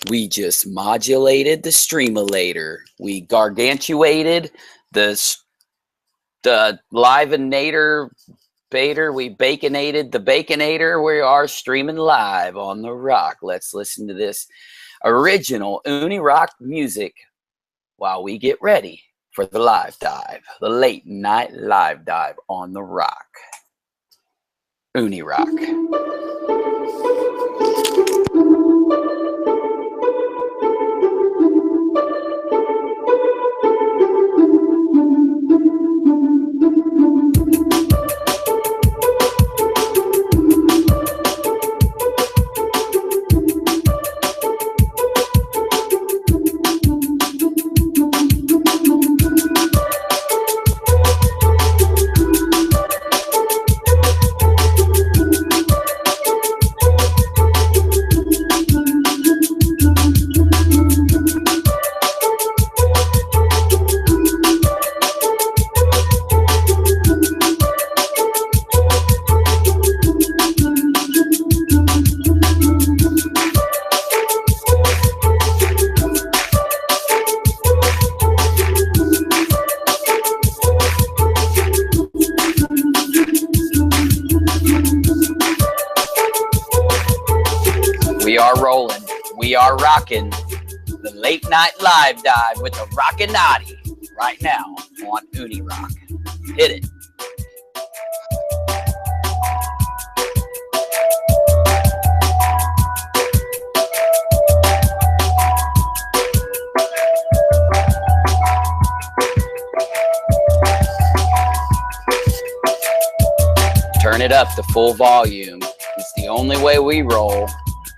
We just modulated the streamulator. We gargantuated the livenator baiter. We baconated the baconator. We are streaming live on the rock. Let's listen to this original UniRock music while we get ready for the live dive, the late night live dive on the rock. UniRock. We are rolling. We are rocking the late night live dive with the Rockinati right now on UniRock. Hit it. Turn it up to full volume. It's the only way we roll.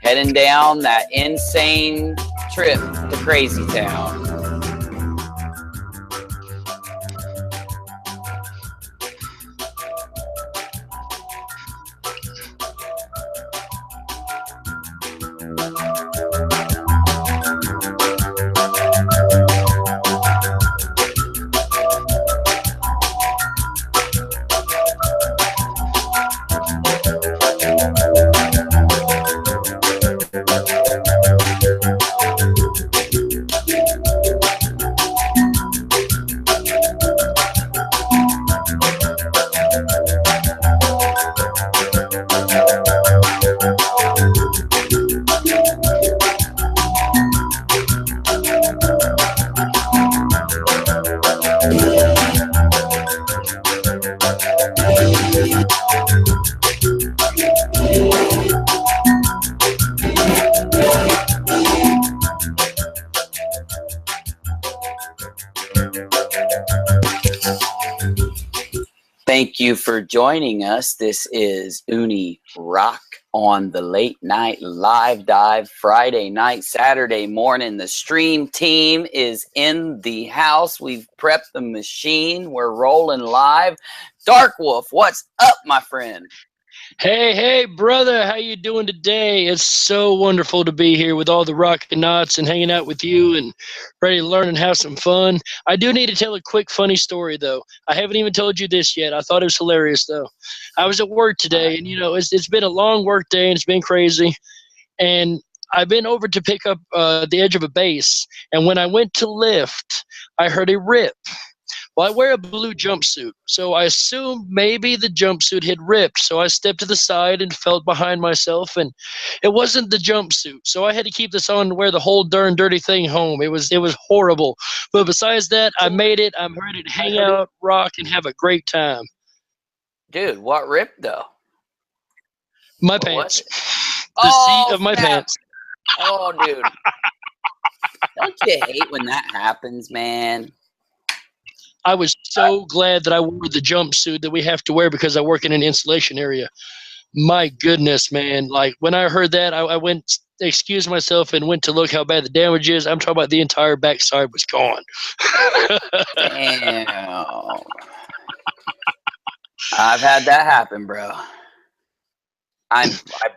Heading down that insane trip to Crazy Town. Thank you for joining us. This is UniRock on the late night live dive, Friday night, Saturday morning. The stream team is in the house. We've prepped the machine. We're rolling live. Dark Wolf, what's up, my friend? Hey, brother, how you doing today? It's so wonderful to be here with all the Rockinats and hanging out with you and ready to learn and have some fun. I do need to tell a quick funny story, though. I haven't even told you this yet. I thought it was hilarious, though. I was at work today, and, you know, it's been a long work day, and it's been crazy. And I've been over to pick up the edge of a base, and when I went to lift, I heard a rip. Well, I wear a blue jumpsuit, so I assumed maybe the jumpsuit had ripped. So I stepped to the side and felt behind myself, and it wasn't the jumpsuit. So I had to keep this on and wear the whole darn dirty thing home. It was horrible. But besides that, I made it. I'm ready to hang out, rock, and have a great time. Dude, what ripped, though? My pants. The seat of my pants. Oh, dude. Don't you hate when that happens, man? I was so glad that I wore the jumpsuit that we have to wear because I work in an installation area. My goodness, man. Like, when I heard that, I went, excused myself, and went to look how bad the damage is. I'm talking about the entire backside was gone. Damn. I've had that happen, bro. I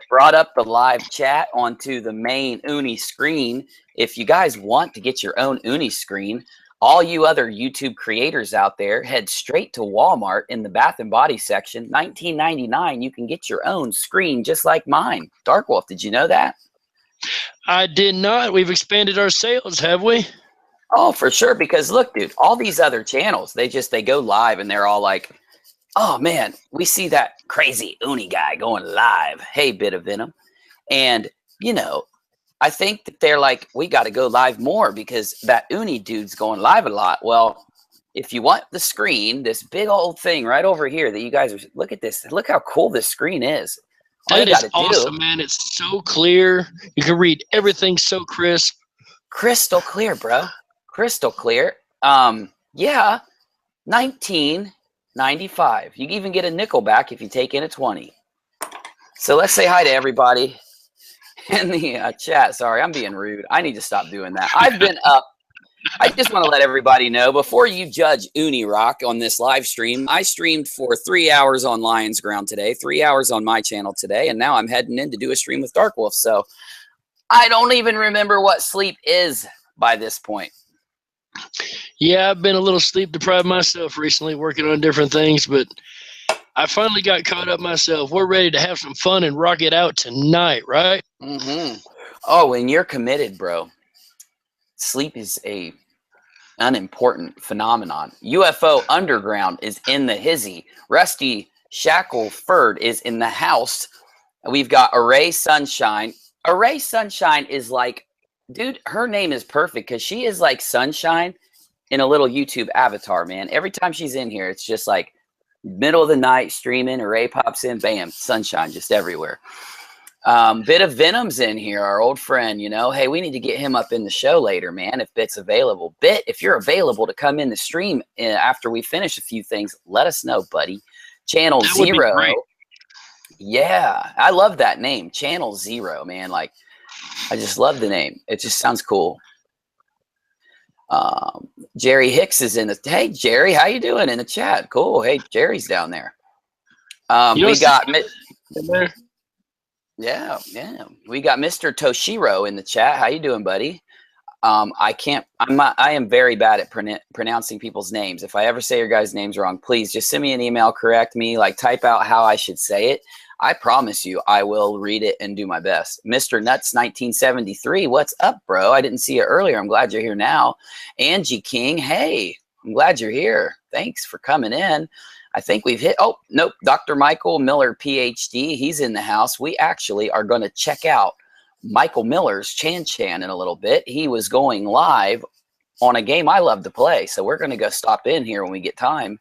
brought up the live chat onto the main Uni screen. If you guys want to get your own Uni screen, all you other YouTube creators out there, head straight to Walmart in the Bath and Body section. $19.99. You can get your own screen just like mine. Dark Wolf, did you know that? I did not. We've expanded our sales, have we? Oh, for sure. Because look, dude, all these other channels, they go live and they're all like, oh man, we see that crazy Uni guy going live. Hey, Bit of Venom. And, you know, I think that they're like, we got to go live more because that Uni dude's going live a lot. Well, if you want the screen, this big old thing right over here that you guys are, look at this. Look how cool this screen is. That is awesome, man. It's so clear. You can read everything so crisp. Crystal clear, bro. Crystal clear. Yeah, 1995. You can even get a nickel back if you take in a 20. So let's say hi to everybody in the chat. Sorry, I'm being rude. I need to stop doing that. I've been up. I just want to let everybody know, before you judge UniRock on this live stream, I streamed for 3 hours on Lion's Ground today, 3 hours on my channel today, and now I'm heading in to do a stream with DARKWOLF. So I don't even remember what sleep is by this point. Yeah, I've been a little sleep deprived myself recently, working on different things, but I finally got caught up myself. We're ready to have some fun and rock it out tonight, right? Mm-hmm. Oh, and you're committed, bro. Sleep is a unimportant phenomenon. UFO Underground is in the hizzy. Rusty Shackleford is in the house. We've got Array Sunshine. Array Sunshine is like, dude, her name is perfect because she is like Sunshine in a little YouTube avatar, man. Every time she's in here, it's just like middle of the night streaming. Array pops in, bam, sunshine just everywhere. Bit of Venom's in here, our old friend, you know. Hey, we need to get him up in the show later, man, if Bit's available. Bit, if you're available to come in the stream after we finish a few things, let us know, buddy. Channel That would be Zero. great. Yeah, I love that name. Channel Zero, man. Like, I just love the name. It just sounds cool. Jerry Hicks is in the, hey, Jerry, how you doing in the chat? Cool. Hey, Jerry's down there. We got... Yeah. We got Mr. Toshiro in the chat. How you doing, buddy? I am very bad at pronouncing people's names. If I ever say your guys' names wrong, please just send me an email, correct me, like type out how I should say it. I promise you I will read it and do my best. Mr. Nuts 1973, what's up, bro? I didn't see you earlier. I'm glad you're here now. Angie King, hey, I'm glad you're here. Thanks for coming in. I think we've hit, oh, nope, Dr. Michael Miller, PhD, he's in the house. We actually are going to check out Michael Miller's Chan in a little bit. He was going live on a game I love to play, so we're going to go stop in here when we get time.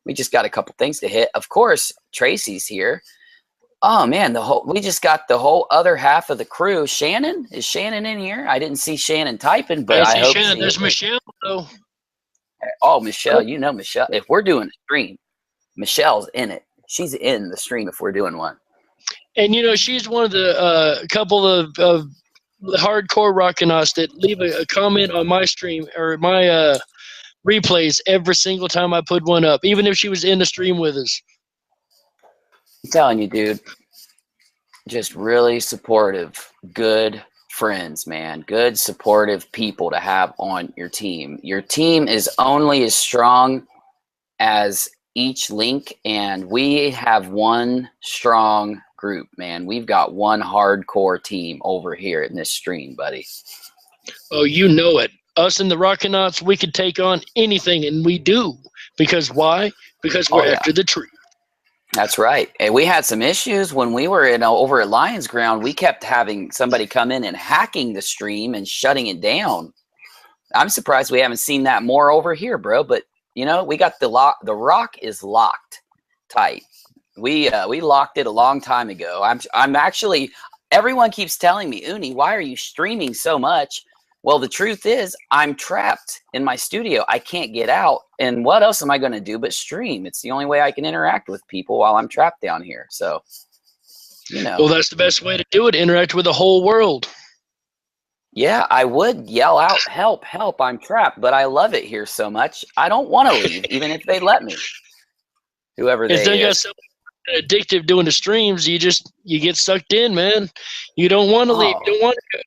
We just got a couple things to hit. Of course, Tracy's here. Oh, man, we just got the whole other half of the crew. Shannon? Is Shannon in here? I didn't see Shannon typing, but I hope Shannon. There's Michelle, though. Oh, Michelle, you know Michelle. If we're doing a stream, Michelle's in it. She's in the stream if we're doing one. And, you know, she's one of the couple of hardcore Rockinats that leave a comment on my stream or my replays every single time I put one up, even if she was in the stream with us. I'm telling you, dude, just really supportive, good friends, man. Good, supportive people to have on your team. Your team is only as strong as each link, and we have one strong group, man. We've got one hardcore team over here in this stream, buddy. Oh, you know it. Us and the Rockinats, we could take on anything, and we do. Because why? Because we're after the tree. That's right. And we had some issues when we were over at Lion's Ground. We kept having somebody come in and hacking the stream and shutting it down. I'm surprised we haven't seen that more over here, bro. But you know, we got the rock is locked tight. We locked it a long time ago. I'm actually, everyone keeps telling me, Uni, why are you streaming so much? Well, the truth is I'm trapped in my studio. I can't get out. And what else am I going to do but stream? It's the only way I can interact with people while I'm trapped down here. So, you know. Well, that's the best way to do it. Interact with the whole world. Yeah, I would yell out, help, help, I'm trapped. But I love it here so much. I don't want to leave, even if they let me. Whoever they is. So addictive doing the streams. You get sucked in, man. You don't want to leave. You don't want to go.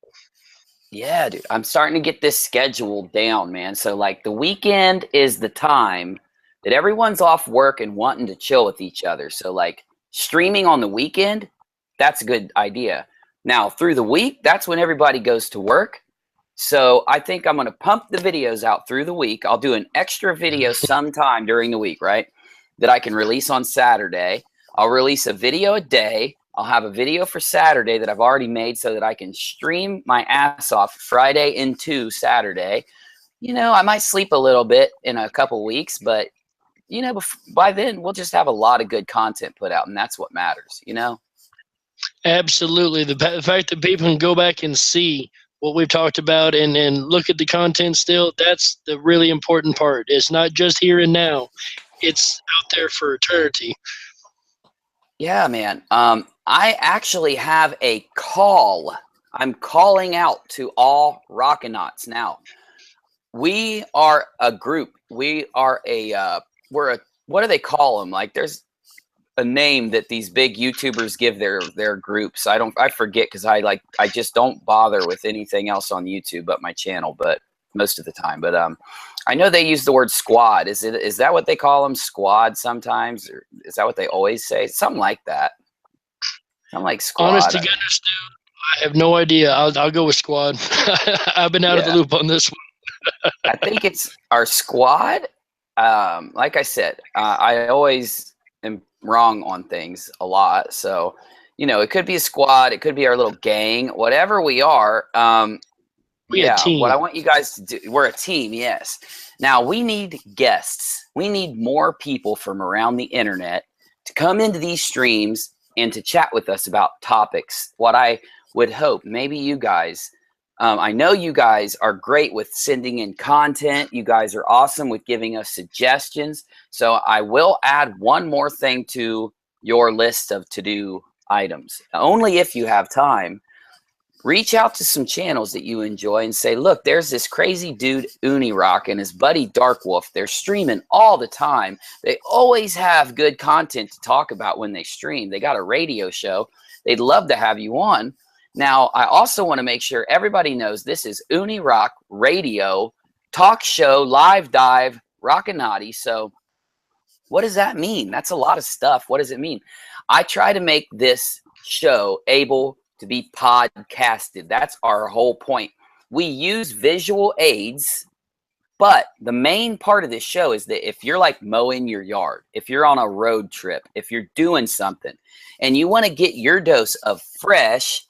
Yeah, dude, I'm starting to get this schedule down, man. So like the weekend is the time that everyone's off work and wanting to chill with each other. So like streaming on the weekend, that's a good idea. Now, through the week, that's when everybody goes to work. So I think I'm going to pump the videos out through the week. I'll do an extra video sometime during the week, right, that I can release on Saturday. I'll release a video a day. I'll have a video for Saturday that I've already made so that I can stream my ass off Friday into Saturday. You know, I might sleep a little bit in a couple weeks, but, you know, by then we'll just have a lot of good content put out, and that's what matters, you know? Absolutely. The fact that people can go back and see what we've talked about and look at the content still, that's the really important part. It's not just here and now. It's out there for eternity. Yeah, man. I actually have a call. I'm calling out to all Rockinauts now. We are a group. We are we're a, what do they call them? Like, there's a name that these big YouTubers give their groups. I forget, because I just don't bother with anything else on YouTube but my channel, but most of the time. But I know they use the word squad. Is that what they call them? Squad sometimes? Or is that what they always say? Something like that. Something like squad. Honest to goodness, dude, I have no idea. I'll go with squad. I've been out of the loop on this one. I think it's our squad. Like I said, I always am wrong on things a lot. So, you know, it could be a squad. It could be our little gang. Whatever we are, a team. what I want you guys to do, we're a team, yes. Now, we need guests. We need more people from around the internet to come into these streams and to chat with us about topics. What I would hope, maybe you guys, I know you guys are great with sending in content. You guys are awesome with giving us suggestions. So I will add one more thing to your list of to-do items. Only if you have time. Reach out to some channels that you enjoy and say, look, there's this crazy dude, UniRock, and his buddy Darkwolf. They're streaming all the time. They always have good content to talk about when they stream. They got a radio show. They'd love to have you on. Now, I also want to make sure everybody knows this is UniRock Radio, talk show, live dive, Rockinati. So what does that mean? That's a lot of stuff. What does it mean? I try to make this show able to be podcasted. That's our whole point. We use visual aids, but the main part of this show is that if you're like mowing your yard, if you're on a road trip, if you're doing something and you want to get your dose of fresh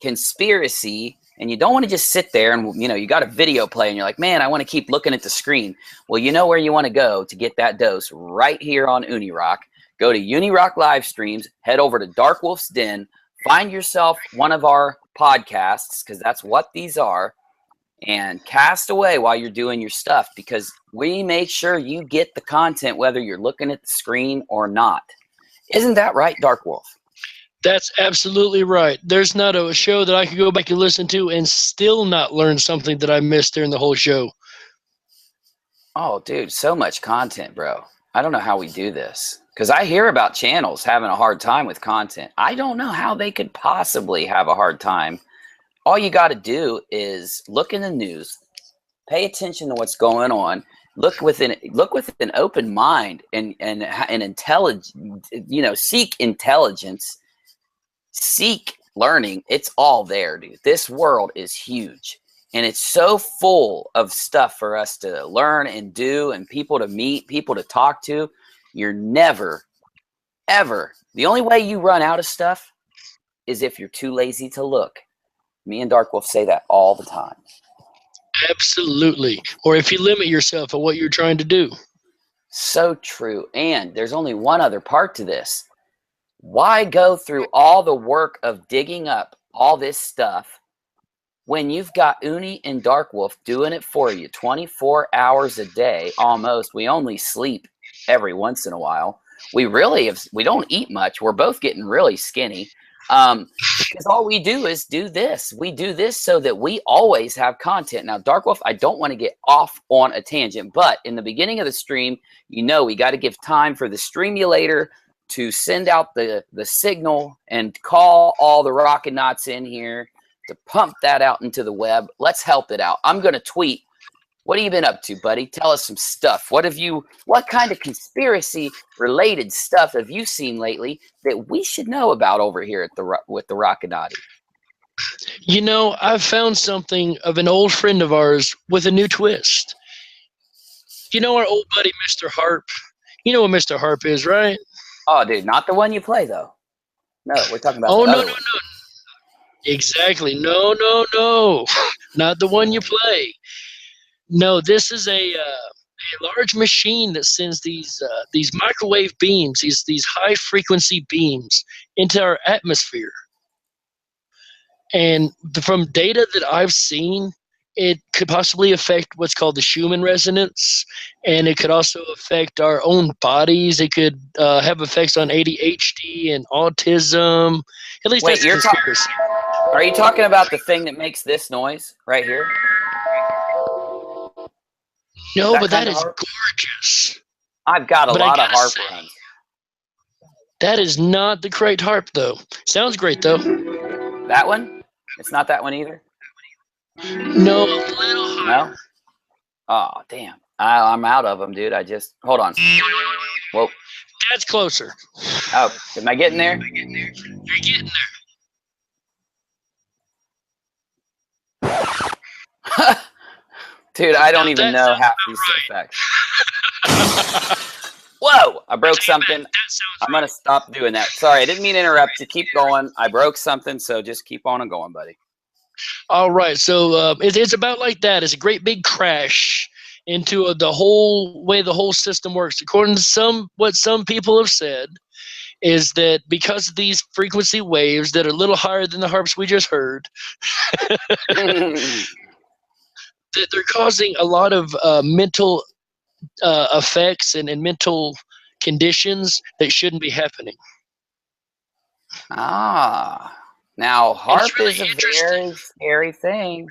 conspiracy, and you don't want to just sit there and, you know, you got a video play and you're like, man, I want to keep looking at the screen. Well, you know where you want to go to get that dose, right here on UniRock. Go to UniRock live streams, head over to Darkwolf's Den, find yourself one of our podcasts, because that's what these are, and cast away while you're doing your stuff, because we make sure you get the content whether you're looking at the screen or not. Isn't that right, Darkwolf? That's absolutely right. There's not a show that I could go back and listen to and still not learn something that I missed during the whole show. Oh, dude, so much content, bro. I don't know how we do this, because I hear about channels having a hard time with content. I don't know how they could possibly have a hard time. All you got to do is look in the news, pay attention to what's going on, look with an open mind, and intelligence. You know, seek intelligence, seek learning. It's all there, dude. This world is huge. And it's so full of stuff for us to learn and do, and people to meet, people to talk to. You're never, ever, the only way you run out of stuff is if you're too lazy to look. Me and Darkwolf say that all the time. Absolutely. Or if you limit yourself at what you're trying to do. So true. And there's only one other part to this. Why go through all the work of digging up all this stuff when you've got Uni and Darkwolf doing it for you 24 hours a day almost? We only sleep every once in a while. We don't eat much. We're both getting really skinny. Because all we do is do this. We do this so that we always have content. Now, Darkwolf, I don't want to get off on a tangent, but in the beginning of the stream, you know, we got to give time for the streamulator to send out the signal and call all the Rockinauts in here to pump that out into the web. Let's help it out. I'm going to tweet. What have you been up to, buddy? Tell us some stuff. What kind of conspiracy related stuff have you seen lately that we should know about over here at with the Rockinati? You know, I've found something of an old friend of ours with a new twist. You know our old buddy, Mr. HAARP? You know what Mr. HAARP is, right? Oh, dude, not the one you play, though. No, we're talking about Oh, the no, other no, one. no. Exactly. No, no, no. Not the one you play. No, this is a large machine that sends these microwave beams, these high frequency beams into our atmosphere. And from data that I've seen, it could possibly affect what's called the Schumann resonance, and it could also affect our own bodies. It could have effects on ADHD and autism. At least Wait, that's a conspiracy. are you talking about the thing that makes this noise right here? No, but kind that of is HAARP? gorgeous. I've got a But I lot of gotta HAARP say, runs. that is not the correct HAARP, though. Sounds great, though. That one? It's not that one either? No, a little higher. No? Oh, damn. I'm out of them, dude. Hold on. Whoa. That's closer. Oh, am I getting there? You're getting there. Dude, I don't even know half these effects. Whoa! I broke something. I'm going to stop doing that. Sorry, I didn't mean to interrupt you. Keep going. I broke something, so just keep on and going, buddy. All right, so it's about like that. It's a great big crash into the whole way the whole system works. According to what some people have said, is that because of these frequency waves that are a little higher than the harps we just heard, that they're causing a lot of mental effects and mental conditions that shouldn't be happening. Ah. Now, HAARP really is a very scary thing.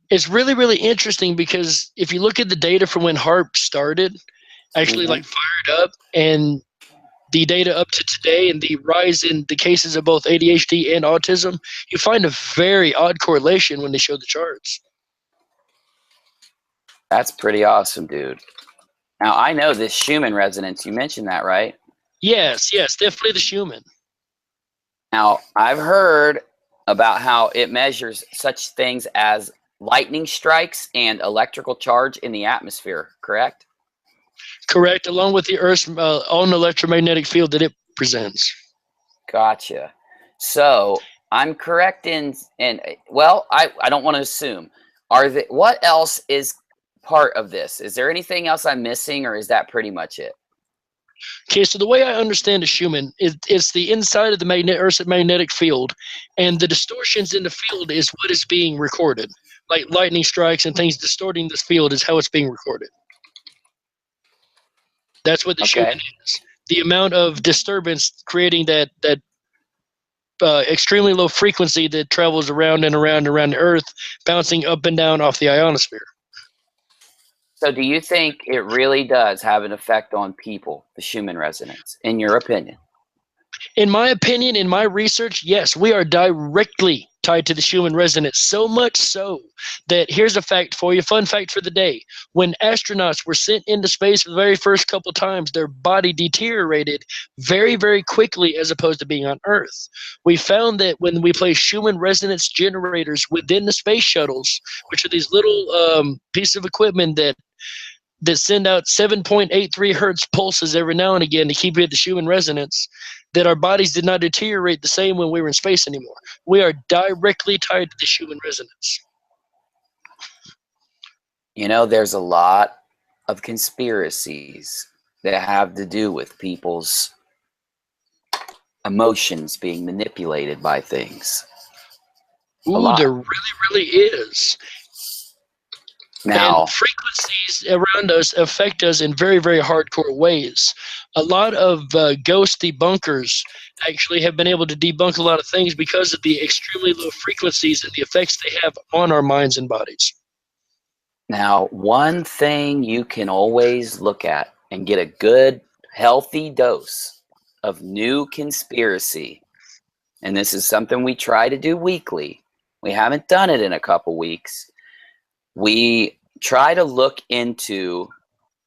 It's really, really interesting because if you look at the data from when HAARP started, actually like fired up, and the data up to today and the rise in the cases of both ADHD and autism, you find a very odd correlation when they show the charts. That's pretty awesome, dude. Now, I know this Schumann resonance. You mentioned that, right? Yes, definitely the Schumann. Now, I've heard about how it measures such things as lightning strikes and electrical charge in the atmosphere, correct? Correct, along with the Earth's own electromagnetic field that it presents. Gotcha. So I'm correct well, I don't want to assume. What else is part of this? Is there anything else I'm missing, or is that pretty much it? Okay, so the way I understand a Schumann is it's the inside of the Earth's magnetic field, and the distortions in the field is what is being recorded. Like lightning strikes and things distorting this field is how it's being recorded. That's what the Schumann is. The amount of disturbance creating that extremely low frequency that travels around and around and around the Earth, bouncing up and down off the ionosphere. So do you think it really does have an effect on people, the Schumann resonance, in your opinion? In my opinion, in my research, yes, we are directly tied to the Schumann resonance, so much so that here's a fact for you, fun fact for the day. When astronauts were sent into space for the very first couple times, their body deteriorated very, very quickly as opposed to being on Earth. We found that when we place Schumann resonance generators within the space shuttles, which are these little pieces of equipment that send out 7.83 hertz pulses every now and again to keep you at the Schumann resonance, that our bodies did not deteriorate the same when we were in space anymore. We are directly tied to the Schumann resonance. You know, there's a lot of conspiracies that have to do with people's emotions being manipulated by things. Ooh, there really, really is. Now, and frequencies around us affect us in very, very hardcore ways. A lot of ghost debunkers actually have been able to debunk a lot of things because of the extremely low frequencies and the effects they have on our minds and bodies. Now, one thing you can always look at and get a good, healthy dose of new conspiracy, and this is something we try to do weekly. We haven't done it in a couple weeks. We try to look into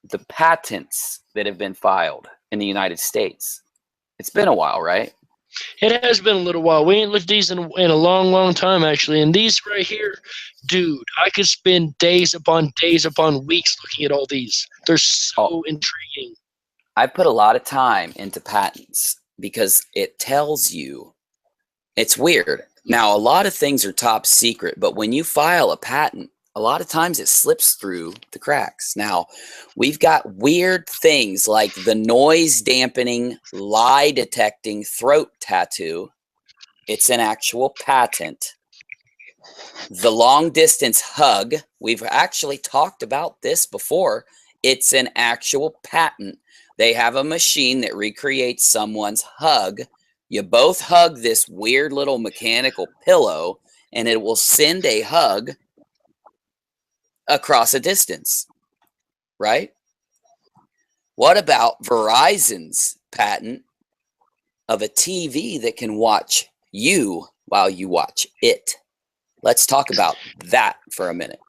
the patents that have been filed in the United States. It's been a while, right? It has been a little while. We ain't looked at these in a long, long time, actually. And these right here, dude, I could spend days upon weeks looking at all these. They're so intriguing. I put a lot of time into patents because it tells you. It's weird. Now, a lot of things are top secret, but when you file a patent, a lot of times it slips through the cracks. Now, we've got weird things like the noise dampening, lie detecting throat tattoo. It's an actual patent. The long distance hug. We've actually talked about this before. It's an actual patent. They have a machine that recreates someone's hug. You both hug this weird little mechanical pillow, and it will send a hug across a distance, right? What about Verizon's patent of a TV that can watch you while you watch it? Let's talk about that for a minute.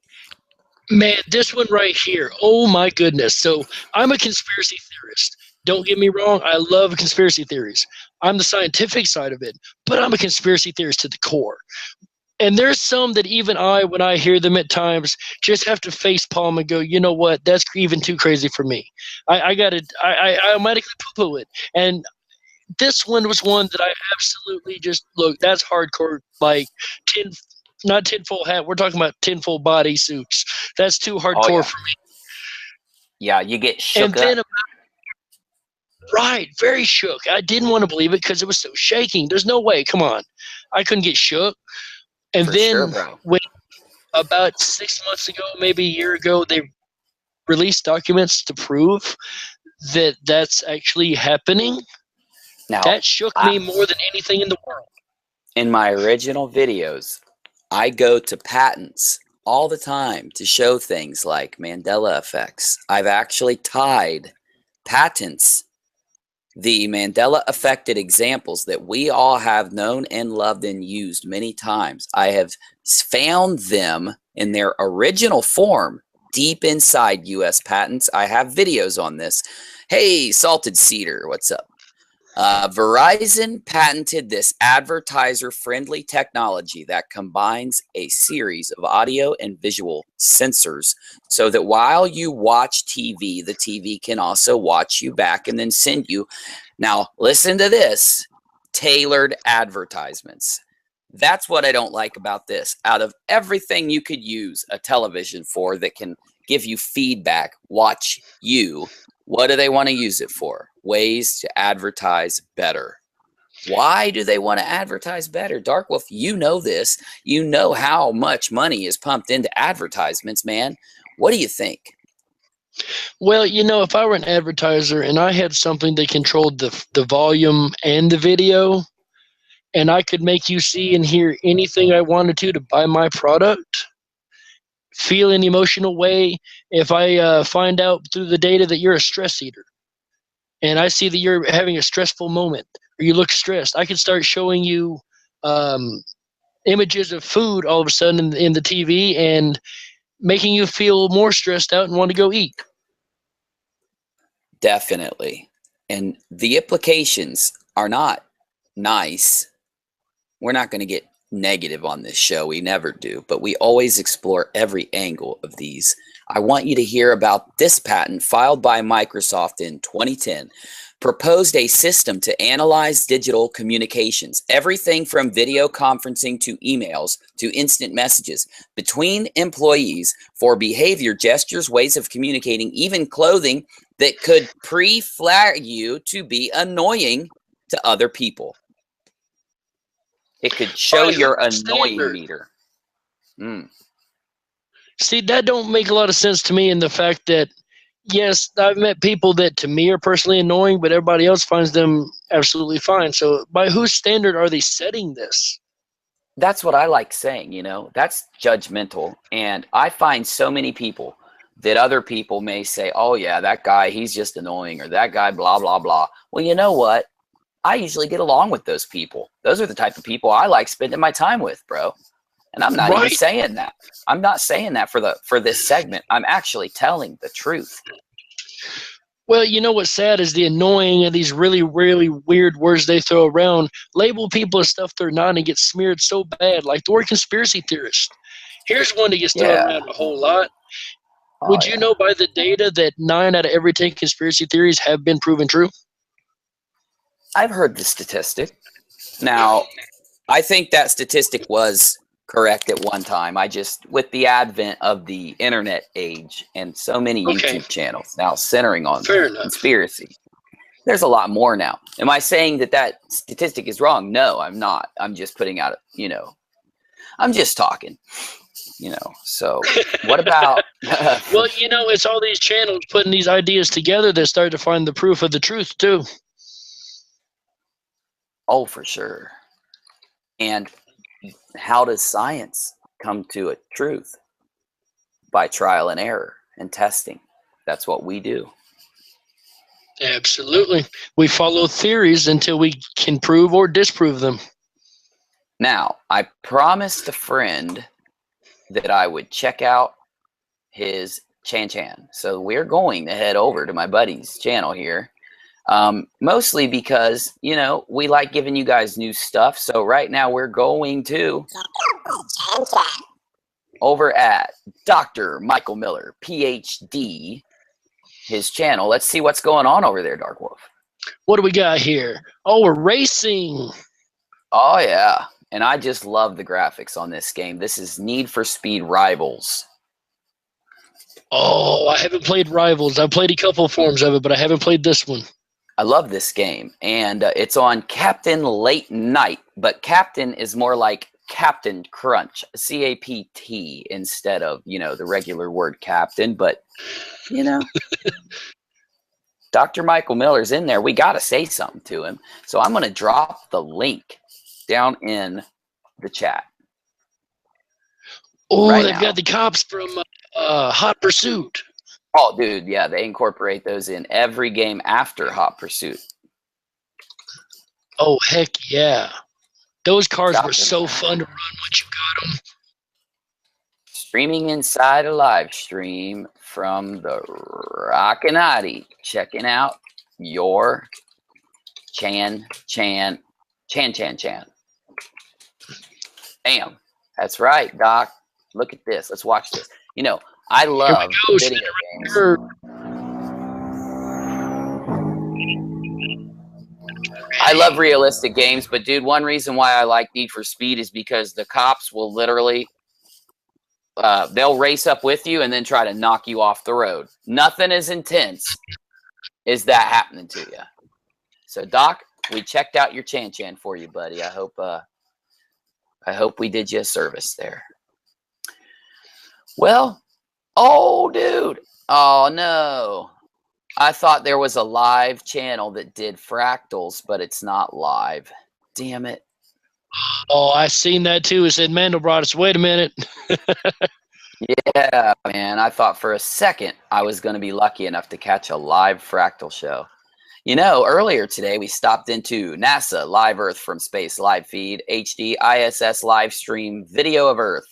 Man, this one right here. Oh, my goodness. So I'm a conspiracy theorist. Don't get me wrong. I love conspiracy theories. I'm the scientific side of it, but I'm a conspiracy theorist to the core. And there's some that even I, when I hear them at times, just have to face palm and go, you know what? That's even too crazy for me. I automatically poo-poo it. And this one was one that I absolutely just, look, that's hardcore, like not tinfoil hat. We're talking about tinfoil body suits. That's too hardcore for me. Yeah, you get shook up. Right, very shook. I didn't want to believe it because it was so shaking. There's no way. Come on. I couldn't get shook. And then when about 6 months ago, maybe a year ago, they released documents to prove that that's actually happening. Now, that shook me more than anything in the world. In my original videos, I go to patents all the time to show things like Mandela effects. I've actually tied patents, the Mandela affected examples that we all have known and loved and used many times. I have found them in their original form deep inside US patents. I have videos on this. Hey, Salted Cedar, what's up? Verizon patented this advertiser-friendly technology that combines a series of audio and visual sensors so that while you watch TV, the TV can also watch you back and then send you, now listen to this, tailored advertisements. That's what I don't like about this. Out of everything you could use a television for that can give you feedback, watch you, what do they want to use it for? Ways to advertise better. Why do they want to advertise better? Dark Wolf, you know this. You know how much money is pumped into advertisements, man. What do you think? Well, you know, if I were an advertiser and I had something that controlled the volume and the video, and I could make you see and hear anything I wanted to buy my product, feel an emotional way, if I find out through the data that you're a stress eater, and I see that you're having a stressful moment, or you look stressed, I can start showing you images of food all of a sudden in the TV and making you feel more stressed out and want to go eat. Definitely. And the implications are not nice. We're not going to get negative on this show. We never do, but we always explore every angle of these. I want you to hear about this patent filed by Microsoft in 2010. Proposed a system to analyze digital communications, everything from video conferencing to emails to instant messages between employees for behavior, gestures, ways of communicating, even clothing that could pre-flag you to be annoying to other people. It could show your annoying meter. See, that don't make a lot of sense to me in the fact that, yes, I've met people that to me are personally annoying, but everybody else finds them absolutely fine. So by whose standard are they setting this? That's what I like saying, you know, that's judgmental. And I find so many people that other people may say, oh yeah, that guy, he's just annoying, or that guy, blah, blah, blah. Well, you know what? I usually get along with those people. Those are the type of people I like spending my time with, bro. And I'm not even saying that. I'm not saying that for this segment. I'm actually telling the truth. Well, you know what's sad is the annoying and these really, really weird words they throw around, label people as stuff they're not and get smeared so bad, like the word conspiracy theorist. Here's one that gets thrown Yeah. around a whole lot. Oh, Would you know by the data that 9 out of every 10 conspiracy theories have been proven true? I've heard the statistic. Now, I think that statistic was correct at one time. I just, with the advent of the internet age and so many Okay. YouTube channels now centering on Fair enough. conspiracy, there's a lot more now. Am I saying that that statistic is wrong? No, I'm not. I'm just putting out, you know, I'm just talking, you know. So what about? Well, you know, it's all these channels putting these ideas together that start to find the proof of the truth, too. Oh, for sure. And how does science come to a truth? By trial and error and testing. That's what we do. Absolutely. We follow theories until we can prove or disprove them. Now, I promised a friend that I would check out his Chan. So we're going to head over to my buddy's channel here. Mostly because, you know, we like giving you guys new stuff. So right now we're going to over at Dr. Michael Miller, PhD, his channel. Let's see what's going on over there, Dark Wolf. What do we got here? Oh, we're racing. Oh, yeah. And I just love the graphics on this game. This is Need for Speed Rivals. Oh, I haven't played Rivals. I've played a couple forms of it, but I haven't played this one. I love this game. And it's on Captain Late Night. But Captain is more like Captain Crunch, C-A-P-T, instead of, you know, the regular word captain. But, you know, Dr. Michael Miller's in there. We got to say something to him. So I'm going to drop the link down in the chat. Oh, right they've now. got the cops from Hot Pursuit. Oh, dude, yeah, they incorporate those in every game after Hot Pursuit. Oh, heck yeah. Those cars Stop were so fun to run once you got them. Streaming inside a live stream from the Rockinati. Checking out your Chan. Damn, that's right, Doc. Look at this. Let's watch this. You know, I love video games. I love realistic games, but dude, one reason why I like Need for Speed is because the cops will literally, they'll race up with you and then try to knock you off the road. Nothing as intense as that happening to you. So, Doc, we checked out your Chan for you, buddy. I hope we did you a service there. Well, oh, dude. Oh, no. I thought there was a live channel that did fractals, but it's not live. Damn it. Oh, I seen that too. It said Mandelbrot. Us. Wait a minute. Yeah, man. I thought for a second I was going to be lucky enough to catch a live fractal show. You know, earlier today we stopped into NASA Live Earth from Space live feed, HD ISS live stream video of Earth.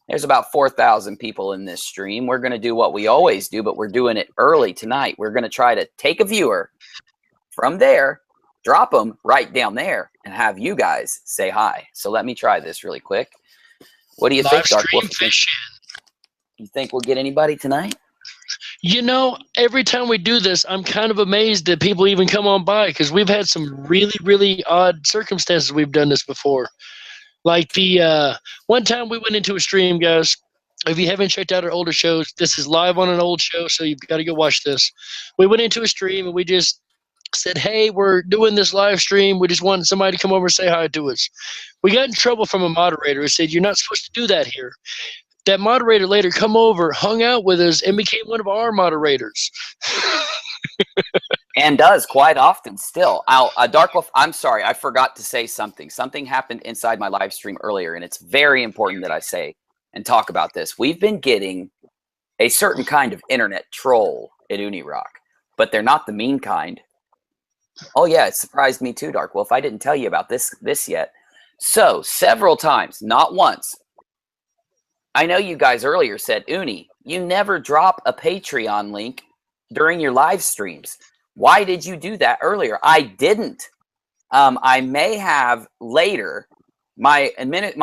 There's about 4,000 people in this stream. We're going to do what we always do, but we're doing it early tonight. We're going to try to take a viewer from there, drop them right down there, and have you guys say hi. So let me try this really quick. What do you think, Dark Wolf? You think we'll get anybody tonight? You know, every time we do this, I'm kind of amazed that people even come on by because we've had some really, really odd circumstances we've done this before. Like the one time we went into a stream, guys. If you haven't checked out our older shows, this is live on an old show, so you've got to go watch this. We went into a stream and we just said, hey, we're doing this live stream. We just want somebody to come over and say hi to us. We got in trouble from a moderator who said, you're not supposed to do that here. That moderator later come over, hung out with us, and became one of our moderators. And does quite often still. Dark Wolf, I'm sorry, I forgot to say something. Something happened inside my live stream earlier, and it's very important that I say and talk about this. We've been getting a certain kind of internet troll at UniRock, but they're not the mean kind. Oh yeah, it surprised me too, Dark Wolf. I didn't tell you about this yet. So several times, not once. I know you guys earlier said, Uni, you never drop a Patreon link during your live streams. Why did you do that earlier? I didn't. I may have later. My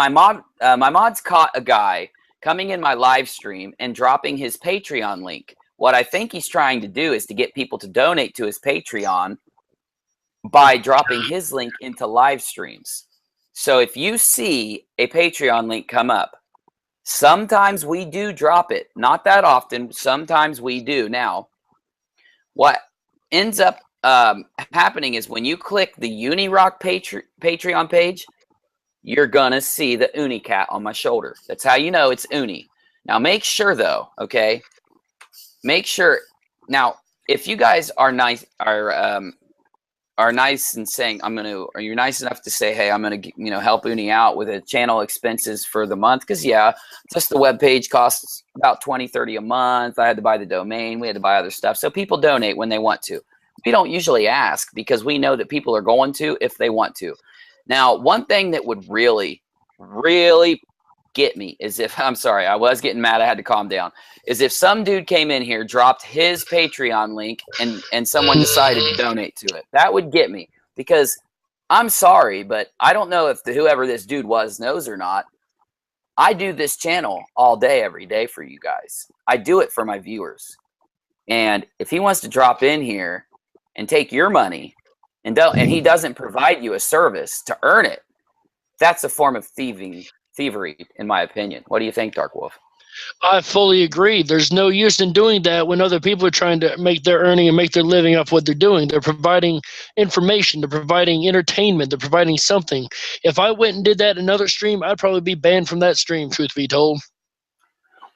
mods caught a guy coming in my live stream and dropping his Patreon link. What I think he's trying to do is to get people to donate to his Patreon by dropping his link into live streams. So if you see a Patreon link come up, sometimes we do drop it. Not that often. Sometimes we do. Now, what ends up happening is when you click the UniRock Patreon page, you're going to see the Uni cat on my shoulder. That's how you know it's Uni. Now, make sure, though, okay? Make sure. Now, if you guys are nice, are nice and saying, or you're nice enough to say, hey, I'm going to, help Uni out with the channel expenses for the month. Because, yeah, just the web page costs about $20, $30 a month. I had to buy the domain. We had to buy other stuff. So people donate when they want to. We don't usually ask because we know that people are going to if they want to. Now, one thing that would really, really get me is if, I'm sorry, I was getting mad. I had to calm down. Is if some dude came in here, dropped his Patreon link, and someone decided to donate to it. That would get me because I'm sorry, but I don't know if whoever this dude was knows or not. I do this channel all day, every day for you guys. I do it for my viewers. And if he wants to drop in here and take your money and he doesn't provide you a service to earn it, that's a form of thievery, in my opinion. What do you think, Dark Wolf? I fully agree. There's no use in doing that when other people are trying to make their earning and make their living off what they're doing. They're providing information. They're providing entertainment. They're providing something. If I went and did that in another stream, I'd probably be banned from that stream, truth be told.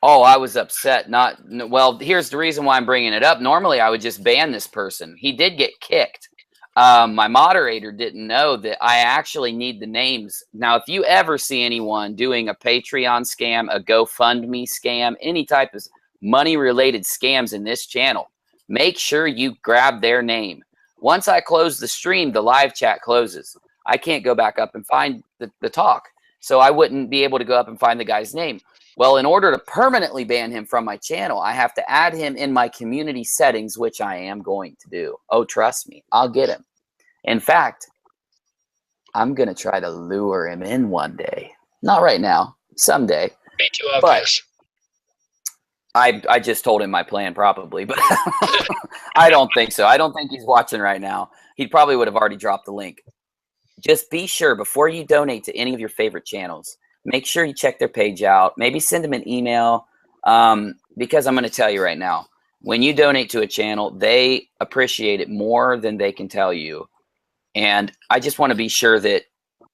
Oh, I was upset. Well, here's the reason why I'm bringing it up. Normally, I would just ban this person. He did get kicked. My moderator didn't know that I actually need the names. Now, if you ever see anyone doing a Patreon scam, a GoFundMe scam, any type of money-related scams in this channel, make sure you grab their name. Once I close the stream, the live chat closes. I can't go back up and find the talk. So I wouldn't be able to go up and find the guy's name. Well, in order to permanently ban him from my channel, I have to add him in my community settings, which I am going to do. Oh, trust me, I'll get him. In fact, I'm going to try to lure him in one day. Not right now, someday. Way too obvious. But I just told him my plan probably, but I don't think so. I don't think he's watching right now. He probably would have already dropped the link. Just be sure before you donate to any of your favorite channels, make sure you check their page out. Maybe send them an email because I'm going to tell you right now, when you donate to a channel, they appreciate it more than they can tell you. And I just want to be sure that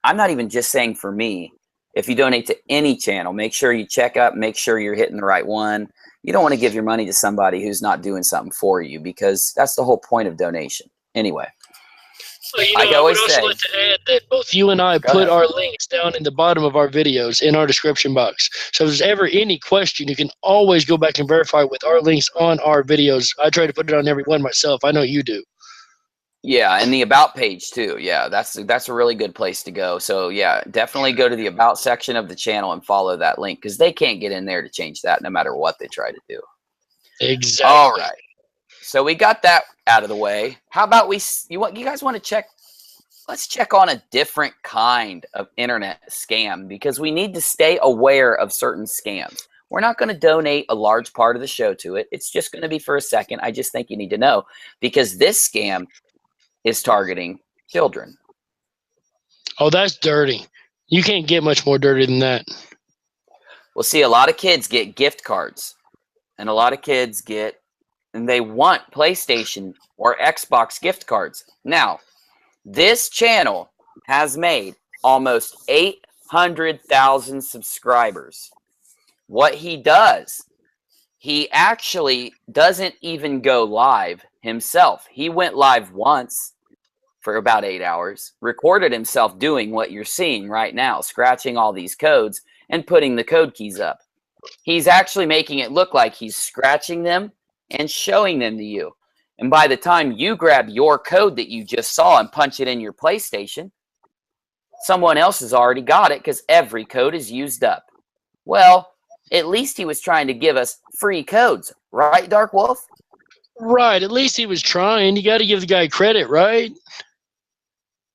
I'm not even just saying for me. If you donate to any channel, make sure you check up, make sure you're hitting the right one. You don't want to give your money to somebody who's not doing something for you because that's the whole point of donation. Anyway. Well, I would also like to add that both you and I put our links down in the bottom of our videos in our description box. So if there's ever any question, you can always go back and verify with our links on our videos. I try to put it on every one myself. I know you do. Yeah, and the About page too. Yeah, that's a really good place to go. So yeah, definitely go to the About section of the channel and follow that link because they can't get in there to change that no matter what they try to do. Exactly. All right. So we got that out of the way. How about you guys want to check? Let's check on a different kind of internet scam because we need to stay aware of certain scams. We're not going to donate a large part of the show to it. It's just going to be for a second. I just think you need to know because this scam is targeting children. Oh, that's dirty. You can't get much more dirty than that. Well, see, a lot of kids get gift cards and a lot of kids and they want PlayStation or Xbox gift cards. Now, this channel has made almost 800,000 subscribers. What he does, he actually doesn't even go live himself. He went live once for about 8 hours, recorded himself doing what you're seeing right now, scratching all these codes and putting the code keys up. He's actually making it look like he's scratching them and showing them to you. And by the time you grab your code that you just saw and punch it in your PlayStation, someone else has already got it because every code is used up. Well, at least he was trying to give us free codes, right, Dark Wolf? Right. At least he was trying. You got to give the guy credit, right?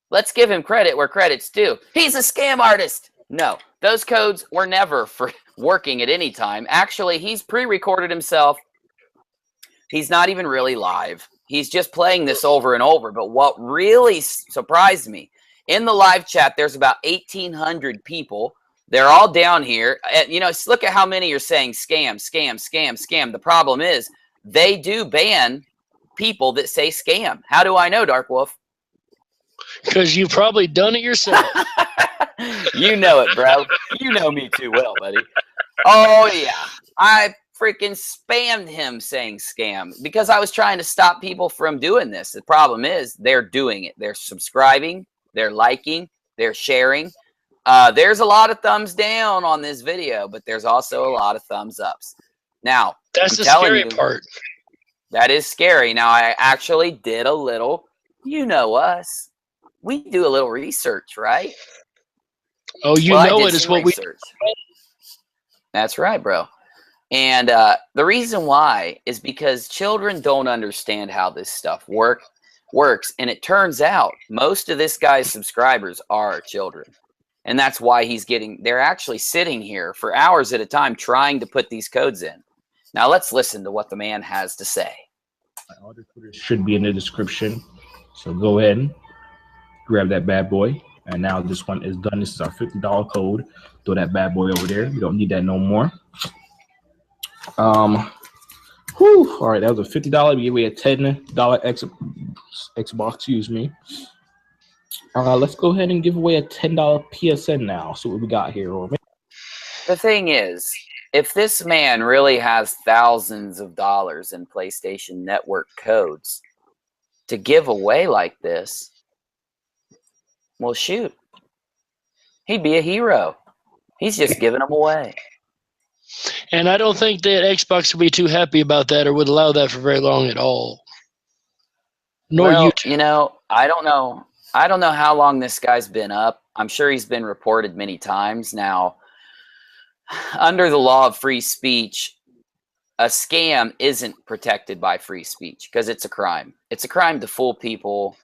Let's give him credit where credit's due. He's a scam artist. No, those codes were never for working at any time. Actually, he's pre-recorded himself. He's not even really live. He's just playing this over and over. But what really surprised me, in the live chat, there's about 1,800 people. They're all down here. You know, look at how many are saying scam, scam, scam, scam. The problem is they do ban people that say scam. How do I know, Dark Wolf? Because you've probably done it yourself. You know it, bro. You know me too well, buddy. Oh, yeah. I freaking spammed him saying scam because I was trying to stop people from doing this. The problem is they're doing it. They're subscribing. They're liking. They're sharing. There's a lot of thumbs down on this video, but there's also a lot of thumbs ups. Now, that's the scary part. That is scary. Now, I actually did a little, you know us. We do a little research, right? Oh, you know it is what we do. That's right, bro. And the reason why is because children don't understand how this stuff works. And it turns out most of this guy's subscribers are children. And that's why they're actually sitting here for hours at a time trying to put these codes in. Now let's listen to what the man has to say. All the Twitter should be in the description. So go ahead and grab that bad boy. And now this one is done. This is our $50 code. Throw that bad boy over there. We don't need that no more. All right, that was a $50. We gave away a $10 Xbox, excuse me. Let's go ahead and give away a $10 PSN now. So what we got here, Orman? The thing is, if this man really has thousands of dollars in PlayStation Network codes to give away like this, well, shoot, he'd be a hero. He's just giving them away. And I don't think that Xbox would be too happy about that or would allow that for very long at all. Nor YouTube. You know, I don't know. I don't know how long this guy's been up. I'm sure he's been reported many times. Now, under the law of free speech, a scam isn't protected by free speech because it's a crime. It's a crime to fool people.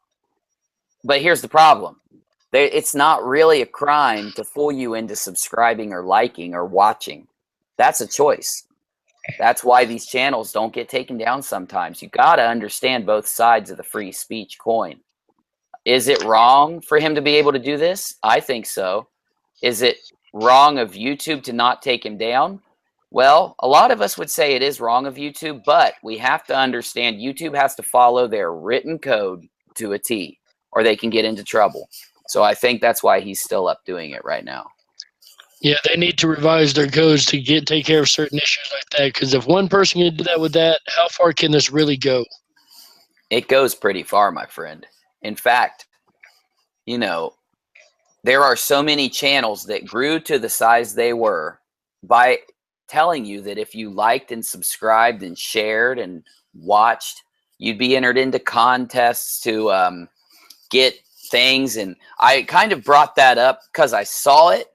But here's the problem. It's not really a crime to fool you into subscribing or liking or watching. That's a choice. That's why these channels don't get taken down sometimes. You got to understand both sides of the free speech coin. Is it wrong for him to be able to do this? I think so. Is it wrong of YouTube to not take him down? Well, a lot of us would say it is wrong of YouTube, but we have to understand YouTube has to follow their written code to a T, or they can get into trouble. So I think that's why he's still up doing it right now. Yeah, they need to revise their codes to take care of certain issues like that. Because if one person can do that with that, how far can this really go? It goes pretty far, my friend. In fact, you know, there are so many channels that grew to the size they were by telling you that if you liked and subscribed and shared and watched, you'd be entered into contests to get things. And I kind of brought that up because I saw it.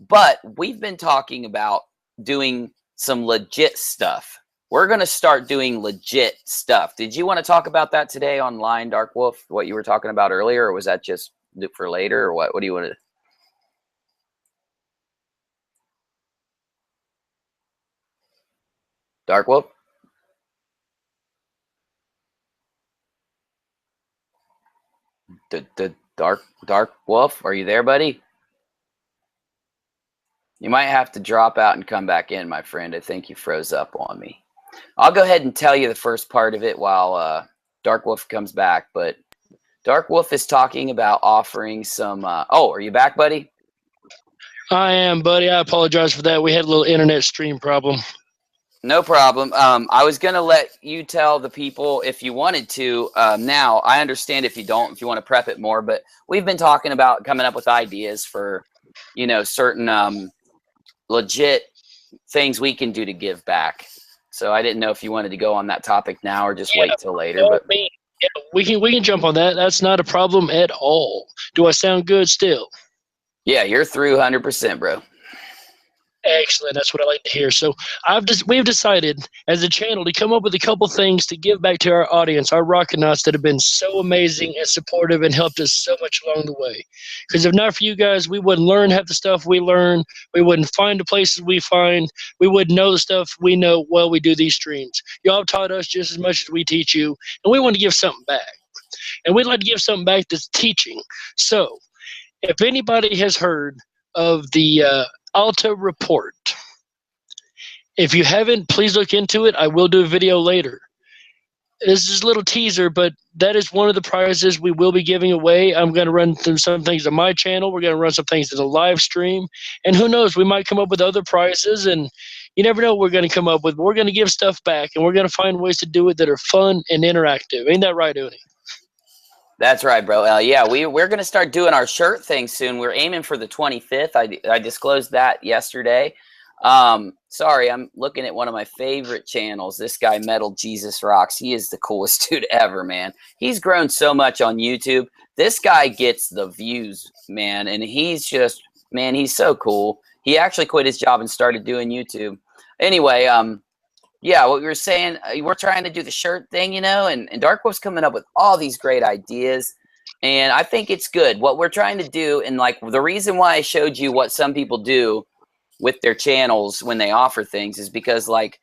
But we've been talking about doing some legit stuff. We're going to start doing legit stuff. Did you want to talk about that today online, Dark Wolf? What you were talking about earlier, or was that just for later, or what? What do you want to? Dark Wolf? The Dark Wolf, are you there, buddy? You might have to drop out and come back in, my friend. I think you froze up on me. I'll go ahead and tell you the first part of it while Dark Wolf comes back. But Dark Wolf is talking about offering some... oh, are you back, buddy? I am, buddy. I apologize for that. We had a little internet stream problem. No problem. I was going to let you tell the people if you wanted to. Now, I understand if you don't, if you want to prep it more. But we've been talking about coming up with ideas for, you know, certain... legit things we can do to give back. So I didn't know if you wanted to go on that topic now or just wait till later. But we can jump on that. That's not a problem at all. Do I sound good still? Yeah, you're through 100%, bro. Excellent. That's what I like to hear. So we've decided as a channel to come up with a couple things to give back to our audience, our Rockinauts that have been so amazing and supportive and helped us so much along the way. Because if not for you guys, we wouldn't learn half the stuff we learn. We wouldn't find the places we find. We wouldn't know the stuff we know while we do these streams. Y'all have taught us just as much as we teach you, and we want to give something back. And we'd like to give something back that's teaching. So if anybody has heard of the Alta report. If you haven't, please look into it. I will do a video later. This is a little teaser, but that is one of the prizes we will be giving away. I'm going to run through some things on my channel. We're going to run some things in the live stream. And who knows, we might come up with other prizes, and you never know what we're going to come up with. But we're going to give stuff back, and we're going to find ways to do it that are fun and interactive. Ain't that right, Uni? That's right, bro. Yeah, we're going to start doing our shirt thing soon. We're aiming for the 25th. I disclosed that yesterday. Sorry, I'm looking at one of my favorite channels. This guy, Metal Jesus Rocks. He is the coolest dude ever, man. He's grown so much on YouTube. This guy gets the views, man, and he's just, man, he's so cool. He actually quit his job and started doing YouTube. Anyway, yeah, what we were saying, we're trying to do the shirt thing, you know, and DARKWOLF'S coming up with all these great ideas, and I think it's good. What we're trying to do, and like the reason why I showed you what some people do with their channels when they offer things is because, like,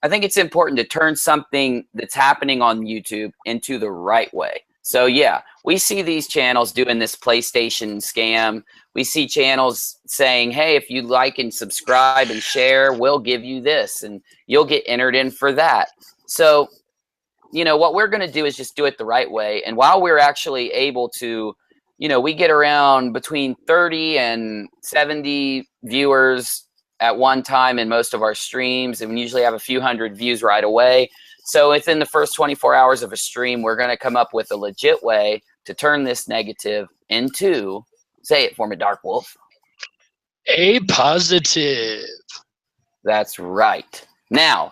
I think it's important to turn something that's happening on YouTube into the right way. So yeah, we see these channels doing this PlayStation scam. We see channels saying, hey, if you like and subscribe and share, we'll give you this and you'll get entered in for that. So, you know, what we're going to do is just do it the right way. And while we're actually able to, you know, we get around between 30 and 70 viewers at one time in most of our streams, and we usually have a few hundred views right away. So within the first 24 hours of a stream, we're going to come up with a legit way to turn this negative into, say it for me, DARKWOLF, a positive. That's right. Now,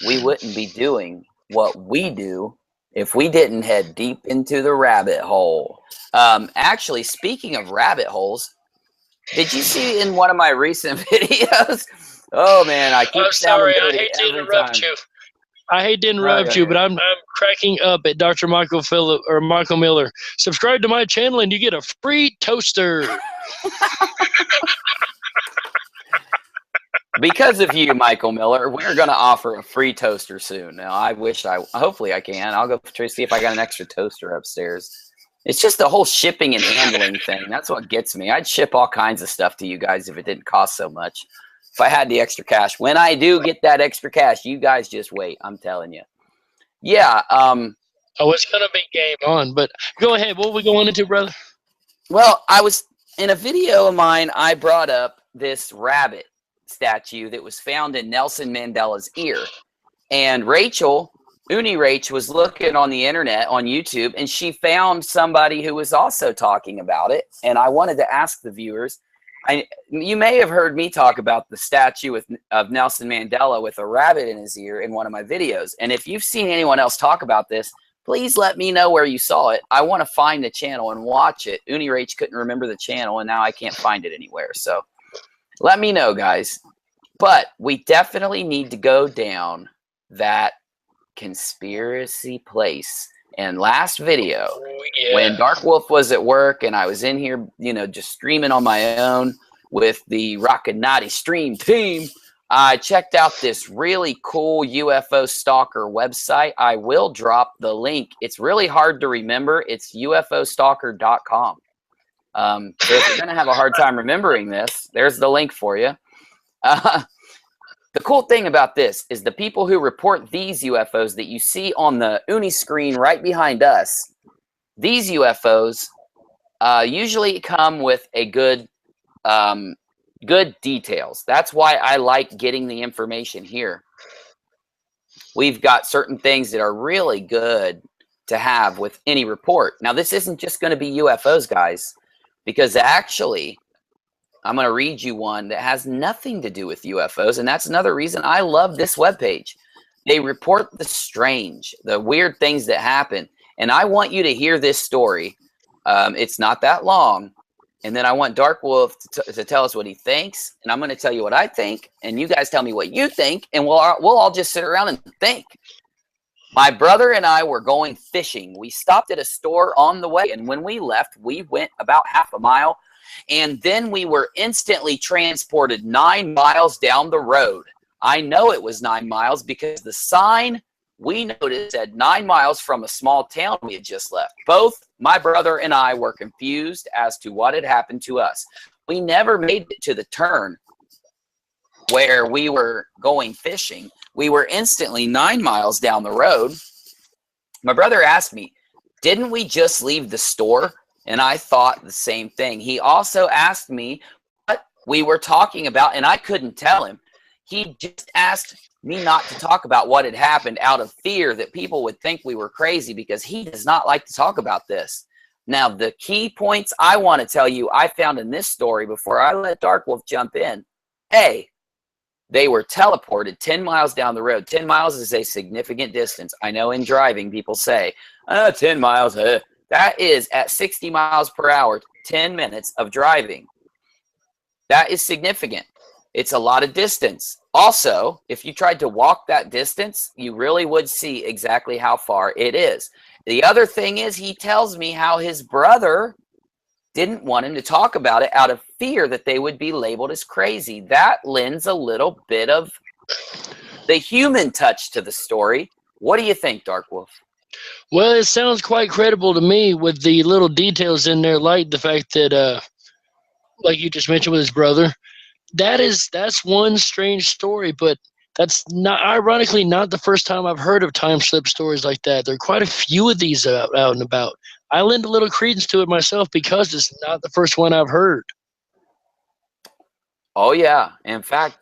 we wouldn't be doing what we do if we didn't head deep into the rabbit hole. Actually, speaking of rabbit holes, did you see in one of my recent videos? Oh man, I keep sorry, I hate to interrupt you. I hate to interrupt you, but I'm cracking up at Dr. Michael Miller. Subscribe to my channel and you get a free toaster. Because of you, Michael Miller, we're going to offer a free toaster soon. Now, hopefully I can. I'll go try to see if I got an extra toaster upstairs. It's just the whole shipping and handling thing. That's what gets me. I'd ship all kinds of stuff to you guys if it didn't cost so much. If I had the extra cash. When I do get that extra cash, you guys just wait. I'm telling you. Yeah. Oh, it's going to be game on, but go ahead. What are we going into, brother? Well, I was in a video of mine, I brought up this rabbit statue that was found in Nelson Mandela's ear. And Rachel, UniRock, was looking on the internet, on YouTube, and she found somebody who was also talking about it. And I wanted to ask the viewers, you may have heard me talk about the statue of Nelson Mandela with a rabbit in his ear in one of my videos. And if you've seen anyone else talk about this, please let me know where you saw it. I want to find the channel and watch it. UniRock couldn't remember the channel, and now I can't find it anywhere. So let me know, guys. But we definitely need to go down that conspiracy place. And last video, when DARKWOLF was at work and I was in here, you know, just streaming on my own with the Rockinati stream team, I checked out this really cool UFO stalker website. I will drop the link. It's really hard to remember. It's ufostalker.com. So if you're going to have a hard time remembering this, there's the link for you. The cool thing about this is the people who report these UFOs that you see on the Uni screen right behind us, these UFOs usually come with a good details. That's why I like getting the information here. We've got certain things that are really good to have with any report. Now, this isn't just going to be UFOs, guys, because actually, I'm going to read you one that has nothing to do with UFOs, and that's another reason I love this webpage. They report the strange, the weird things that happen, and I want you to hear this story. It's not that long, And then I want Dark Wolf to tell us what he thinks, and I'm going to tell you what I think, and you guys tell me what you think, and we'll all just sit around and think. My brother and I were going fishing. We stopped at a store on the way, and when we left, we went about half a mile, and then we were instantly transported 9 miles down the road. I know it was 9 miles because the sign we noticed said 9 miles from a small town we had just left. Both my brother and I were confused as to what had happened to us. We never made it to the turn where we were going fishing. We were instantly 9 miles down the road. My brother asked me, didn't we just leave the store? And I thought the same thing. He also asked me what we were talking about, and I couldn't tell him. He just asked me not to talk about what had happened out of fear that people would think we were crazy, because he does not like to talk about this. Now, the key points I want to tell you I found in this story before I let Dark Wolf jump in. A, they were teleported 10 miles down the road. 10 miles is a significant distance. I know in driving people say, 10 miles. That is at 60 miles per hour, 10 minutes of driving. That is significant. It's a lot of distance. Also, if you tried to walk that distance, you really would see exactly how far it is. The other thing is, he tells me how his brother didn't want him to talk about it out of fear that they would be labeled as crazy. That lends a little bit of the human touch to the story. What do you think, Dark Wolf? Well, it sounds quite credible to me with the little details in there, like the fact that, like you just mentioned with his brother, that's one strange story, but that's not, ironically, not the first time I've heard of time slip stories like that. There are quite a few of these out and about. I lend a little credence to it myself because it's not the first one I've heard. Oh, yeah. In fact,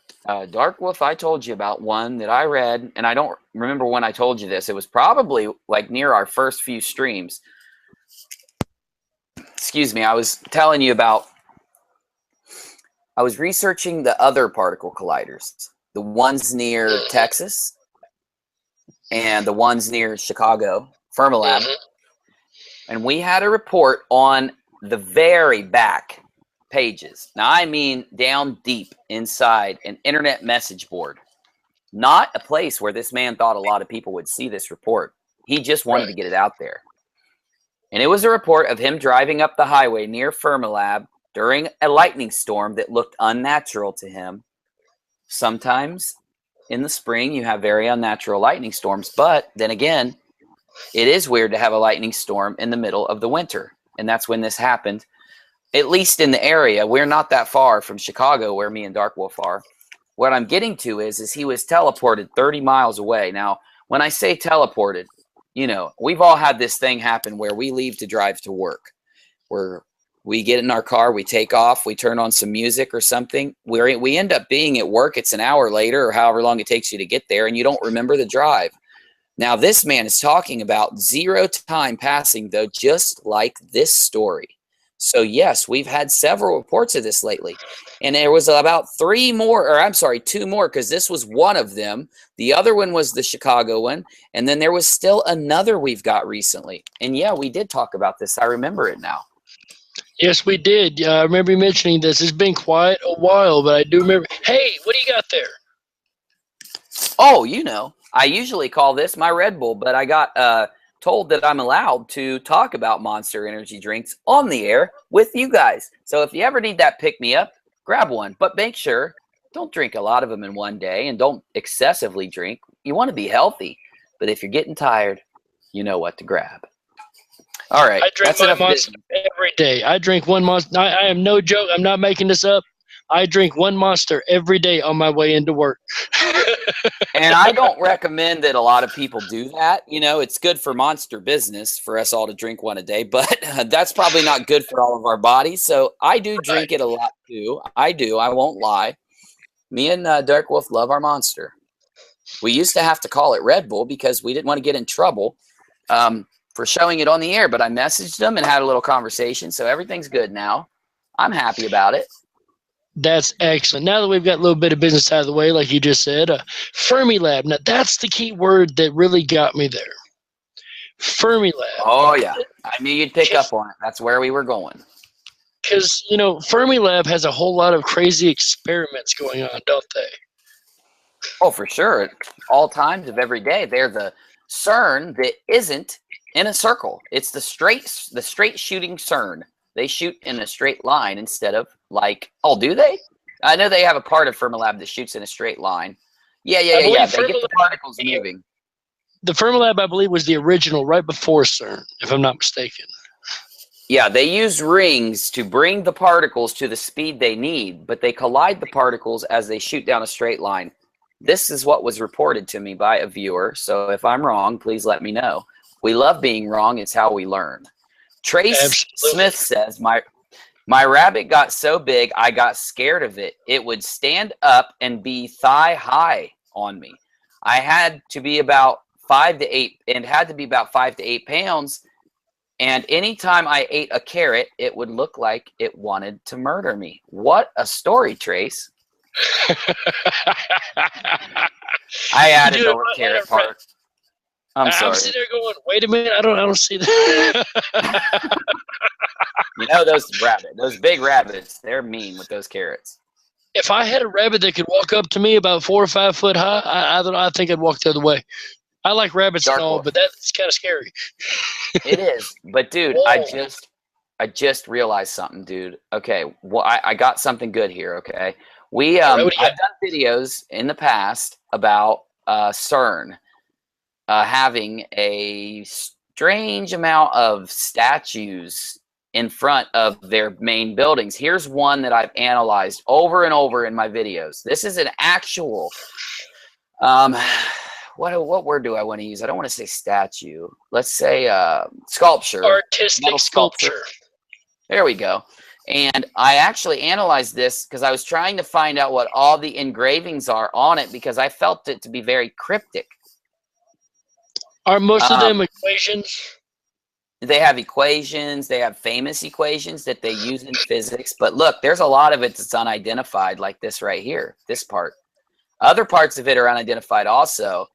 Dark Wolf, I told you about one that I read, and I don't remember when I told you this. It was probably like near our first few streams. Excuse me. I was telling you about, I was researching the other particle colliders, the ones near Texas and the ones near Chicago, Fermilab. And we had a report on the very back pages. Now, I mean down deep inside an internet message board. Not a place where this man thought a lot of people would see this report. He just wanted to get it out there. And it was a report of him driving up the highway near Fermilab during a lightning storm that looked unnatural to him. Sometimes in the spring, you have very unnatural lightning storms. But then again, it is weird to have a lightning storm in the middle of the winter. And that's when this happened. At least in the area. We're not that far from Chicago where me and Dark Wolf are. What I'm getting to is he was teleported 30 miles away. Now, when I say teleported, you know, we've all had this thing happen where we leave to drive to work. We get in our car, we take off, we turn on some music or something. We end up being at work. It's an hour later or however long it takes you to get there, and you don't remember the drive. Now, this man is talking about 0 time passing, though, just like this story. So, yes, we've had several reports of this lately. And there was about 2 more, because this was one of them. The other one was the Chicago one. And then there was still another we've got recently. And, yeah, we did talk about this. I remember it now. Yes, we did. I remember you mentioning this. It's been quite a while, but I do remember. Hey, what do you got there? Oh, you know, I usually call this my Red Bull, but I got told that I'm allowed to talk about Monster energy drinks on the air with you guys. So if you ever need that pick-me-up, grab one. But make sure, don't drink a lot of them in one day, and don't excessively drink. You want to be healthy. But if you're getting tired, you know what to grab. All right. I drink my Monster every day. I drink one Monster. I am no joke. I'm not making this up. I drink one Monster every day on my way into work. And I don't recommend that a lot of people do that. You know, it's good for Monster business for us all to drink one a day, but that's probably not good for all of our bodies. So I do drink it a lot too. I do. I won't lie. Me and Dark Wolf love our Monster. We used to have to call it Red Bull because we didn't want to get in trouble for showing it on the air, but I messaged them and had a little conversation. So everything's good now. I'm happy about it. That's excellent. Now that we've got a little bit of business out of the way, like you just said, Fermilab. Now, that's the key word that really got me there. Fermilab. Oh, yeah. I knew you'd pick up on it. That's where we were going. Because, you know, Fermilab has a whole lot of crazy experiments going on, don't they? Oh, for sure. All times of every day. They're the Cern that isn't in a circle. It's the straight shooting Cern. They shoot in a straight line instead of like, oh, do they? I know they have a part of Fermilab that shoots in a straight line. Yeah. They get the particles moving. The Fermilab, I believe, was the original right before Cern, if I'm not mistaken. Yeah, they use rings to bring the particles to the speed they need, but they collide the particles as they shoot down a straight line. This is what was reported to me by a viewer, so if I'm wrong, please let me know. We love being wrong. It's how we learn. Trace Absolutely. Smith says, my rabbit got so big, I got scared of it. It would stand up and be thigh high on me. I had to be about 5 to 8 pounds. And anytime I ate a carrot, it would look like it wanted to murder me. What a story, Trace. I added the carrot part. I'm sorry. I'm sitting there going, wait a minute, I don't see that. You know those big rabbits, they're mean with those carrots. If I had a rabbit that could walk up to me about 4 or 5 foot high, I think I'd walk the other way. I like rabbits and all, but that's kind of scary. It is, but dude, Whoa. I just realized something, dude. Okay, well, I got something good here. Okay, I've done videos in the past about Cern having a strange amount of statues in front of their main buildings. Here's one that I've analyzed over and over in my videos. This is an actual what word do I want to use? I don't want to say statue. Let's say sculpture. Artistic sculpture. There we go. And I actually analyzed this because I was trying to find out what all the engravings are on it because I felt it to be very cryptic. Are most of them equations? They have equations. They have famous equations that they use in physics. But look, there's a lot of it that's unidentified, like this right here, this part. Other parts of it are unidentified also.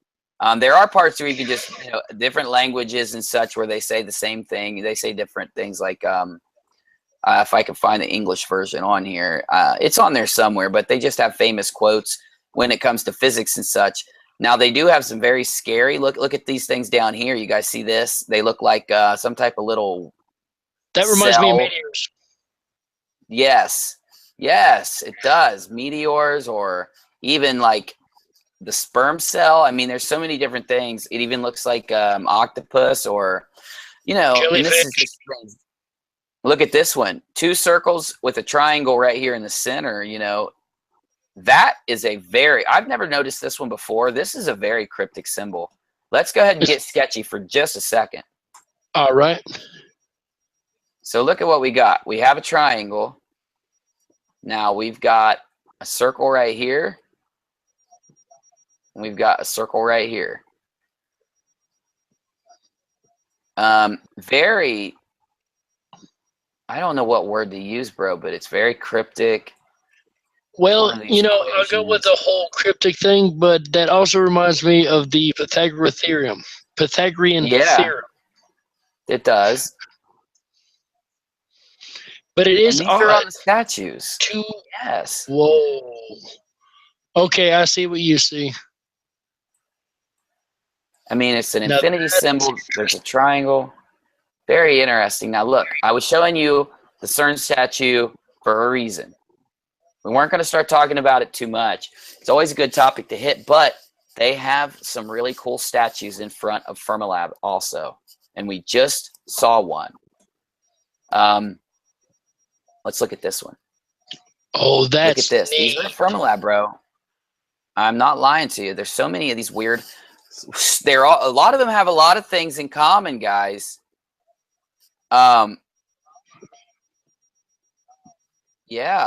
There are parts where you can just, different languages and such where they say the same thing. They say different things like, if I can find the English version on here, it's on there somewhere, but they just have famous quotes when it comes to physics and such. Now they do have some very scary, look at these things down here. You guys see this? They look like some type of little That reminds me of meteors. Yes, it does. Meteors or even like the sperm cell. I mean, there's so many different things. It even looks like octopus or, and this is just strange. Look at this one. 2 circles with a triangle right here in the center, That is I've never noticed this one before. This is a very cryptic symbol. Let's go ahead and get sketchy for just a second. All right. So look at what we got. We have a triangle. Now we've got a circle right here. And we've got a circle right here. Very, I don't know what word to use, bro, but it's very cryptic. Well, I'll go with the whole cryptic thing, but that also reminds me of the Pythagorean theorem. It does. But it is these are on the statues. Yes. Whoa. Okay, I see what you see. I mean, it's an infinity symbol. There's a triangle. Very interesting. Now, look, I was showing you the Cern statue for a reason. We weren't going to start talking about it too much. It's always a good topic to hit, but they have some really cool statues in front of Fermilab also. And we just saw one. Let's look at this one. Oh, that's Look at this. neat. These are Fermilab, bro. I'm not lying to you. There's so many of these weird. A lot of them have a lot of things in common, guys. Yeah,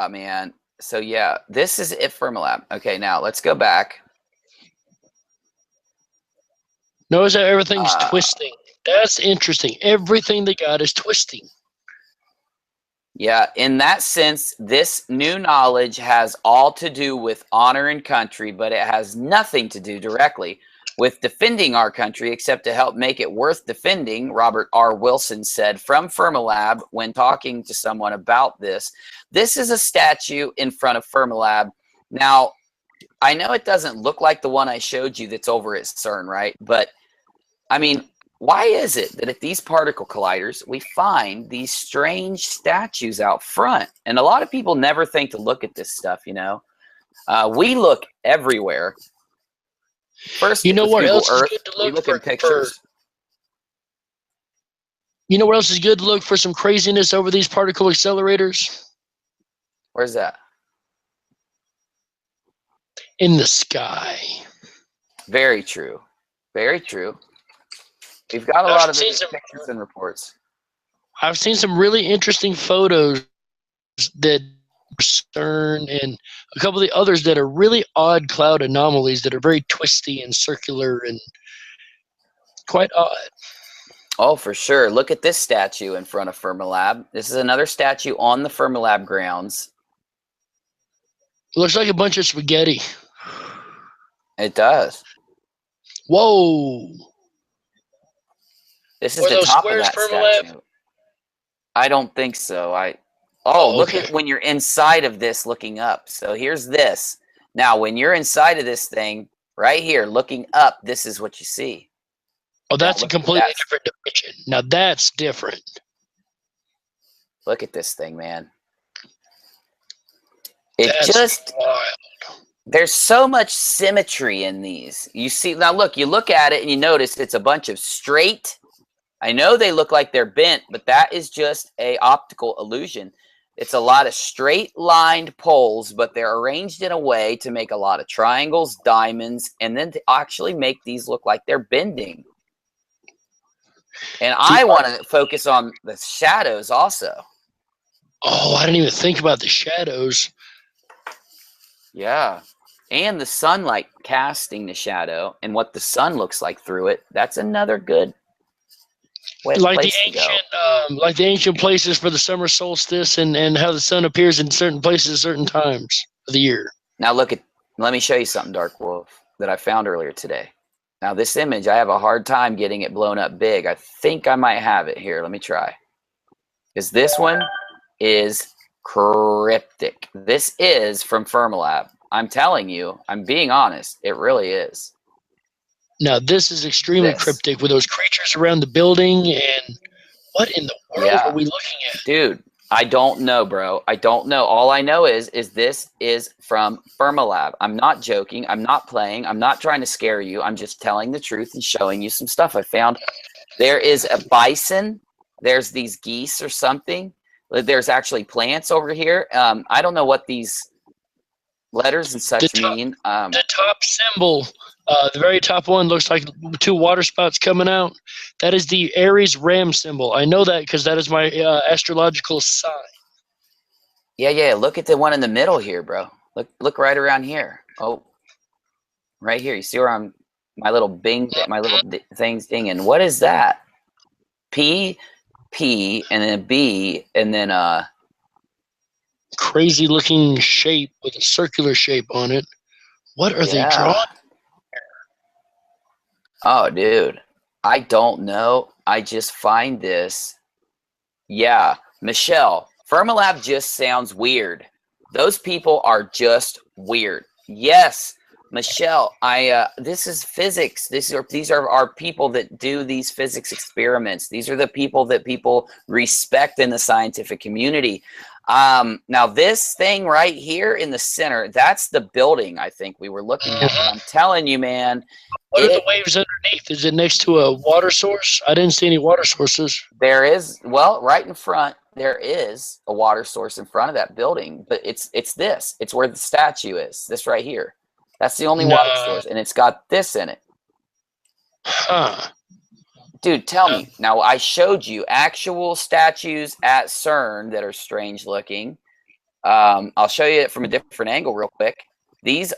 man. So yeah, this is it, Fermilab. Okay, now let's go back. Notice how everything's twisting. That's interesting. Everything they got is twisting. Yeah, in that sense, this new knowledge has all to do with honor and country, but it has nothing to do directly with defending our country, except to help make it worth defending, Robert R. Wilson said from Fermilab when talking to someone about this. This is a statue in front of Fermilab. Now, I know it doesn't look like the one I showed you that's over at Cern, right? But, I mean, why is it that at these particle colliders, we find these strange statues out front? And a lot of people never think to look at this stuff, you know? We look everywhere. First, you know what else Earth, is good to we look look for, at pictures. You know what else is good to look for some craziness over these particle accelerators? Where's that? In the sky. Very true. Very true. We've got a lot of these pictures and reports. I've seen some really interesting photos that Cern and a couple of the others that are really odd cloud anomalies that are very twisty and circular and quite odd. Oh, for sure. Look at this statue in front of Fermilab. This is another statue on the Fermilab grounds. It looks like a bunch of spaghetti. It does. Whoa. This is the top of that statue. I don't think so. Look at when you're inside of this looking up. So here's this. Now, when you're inside of this thing, right here, looking up, this is what you see. Oh, that's a completely different dimension. Now, that's different. Look at this thing, man. That's wild. There's so much symmetry in these. You see, now look, you look at it and you notice it's a bunch of straight. I know they look like they're bent, but that is just a optical illusion. It's a lot of straight lined poles, but they're arranged in a way to make a lot of triangles, diamonds, and then to actually make these look like they're bending. And I want to focus on the shadows also. Oh, I didn't even think about the shadows. Yeah. And the sunlight casting the shadow and what the sun looks like through it. That's another good like the ancient places for the summer solstice and how the sun appears in certain places at certain times of the year. Now let me show you something, Dark Wolf, that I found earlier today. Now this image, I have a hard time getting it blown up big. I think I might have it here. Let me try. Because this one is cryptic. This is from Fermilab. I'm telling you, I'm being honest. It really is. Now, this is extremely cryptic with those creatures around the building. And what in the world are we looking at? Dude, I don't know, bro. I don't know. All I know is this is from Fermilab. I'm not joking. I'm not playing. I'm not trying to scare you. I'm just telling the truth and showing you some stuff I found. There is a bison. There's these geese or something. There's actually plants over here. I don't know what these letters and such mean. The top symbol, the very top one, looks like two water spouts coming out. That is the Aries ram symbol. I know that because that is my astrological sign. Yeah. Look at the one in the middle here, bro. Look right around here. Oh, right here. You see where I'm? My little things dinging. What is that? P, and then B, and then crazy looking shape with a circular shape on it. What are they drawing? Oh, dude. I don't know. I just find this. Yeah. Michelle, Fermilab just sounds weird. Those people are just weird. Yes. Michelle, this is physics. These are our people that do these physics experiments. These are the people that people respect in the scientific community. Now this thing right here in the center, that's the building I think we were looking at. I'm telling you, man. What are the waves underneath? Is it next to a water source? I didn't see any water sources. There is, well, right in front, there is a water source in front of that building, but it's this. It's where the statue is, this right here. That's the only water source, and it's got this in it. Huh. Dude, tell me. Now, I showed you actual statues at Cern that are strange looking. I'll show you it from a different angle real quick. This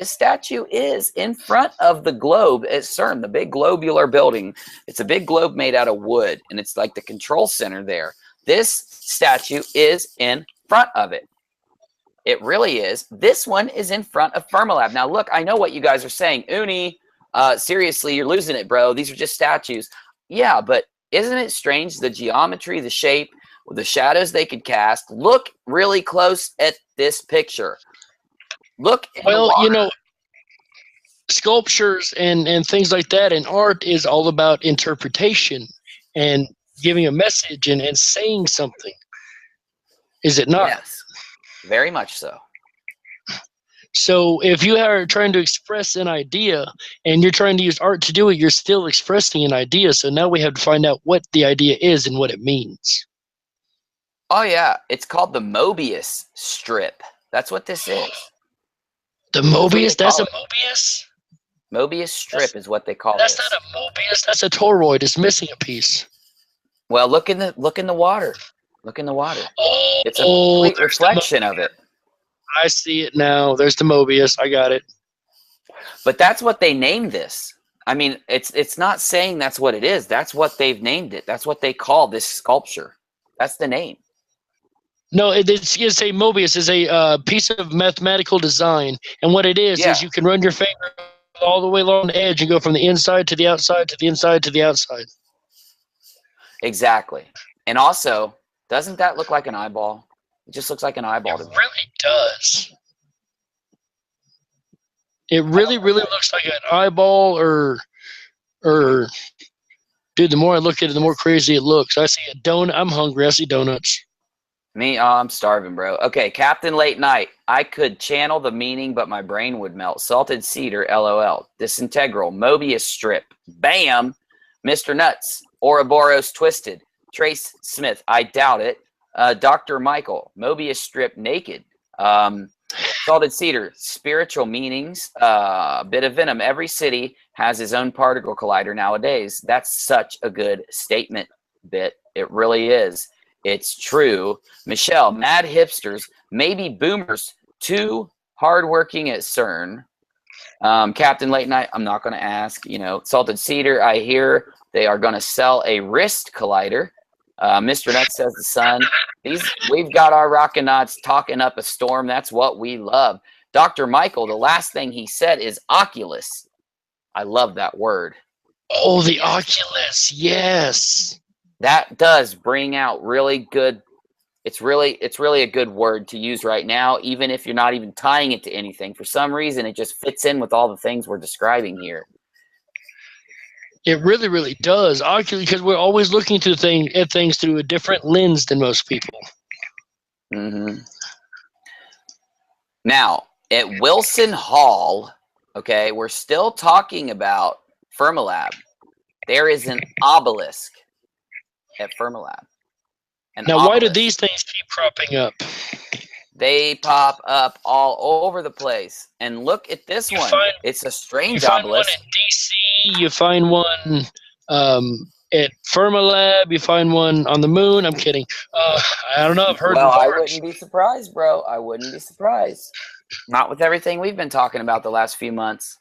statue is in front of the globe at Cern, the big globular building. It's a big globe made out of wood, and it's like the control center there. This statue is in front of it. It really is. This one is in front of Fermilab. Now, look, I know what you guys are saying. Uni, seriously, you're losing it, bro. These are just statues. Yeah, but isn't it strange, the geometry, the shape, the shadows they could cast? Look really close at this picture. Look in the water. You know, sculptures and things like that and art is all about interpretation and giving a message and saying something. Is it not? Yes, very much so. So if you are trying to express an idea and you're trying to use art to do it, you're still expressing an idea. So now we have to find out what the idea is and what it means. Oh, yeah. It's called the Mobius strip. That's what this is. The Mobius? That's a Mobius? Mobius strip is what they call it. That's not a Mobius. That's a toroid. It's missing a piece. Well, look in the water. Look in the water. Oh, it's a complete reflection of it. I see it now. There's the Mobius. I got it. But that's what they named this. I mean, it's not saying that's what it is. That's what they've named it. That's what they call this sculpture. That's the name. No, it's a Mobius is a piece of mathematical design, and what it is you can run your finger all the way along the edge and go from the inside to the outside to the inside to the outside. Exactly. And also, doesn't that look like an eyeball? It just looks like an eyeball to me. It really does. It really looks like an eyeball or dude, the more I look at it, the more crazy it looks. I see a donut. I'm hungry. I see donuts. Me? Oh, I'm starving, bro. Okay, Captain Late Night. I could channel the meaning, but my brain would melt. Salted cedar, LOL. Disintegral. Mobius strip. Bam! Mr. Nuts. Ouroboros twisted. Trace Smith. I doubt it. Dr. Michael. Mobius strip naked. Salted cedar. Spiritual meanings. Bit of venom. Every city has his own particle collider nowadays. That's such a good statement, Bit. It really is. It's true. Michelle, mad hipsters, maybe boomers, too hardworking at Cern. Captain Late Night, I'm not going to ask. You know, Salted Cedar, I hear they are going to sell a wrist collider. Mr. Nuts says the sun. We've got our Rockinauts talking up a storm. That's what we love. Dr. Michael, the last thing he said is Oculus. I love that word. Oh, the Oculus, yes. That does bring out really good. It's really a good word to use right now, even if you're not even tying it to anything. For some reason, it just fits in with all the things we're describing here. It really does. Oculus, because we're always looking at things through a different lens than most people. Mm-hmm. Now, at Wilson Hall, okay, we're still talking about Fermilab. There is an obelisk at Fermilab. Why do these things keep cropping up? They pop up all over the place. And look at this one. It's a strange obelisk. You find one in DC. You find one at Fermilab. You find one on the moon. I'm kidding. I don't know. I've heard reports. I wouldn't be surprised, bro. I wouldn't be surprised. Not with everything we've been talking about the last few months.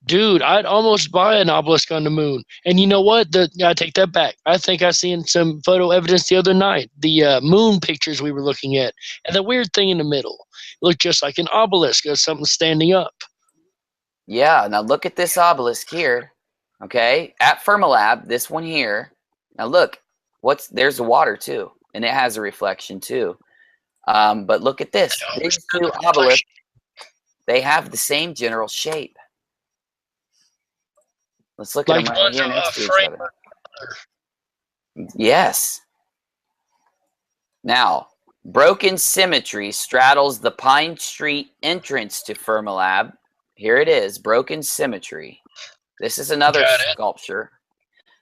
Dude, I'd almost buy an obelisk on the moon. And you know what? I take that back. I think I seen some photo evidence the other night. The moon pictures we were looking at. And the weird thing in the middle. It looked just like an obelisk or something standing up. Yeah, now look at this obelisk here. Okay, at Fermilab, this one here. Now look, there's the water too. And it has a reflection too. But look at this. These two obelisks, they have the same general shape. Let's look at them right here next to each other. Yes. Now, broken symmetry straddles the Pine Street entrance to Fermilab. Here it is, broken symmetry. This is another sculpture.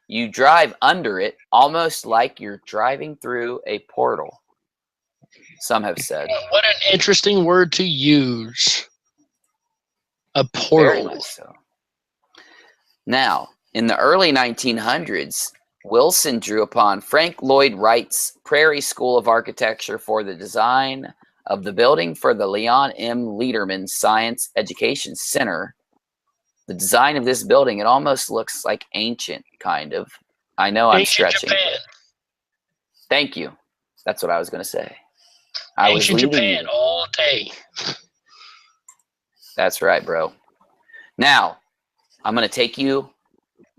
You drive under it almost like you're driving through a portal. Some have said. What an interesting word to use. A portal. Very much so. Now, in the early 1900s, Wilson drew upon Frank Lloyd Wright's Prairie School of Architecture for the design of the building for the Leon M. Lederman Science Education Center. The design of this building, it almost looks like ancient, kind of. I know I'm stretching. Japan. Thank you. That's what I was going to say. Ancient Japan all day. That's right, bro. Now, I'm going to take you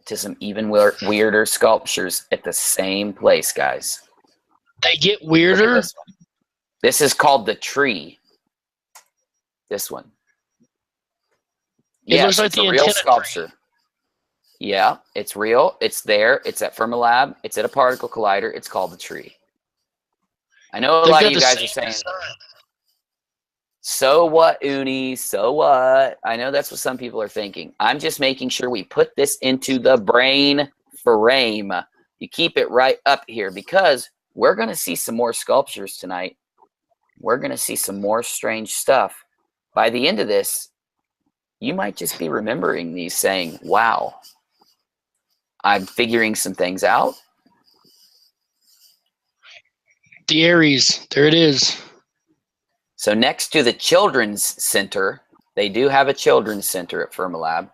to some even weirder sculptures at the same place, guys. They get Look at weirder. this one. This is called the tree. This one. It looks like it's the a real antenna sculpture. tree. Yeah, it's real. It's there. It's at Fermilab. It's at a particle collider. It's called the tree. I know a lot of you guys are saying, so what, Uni? So what? I know that's what some people are thinking. I'm just making sure we put this into the brain frame. You keep it right up here because we're going to see some more sculptures tonight. We're going to see some more strange stuff. By the end of this, you might just be remembering these saying, wow, I'm figuring some things out. The Aries, there it is. So next to the Children's Center, they do have a Children's Center at Fermilab.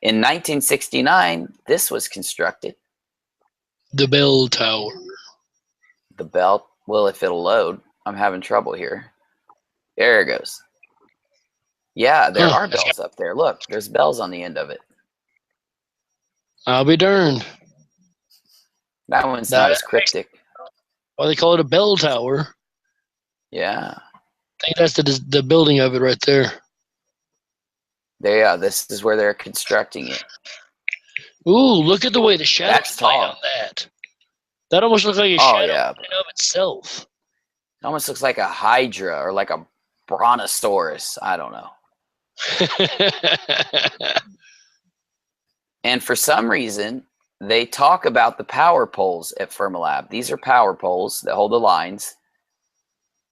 In 1969, this was constructed. The bell tower. The bell, well, if it'll load, I'm having trouble here. There it goes. Yeah, there are bells up there. Look, there's bells on the end of it. I'll be darned. That one's not as cryptic. Why they call it a bell tower. Yeah. I think that's the building of it right there. Yeah, this is where they're constructing it. Ooh, look at the way the shadows That's play tall. on that. That almost looks like a shadow in and of itself. It almost looks like a hydra or like a brontosaurus. I don't know. And for some reason, they talk about the power poles at Fermilab. These are power poles that hold the lines.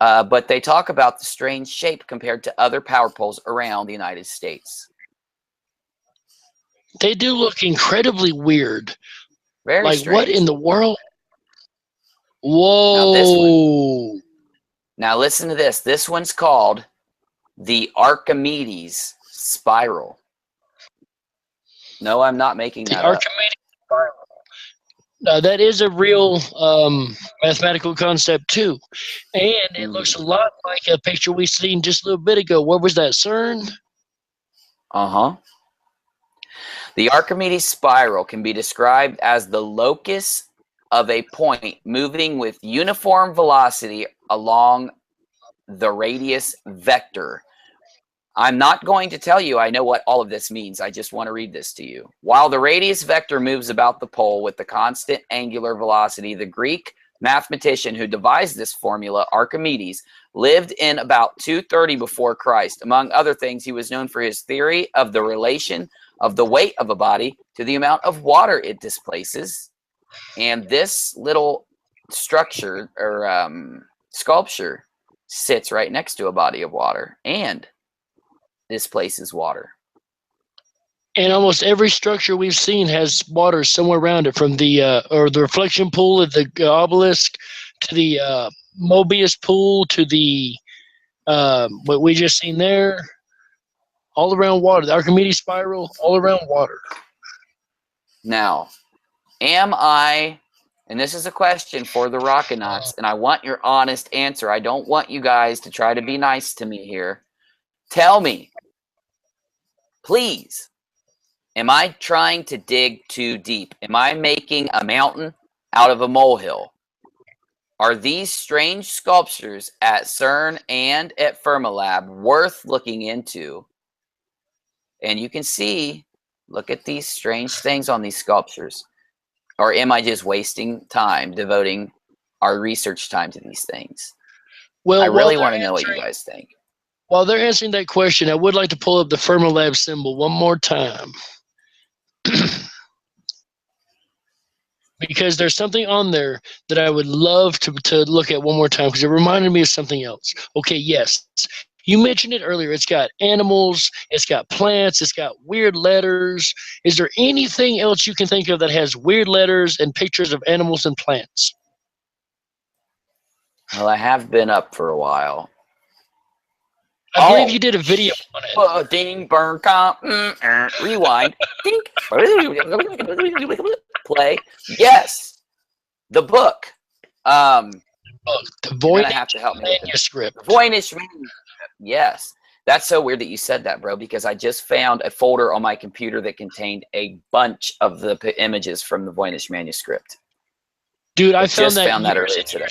But they talk about the strange shape compared to other power poles around the United States. They do look incredibly weird. Very like, strange. what in the world? Whoa. Now, this one. Now, listen to this. This one's called the Archimedes spiral. No, I'm not making that up. Archimedes spiral. That is a real mathematical concept, too. And it looks a lot like a picture we seen just a little bit ago. What was that, Cern? Uh-huh. The Archimedes spiral can be described as the locus of a point moving with uniform velocity along the radius vector. I'm not going to tell you I know what all of this means. I just want to read this to you. While the radius vector moves about the pole with the constant angular velocity, the Greek mathematician who devised this formula, Archimedes, lived in about 230 before Christ. Among other things, he was known for his theory of the relation of the weight of a body to the amount of water it displaces. And this little structure or sculpture sits right next to a body of water and displaces water. And almost every structure we've seen has water somewhere around it, from the or the reflection pool at the obelisk to the Mobius pool to the what we just seen there. All around water. The Archimedes spiral, all around water. Now, am I, and this is a question for the Rockinats, and I want your honest answer. I don't want you guys to try to be nice to me here. Tell me, please, am I trying to dig too deep? Am I making a mountain out of a molehill? Are these strange sculptures at Cern and at Fermilab worth looking into? And you can see, look at these strange things on these sculptures. Or am I just wasting time, devoting our research time to these things? Well, I really want to know what you guys think. While they're answering that question, I would like to pull up the Fermilab symbol one more time. Because there's something on there that I would love to look at one more time, because it reminded me of something else. Okay, yes. You mentioned it earlier. It's got animals, it's got plants, it's got weird letters. Is there anything else you can think of that has weird letters and pictures of animals and plants? Well, I have been up for a while. I believe you did a video on it. Ding, burn, comp, rewind, ding, play. Yes, the book. The Voynich have to help me Manuscript. Voynich Manuscript. Yes, That's so weird that you said that, bro, because I just found a folder on my computer that contained a bunch of the images from the Voynich manuscript. Dude, I found that earlier today.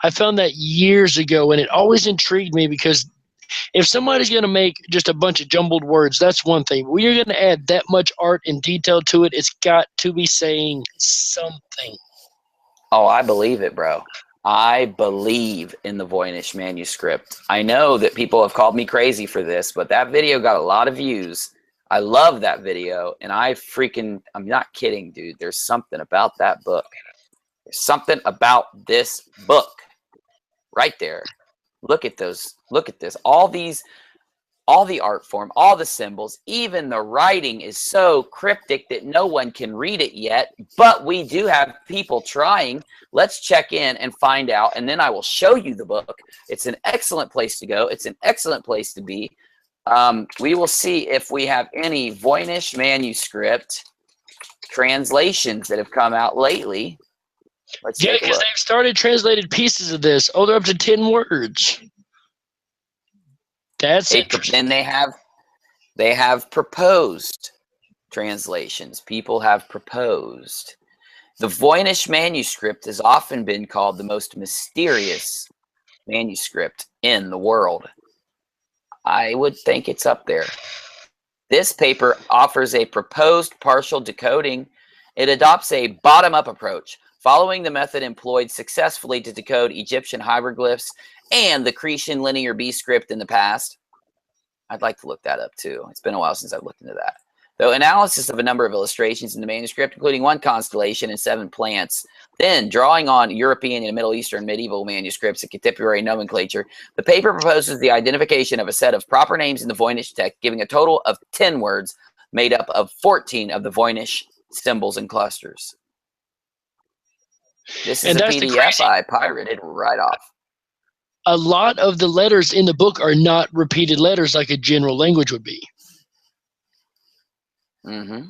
I found that years ago, and it always intrigued me because if somebody's going to make just a bunch of jumbled words, that's one thing. When you're going to add that much art and detail to it, it's got to be saying something. Oh, I believe it, bro. I believe in the Voynich manuscript. I know that people have called me crazy for this, but that video got a lot of views. I love that video, and I'm not kidding, dude. There's something about that book. There's something about this book right there. Look at those. Look at this. All the art form, all the symbols, even the writing is so cryptic that no one can read it yet, but we do have people trying. Let's check in and find out, and then I will show you the book. It's an excellent place to go. It's an excellent place to be. We will see if we have any Voynich manuscript translations that have come out lately. Let's yeah, because they've started translated pieces of this. Oh, they're up to 10 words. That's interesting. And they have proposed translations. People have proposed. The Voynich manuscript has often been called the most mysterious manuscript in the world. I would think it's up there. This paper offers a proposed partial decoding. It adopts a bottom-up approach, following the method employed successfully to decode Egyptian hieroglyphs and the Cretan Linear B script in the past. I'd like to look that up too. It's been a while since I've looked into that. Though analysis of a number of illustrations in the manuscript, including 1 constellation and 7 plants, then drawing on European and Middle Eastern medieval manuscripts and contemporary nomenclature, the paper proposes the identification of a set of proper names in the Voynich text, giving a total of 10 words made up of 14 of the Voynich symbols and clusters. This is a PDF I pirated right off. A lot of the letters in the book are not repeated letters like a general language would be. Mm-hmm.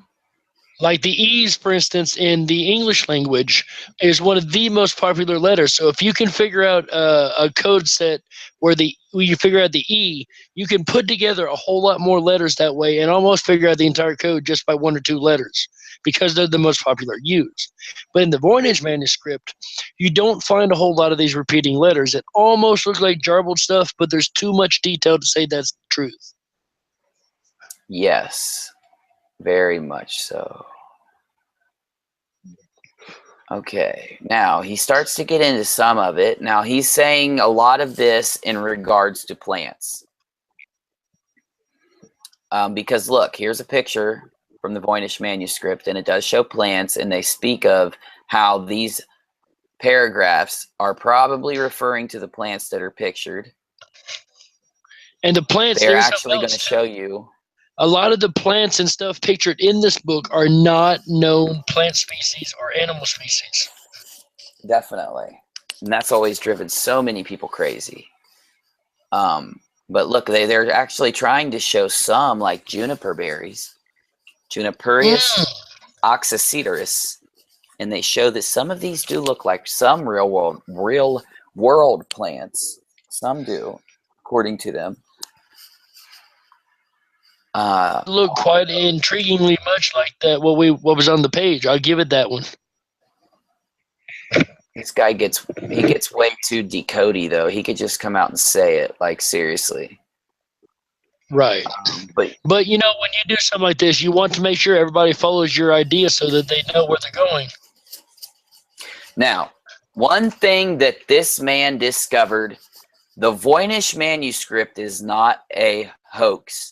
Like the E's, for instance, in the English language is one of the most popular letters. So if you can figure out a code set where you figure out the E, you can put together a whole lot more letters that way and almost figure out the entire code just by 1 or 2 letters because they're the most popular used. But in the Voynich manuscript, you don't find a whole lot of these repeating letters. It almost looks like jarbled stuff, but there's too much detail to say that's the truth. Yes. Very much so. Okay, now he starts to get into some of it. Now he's saying a lot of this in regards to plants. Because look, here's a picture from the Voynich manuscript, and it does show plants, and they speak of how these paragraphs are probably referring to the plants that are pictured. And the plants, they're actually going to show you. A lot of the plants and stuff pictured in this book are not known plant species or animal species. Definitely. And that's always driven so many people crazy. But look, they're actually trying to show some like juniper berries. Juniperius oxyceteris. And they show that some of these do look like some real world plants. Some do, according to them. Look quite intriguingly much like that what was on the page. I'll give it that one. This guy gets way too decodey though. He could just come out and say it, like seriously. Right. But you know, when you do something like this, you want to make sure everybody follows your idea so that they know where they're going. Now, one thing that this man discovered, the Voynich manuscript is not a hoax.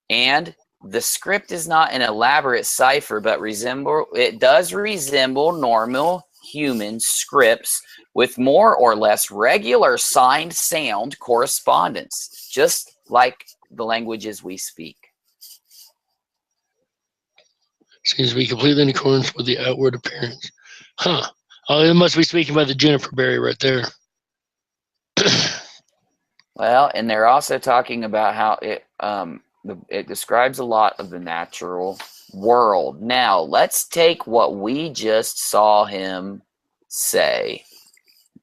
And the script is not an elaborate cipher, but it does resemble normal human scripts with more or less regular signed sound correspondence, just like the languages we speak. Seems to be completely in accordance with the outward appearance. Huh. Oh, it must be speaking about the juniper berry right there. Well, and they're also talking about how it describes a lot of the natural world. Now, let's take what we just saw him say,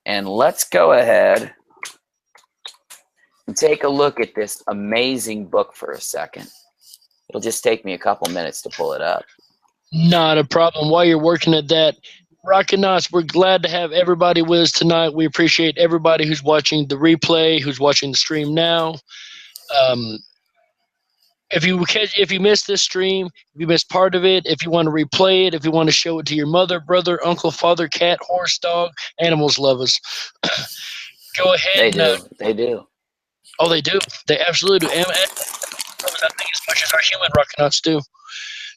and let's go ahead take a look at this amazing book for a second. It'll just take me a couple minutes to pull it up. Not a problem. While you're working at that, Rockinats, we're glad to have everybody with us tonight. We appreciate everybody who's watching the replay, who's watching the stream now. If you missed this stream, if you missed part of it, if you want to replay it, if you want to show it to your mother, brother, uncle, father, cat, horse, dog, animals love us. Go ahead. They do. Oh, they do. They absolutely do. And I think as much as our human Rockinats do.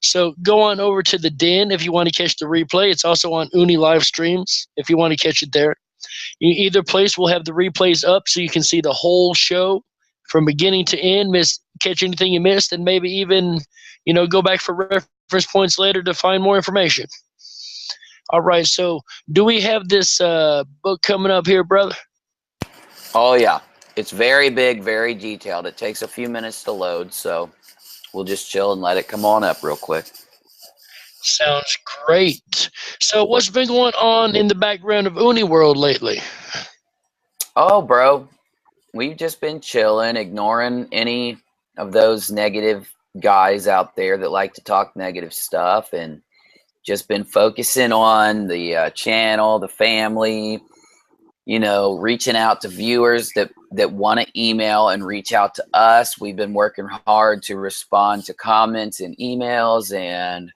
So go on over to the Den if you want to catch the replay. It's also on Uni live streams if you want to catch it there. Either place will have the replays up so you can see the whole show from beginning to end, catch anything you missed, and maybe even, go back for reference points later to find more information. All right, so do we have this book coming up here, brother? Oh, yeah. It's very big, very detailed. It takes a few minutes to load, so we'll just chill and let it come on up real quick. Sounds great. So what's been going on in the background of Uni World lately? Oh, bro. We've just been chilling, ignoring any of those negative guys out there that like to talk negative stuff, and just been focusing on the channel, the family, reaching out to viewers that want to email and reach out to us. We've been working hard to respond to comments and emails and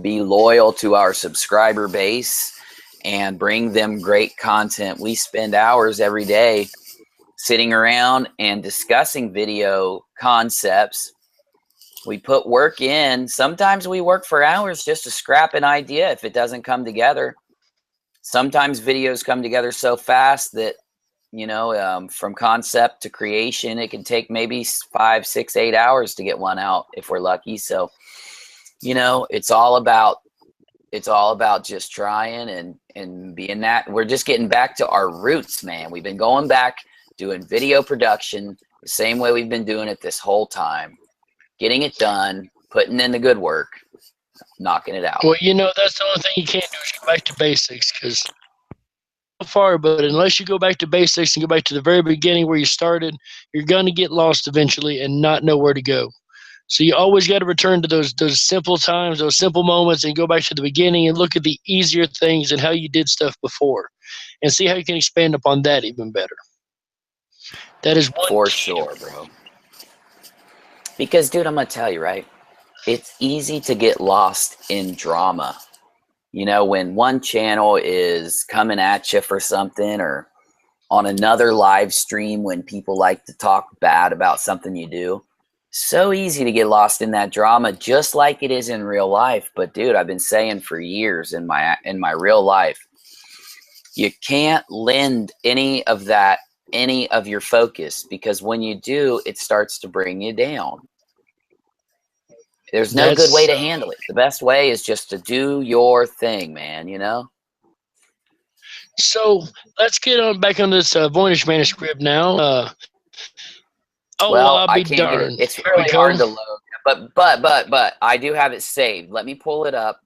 be loyal to our subscriber base and bring them great content. We spend hours every day sitting around and discussing video concepts. We put work in. Sometimes we work for hours just to scrap an idea if it doesn't come together. Sometimes videos come together so fast that, from concept to creation, it can take maybe 5, 6, 8 hours to get one out if we're lucky. So, it's all about just trying and being that. We're just getting back to our roots, man. We've been going back, doing video production the same way we've been doing it this whole time, getting it done, putting in the good work, knocking it out. Well, that's the only thing you can't do is go back to basics, because so far, but unless you go back to basics and go back to the very beginning where you started, you're going to get lost eventually and not know where to go. So you always got to return to those simple times, those simple moments, and go back to the beginning and look at the easier things and how you did stuff before and see how you can expand upon that even better. That is one for sure, bro. Because, dude, I'm going to tell you, right? It's easy to get lost in drama. When one channel is coming at you for something, or on another live stream when people like to talk bad about something you do. So easy to get lost in that drama, just like it is in real life. But, dude, I've been saying for years in my real life, you can't lend any of your focus, because when you do, it starts to bring you down. There's no good way to handle it. The best way is just to do your thing, man, So let's get on back on this Voynich Manuscript now. I'll be darned. It's really hard to load, but I do have it saved. Let me pull it up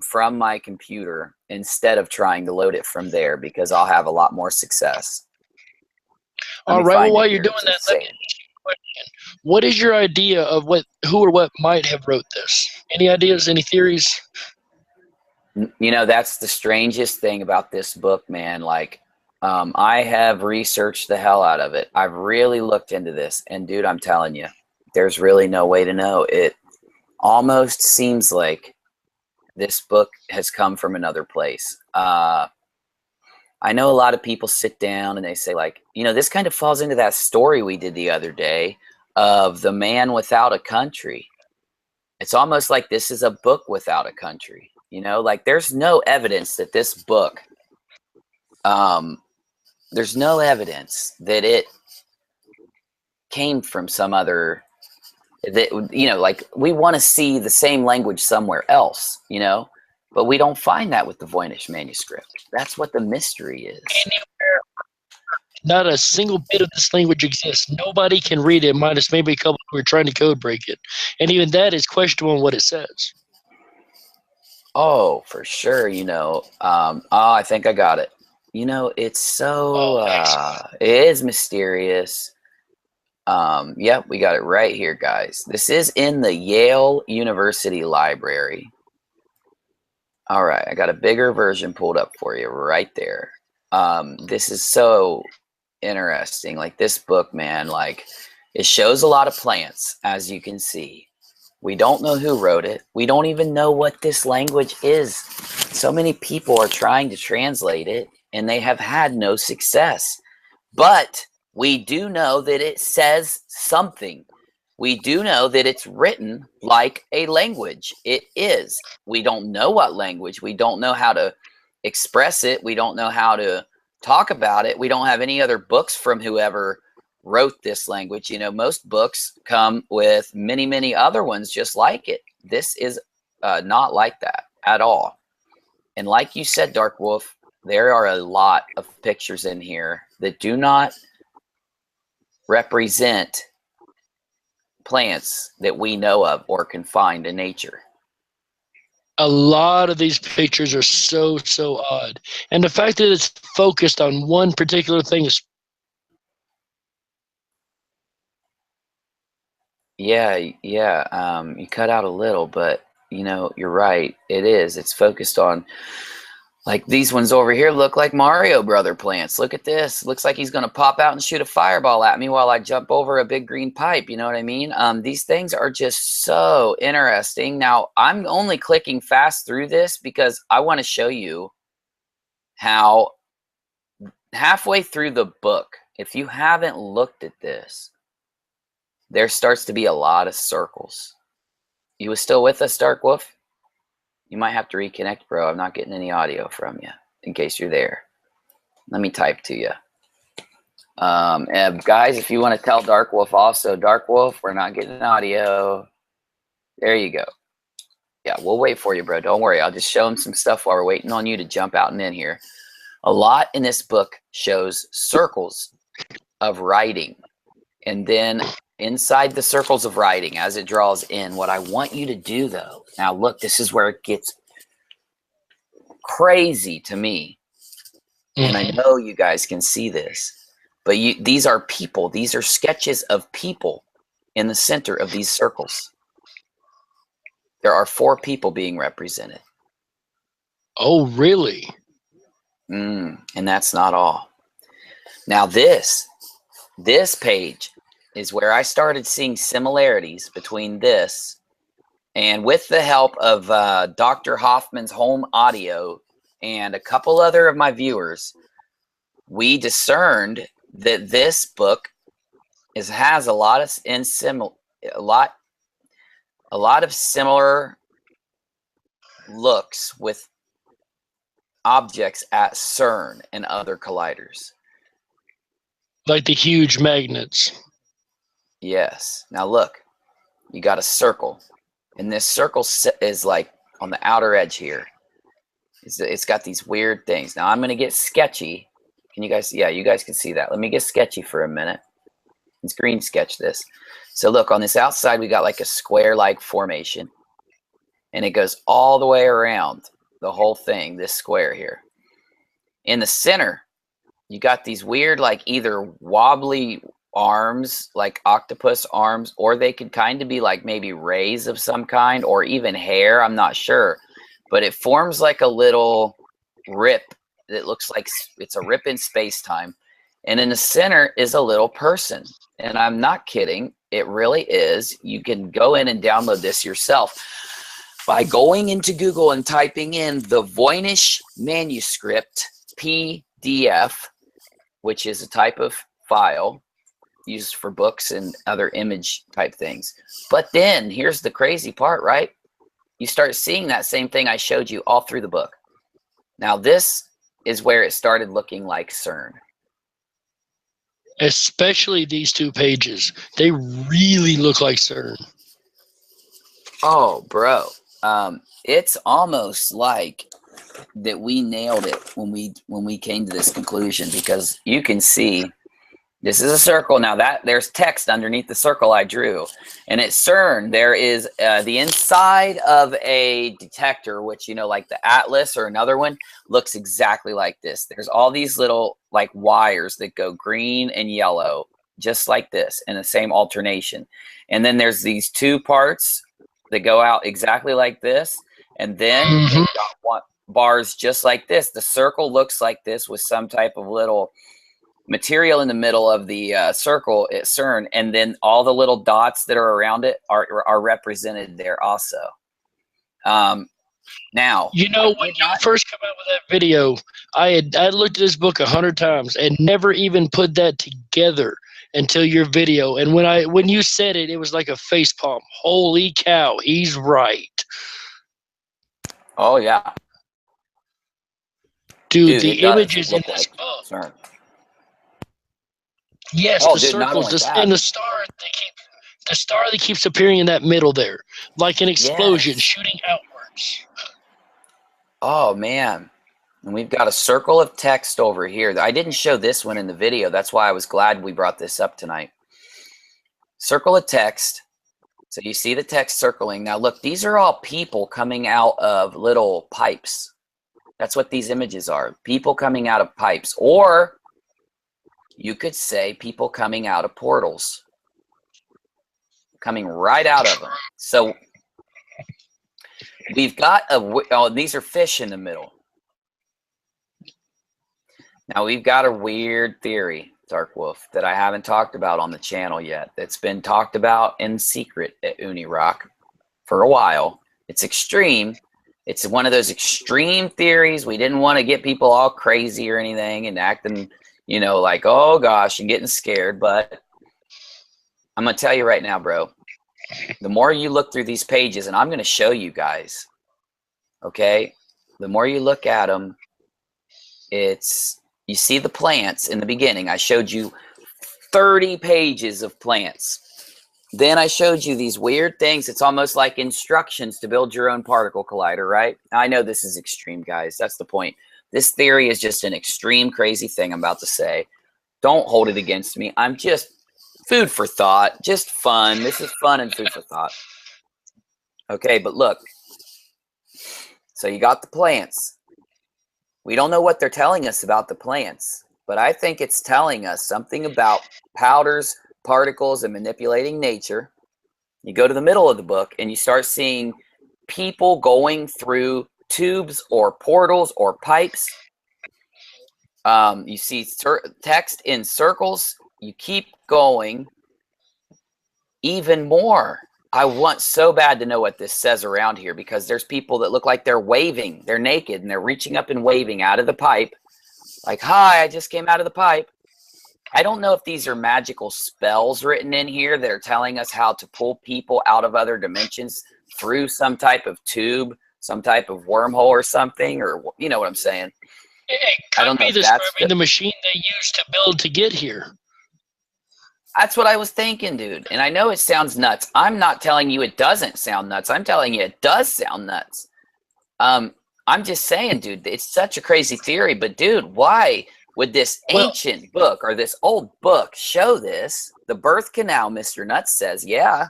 from my computer instead of trying to load it from there, because I'll have a lot more success. All right. Well, while you're doing that, let me ask you a question. What is your idea of who or what might have wrote this? Any ideas? Any theories? That's the strangest thing about this book, man. Like, I have researched the hell out of it. I've really looked into this, and dude, I'm telling you, there's really no way to know. It almost seems like this book has come from another place. I know a lot of people sit down and they say, like, this kind of falls into that story we did the other day of the man without a country. It's almost like this is a book without a country. Like, there's no evidence that this book, there's no evidence that it came from some other, like, we want to see the same language somewhere else, but we don't find that with the Voynich Manuscript. That's what the mystery is. Anywhere, not a single bit of this language exists. Nobody can read it, minus maybe a couple who are trying to code break it. And even that is questionable in what it says. Oh, for sure. I think I got it. You know, it's so, excellent. it is mysterious. Yep, we got it right here, guys. This is in the Yale University Library. All right, I got a bigger version pulled up for you right there. This is so interesting. Like this book, man, like it shows a lot of plants, as you can see. We don't know who wrote it. We don't even know what this language is. So many people are trying to translate it, and they have had no success. But we do know that it says something. We do know that it's written like a language. It is. We don't know what language. We don't know how to express it. We don't know how to talk about it. We don't have any other books from whoever wrote this language. You know, most books come with many, many other ones just like it. This is not like that at all. And like you said, Dark Wolf, there are a lot of pictures in here that do not represent plants that we know of or can find in nature. A lot of these pictures are so odd, and the fact that it's focused on one particular thing is. Yeah, you cut out a little, but you know, you're right. It is. It's focused on, like these ones over here look like Mario Brother plants. Look at this. Looks like he's going to pop out and shoot a fireball at me while I jump over a big green pipe. You know what I mean? These things are just so interesting. Now, I'm only clicking fast through this because I want to show you how halfway through the book, if you haven't looked at this, there starts to be a lot of circles. You was still with us, Dark Wolf? You might have to reconnect, bro. I'm not getting any audio from you, in case you're there. Let me type to you. And guys, if you want to tell Dark Wolf also, Dark Wolf, we're not getting audio. There you go. Yeah, we'll wait for you, bro. Don't worry. I'll just show him some stuff while we're waiting on you to jump out and in here. A lot in this book shows circles of writing. And then inside the circles of writing, as it draws in, what I want you to do, though, now look, this is where it gets crazy to me. And I know you guys can see this, but these are people. These are sketches of people in the center of these circles. There are 4 people being represented. Oh, really? And that's not all. Now this page is where I started seeing similarities between this, and with the help of Dr. Hoffman's home audio and a couple other of my viewers, we discerned that this book has a lot of similar looks with objects at Cern and other colliders. Like the huge magnets. Yes. Now look, you got a circle, and this circle is like on the outer edge here. It's got these weird things. Now I'm going to get sketchy. Can you guys? Yeah, you guys can see that. Let me get sketchy for a minute. Let's green sketch this. So look, on this outside, we got like a square-like formation, and it goes all the way around the whole thing, this square here. In the center, you got these weird, like either wobbly arms, like octopus arms, or they could kind of be like maybe rays of some kind, or even hair. I'm not sure, but it forms like a little rip that looks like it's a rip in space-time. And in the center is a little person. And I'm not kidding. It really is. You can go in and download this yourself by going into Google and typing in the Voynich Manuscript PDF, which is a type of file used for books and other image type things. But then here's the crazy part, right? You start seeing that same thing I showed you all through the book. Now this is where it started looking like Cern. Especially these 2 pages. They really look like Cern. Oh, bro. It's almost like that we nailed it when we came to this conclusion, because you can see This is a circle. Now there's text underneath the circle I drew. And at Cern, there is the inside of a detector, which, you know, like the Atlas or another one, looks exactly like this. There's all these little like wires that go green and yellow, just like this, in the same alternation. And then there's these two parts that go out exactly like this. And then they've got bars just like this. The circle looks like this with some type of little material in the middle of the circle at Cern, and then all the little dots that are around it are represented there also. Now, you know, when you first come out with that video, I looked at this book 100 times and never even put that together until your video. And when you said it, it was like a facepalm. Holy cow, he's right. Oh yeah, dude the images in this book. Cern. Yes, the circles, and the star. The star that keeps appearing in that middle there, like an explosion shooting outwards. Oh man, and we've got a circle of text over here. I didn't show this one in the video. That's why I was glad we brought this up tonight. Circle of text. So you see the text circling. Now look, these are all people coming out of little pipes. That's what these images are. People coming out of pipes, or you could say people coming out of portals, coming right out of them. So we've got these are fish in the middle. Now we've got a weird theory, Dark Wolf, that I haven't talked about on the channel yet. That's been talked about in secret at UniRock for a while. It's extreme. It's one of those extreme theories. We didn't want to get people all crazy or anything and acting, you know, like, oh gosh, and getting scared. But I'm going to tell you right now, bro, the more you look through these pages, and I'm going to show you guys, okay, the more you look at them, you see the plants in the beginning. I showed you 30 pages of plants. Then I showed you these weird things. It's almost like instructions to build your own particle collider, right? I know this is extreme, guys. That's the point. This theory is just an extreme, crazy thing I'm about to say. Don't hold it against me. I'm just food for thought, just fun. This is fun and food for thought. Okay, but look. So you got the plants. We don't know what they're telling us about the plants, but I think it's telling us something about powders, particles, and manipulating nature. You go to the middle of the book and you start seeing people going through tubes or portals or pipes. You see text in circles. You keep going even more. I want so bad to know what this says around here, because there's people that look like they're waving. They're naked and they're reaching up and waving out of the pipe. Like, hi, I just came out of the pipe. I don't know if these are magical spells written in here that are telling us how to pull people out of other dimensions through some type of tube, some type of wormhole or something, or you know what I'm saying. I don't know if that's the machine they used to build to get here. That's what I was thinking, dude. And I know it sounds nuts. I'm not telling you it doesn't sound nuts. I'm telling you it does sound nuts. I'm just saying, dude, it's such a crazy theory. But, dude, why would this ancient book or this old book show this? The birth canal, Mr. Nuts says, yeah.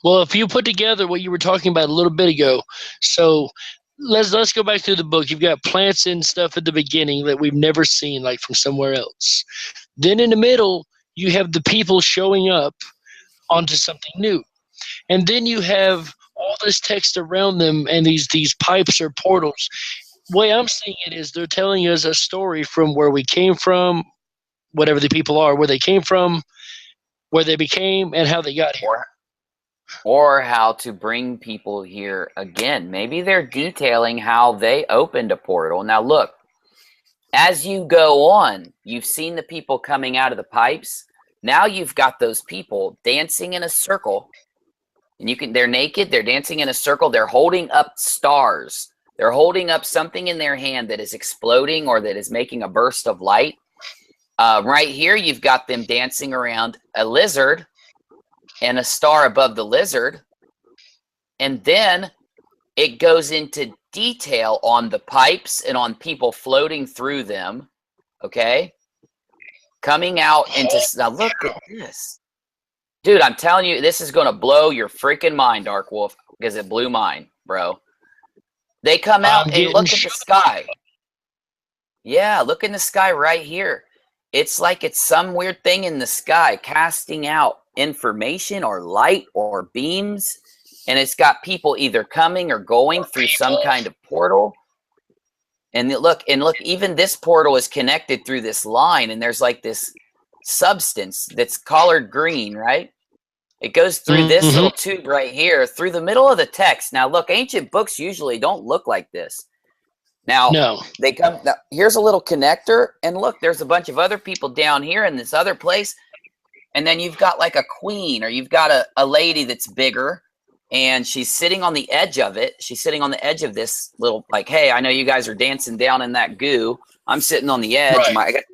Well, if you put together what you were talking about a little bit ago, so let's go back to the book. You've got plants and stuff at the beginning that we've never seen, like from somewhere else. Then in the middle, you have the people showing up onto something new. And then you have all this text around them and these pipes or portals. The way I'm seeing it is they're telling us a story from where we came from, whatever the people are, where they came from, where they became, and how they got here. Or how to bring people here again. Maybe they're detailing how they opened a portal. Now look, as you go on, you've seen the people coming out of the pipes. Now you've got those people dancing in a circle. And they're naked, they're dancing in a circle, they're holding up stars. They're holding up something in their hand that is exploding or that is making a burst of light. Right here, you've got them dancing around a lizard and a star above the lizard. And then it goes into detail on the pipes and on people floating through them, okay? coming out into, now look at this. Dude, I'm telling you, this is going to blow your freaking mind, Dark Wolf, because it blew mine, bro. They come out and look at the sky. Yeah, look in the sky right here. It's like it's some weird thing in the sky casting out information or light or beams. And it's got people either coming or going through some kind of portal. And look, even this portal is connected through this line. And there's like this substance that's colored green, right? It goes through this little tube right here, through the middle of the text. Now, look, ancient books usually don't look like this. Now, they come. Now, here's a little connector, and look, there's a bunch of other people down here in this other place. And then you've got like a queen, or you've got a lady that's bigger, and she's sitting on the edge of it. She's sitting on the edge of this little, like, hey, I know you guys are dancing down in that goo. I'm sitting on the edge. Right. I got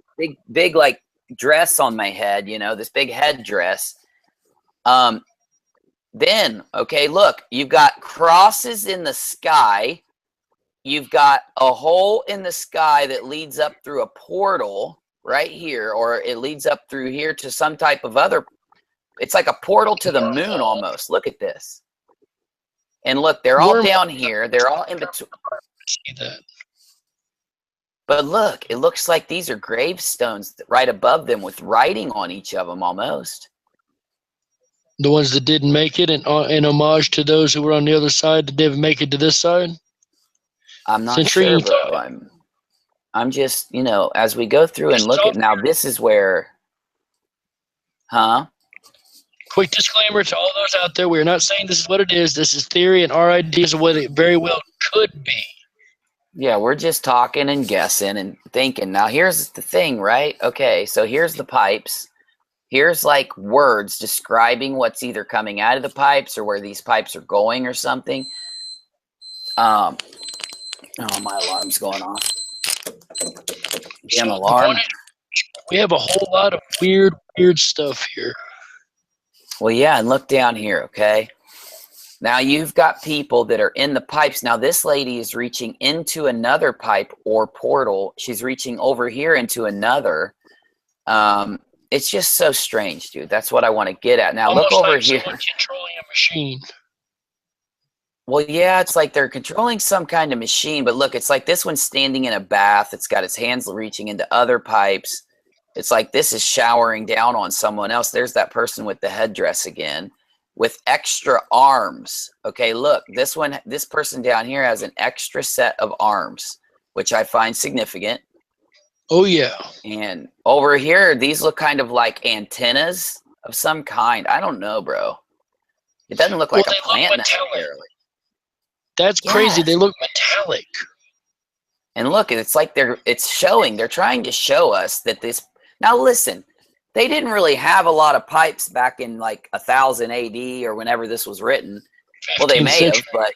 big like dress on my head, you know, this big headdress. Then, okay, look, you've got crosses in the sky. You've got a hole in the sky that leads up through a portal right here, or it leads up through here to some type of other, it's like a portal to the moon almost. Look at this. And look, they're all down here. They're all in between. See that. But look, it looks like these are gravestones right above them with writing on each of them almost. The ones that didn't make it, in homage to those who were on the other side that didn't make it to this side? I'm not sure, bro. I'm just, you know, as we go through and look at, now this is where, Quick disclaimer to all those out there, we're not saying this is what it is. This is theory and our ideas of what it very well could be. Yeah, we're just talking and guessing and thinking. Now, here's the thing, right? Okay, so here's the pipes. Here's like words describing what's either coming out of the pipes or where these pipes are going or something. Oh, my alarm's going off. Damn alarm. We have a whole lot of weird stuff here. Well, yeah, and look down here, okay? Now you've got people that are in the pipes. Now this lady is reaching into another pipe or portal. She's reaching over here into another. It's just so strange, dude. That's what I want to get at. Now look over here. Controlling a machine. Well, yeah, it's like they're controlling some kind of machine. But look, it's like this one's standing in a bath. It's got its hands reaching into other pipes. It's like this is showering down on someone else. There's that person with the headdress again, with extra arms. Okay, look, this person down here has an extra set of arms, which I find significant. Oh, yeah. And over here, these look kind of like antennas of some kind. I don't know, bro. It doesn't look like a plant necessarily. That's crazy. They look metallic. And look, it's like they're trying to show us that this. Now listen, they didn't really have a lot of pipes back in like 1000 AD or whenever this was written. Well, they may have, but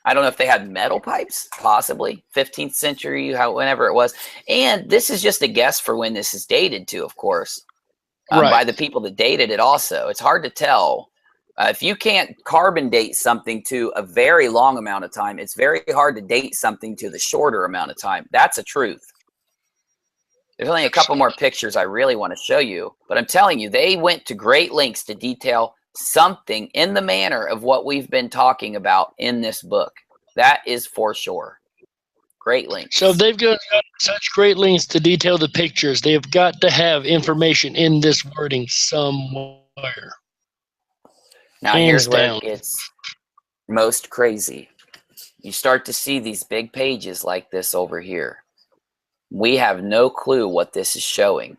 I don't know if they had metal pipes, possibly 15th century, whenever it was. And this is just a guess for when this is dated to, of course, by the people that dated it also. It's hard to tell. If you can't carbon date something to a very long amount of time, it's very hard to date something to the shorter amount of time. That's a truth. There's only a couple more pictures I really want to show you, but I'm telling you, they went to great lengths to detail something in the manner of what we've been talking about in this book. That is for sure. Great lengths. So if they've got such great lengths to detail the pictures, they've got to have information in this wording somewhere. Now here's where it gets most crazy. You start to see these big pages like this over here. We have no clue what this is showing,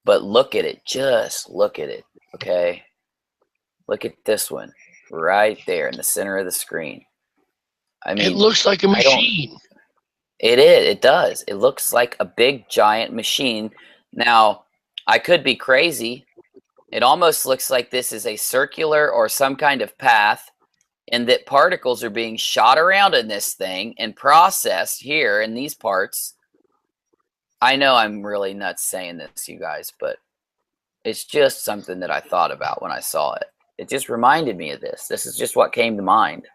but look at it. Just look at it, okay? Look at this one right there in the center of the screen. I mean, it looks like a machine. It is. It does. It looks like a big, giant machine. Now, I could be crazy. It almost looks like this is a circular or some kind of path, and that particles are being shot around in this thing and processed here in these parts. I know I'm really nuts saying this, you guys, but it's just something that I thought about when I saw it. It just reminded me of this. This is just what came to mind.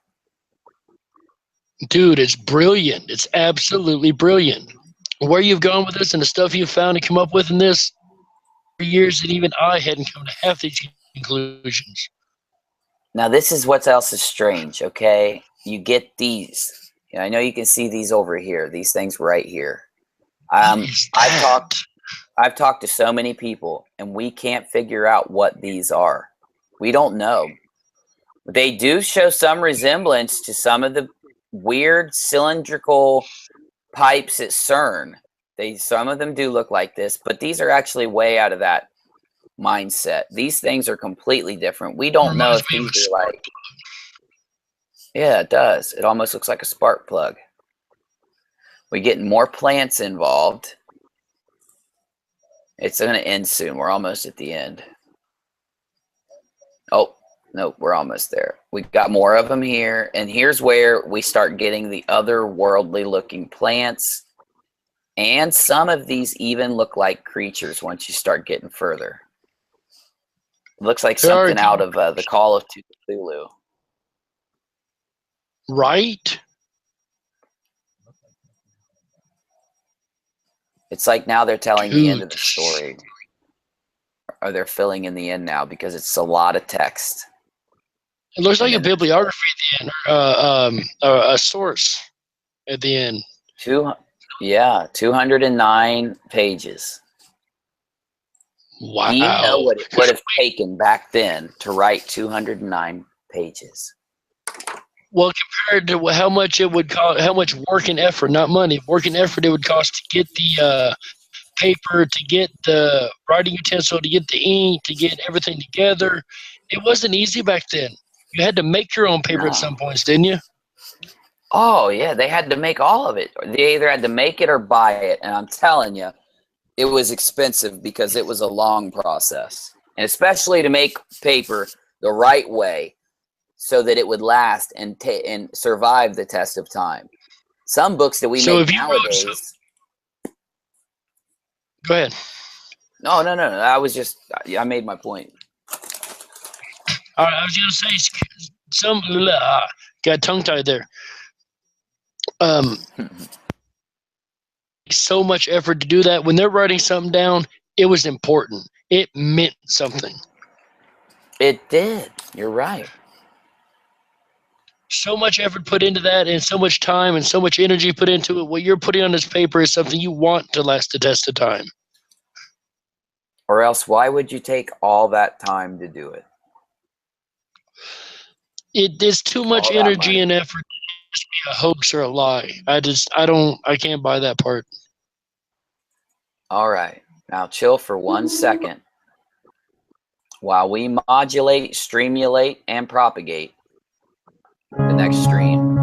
Dude, it's brilliant. It's absolutely brilliant. where you've gone with this and the stuff you've found and come up with in this for years that even I hadn't come to half these conclusions. Now, this is what else is strange, okay? You get these. I know you can see these over here, these things right here. I've talked to so many people, and we can't figure out what these are. We don't know. They do show some resemblance to some of the weird cylindrical pipes at Cern. Some of them do look like this, but these are actually way out of that mindset. These things are completely different. We don't know if these are like... Yeah, it does. It almost looks like a spark plug. We're getting more plants involved. It's going to end soon. We're almost at the end. Oh, no, we're almost there. We've got more of them here. And here's where we start getting the otherworldly looking plants. And some of these even look like creatures once you start getting further. It looks like something out of the Call of Cthulhu. Right? It's like now they're telling the end of the story. Or they're filling in the end now because it's a lot of text. It looks like a bibliography at the end, or a source at the end. 209 pages. Wow. Do you know what it would have taken back then to write 209 pages? Well, compared to how much it would cost, how much work and effort, not money, work and effort it would cost to get the paper, to get the writing utensil, to get the ink, to get everything together. It wasn't easy back then. You had to make your own paper at some points, didn't you? Oh, yeah. They had to make all of it. They either had to make it or buy it. And I'm telling you, it was expensive because it was a long process. And especially to make paper the right way so that it would last and survive the test of time. Some books that we make nowadays... Go ahead. No. I made my point. All right, I was going to say, got tongue-tied there. So much effort to do that. When they're writing something down, it was important. It meant something. It did. You're right. So much effort put into that, and so much time and so much energy put into it. What you're putting on this paper is something you want to last the test of time. Or else, why would you take all that time to do it? It is too much energy and effort to be a hoax or a lie. I can't buy that part. All right. Now chill for 1 second while we modulate, streamulate, and propagate the next stream.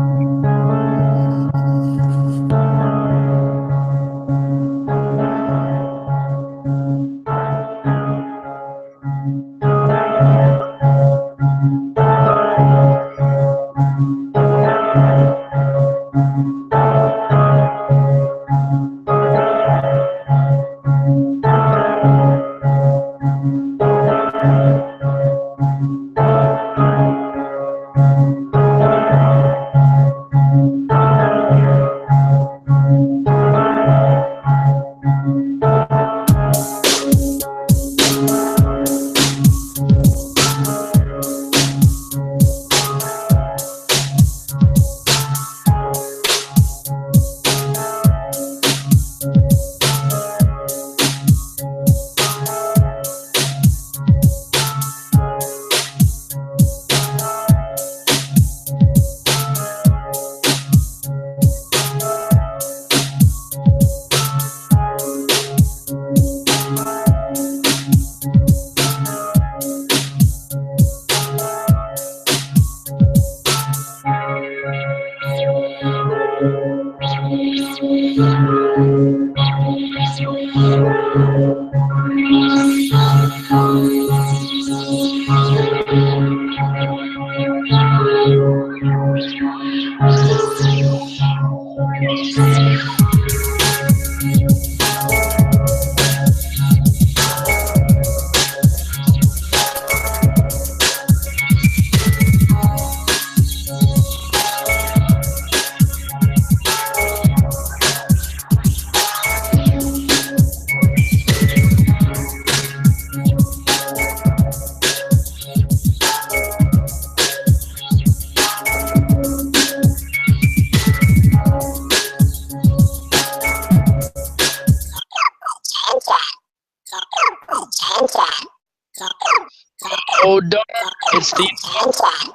Oh, darn. It's the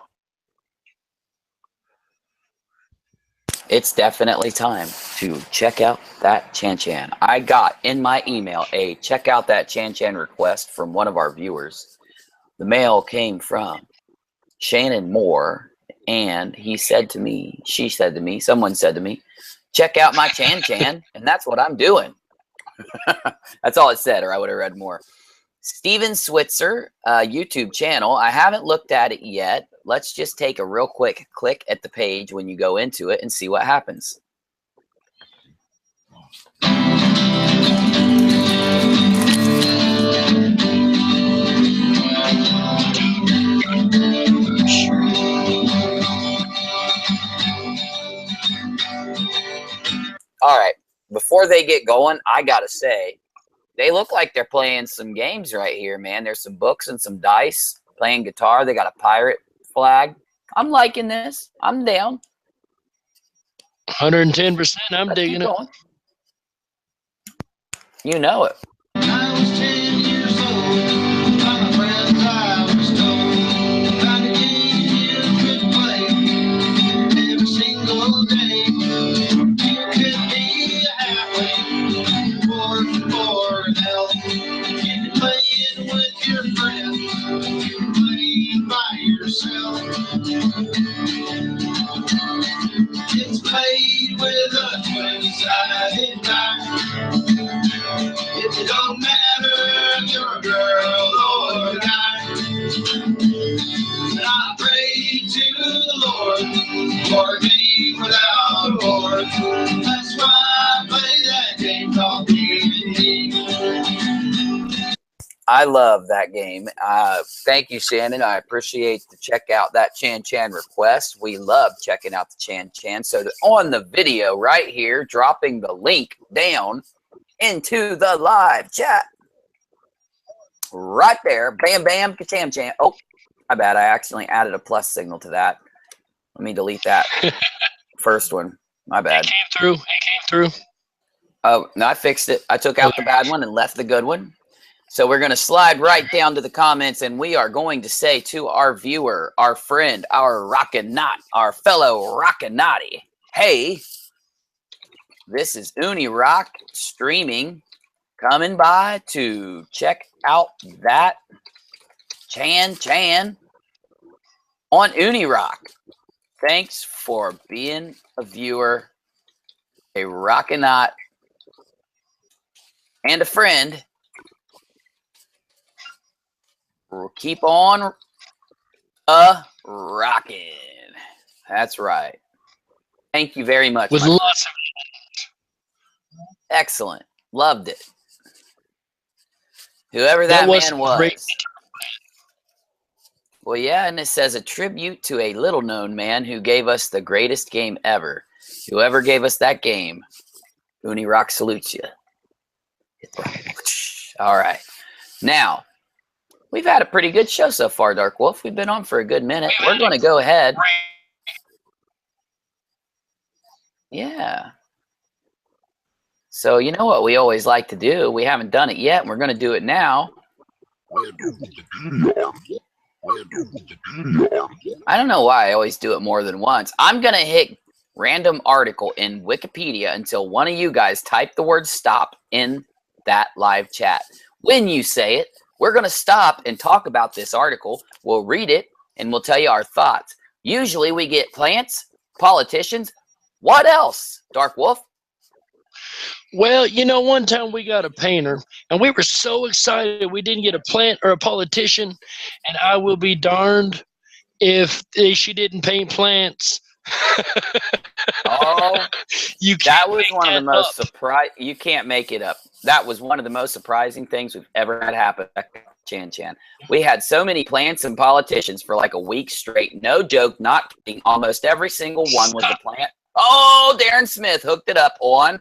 It's definitely time to check out that Chan Chan. I got in my email a check out that Chan Chan request from one of our viewers. The mail came from Shannon Moore, and he said to me, she said to me, someone said to me, check out my Chan Chan, and that's what I'm doing. That's all it said, or I would have read more. Steven Switzer, YouTube channel. I haven't looked at it yet. Let's just take a real quick click at the page when you go into it and see what happens. All right, before they get going, I gotta say, they look like they're playing some games right here, man. There's some books and some dice, playing guitar. They got a pirate flag. I'm liking this. I'm down. 110%. I'm digging it. Going. You know it. I was 10 years old, by my friends I was told, about a game you could play every single day. You could be a halfway, or an elf. You could play it with your friends, you could play it by yourself. It's played with a 20-sided die. It don't matter if you're a girl or a guy. I pray to the Lord for a game without board. That's why I play that game called D&D. I love that game. Thank you, Shannon. I appreciate the check out that Chan Chan request. We love checking out the Chan Chan. So on the video right here, dropping the link down into the live chat. Right there. Bam, bam, ka-cham, cham. Oh, my bad. I accidentally added a plus signal to that. Let me delete that first one. My bad. It came through. It came through. Oh, no, I fixed it. I took out the bad one and left the good one. So we're going to slide right down to the comments, and we are going to say to our viewer, our friend, our Rockinati, our fellow Rockinati, hey, this is UniRock streaming, coming by to check out that Chan Chan on UniRock. Thanks for being a viewer, a Rockinati, and a friend. We'll keep on rocking. That's right. Thank you very much. With lots of excellent. Loved it. Whoever that man was. Great. Well, yeah, and it says a tribute to a little-known man who gave us the greatest game ever. Whoever gave us that game, UniRock salutes you. All right. Now, we've had a pretty good show so far, Dark Wolf. We've been on for a good minute. We're going to go ahead. Yeah. So you know what we always like to do? We haven't done it yet, and we're going to do it now. I don't know why I always do it more than once. I'm going to hit random article in Wikipedia until one of you guys type the word stop in that live chat. When you say it, we're going to stop and talk about this article. We'll read it, and we'll tell you our thoughts. Usually we get plants, politicians. What else, Dark Wolf? Well, you know, one time we got a painter, and we were so excited we didn't get a plant or a politician, and I will be darned if she didn't paint plants. Oh, that was one of the most surprising. You can't make it up. That was one of the most surprising things we've ever had happen at Chan Chan. We had so many plants and politicians for like a week straight. No joke, not kidding. Almost every single one was a plant. Oh, Darren Smith hooked it up on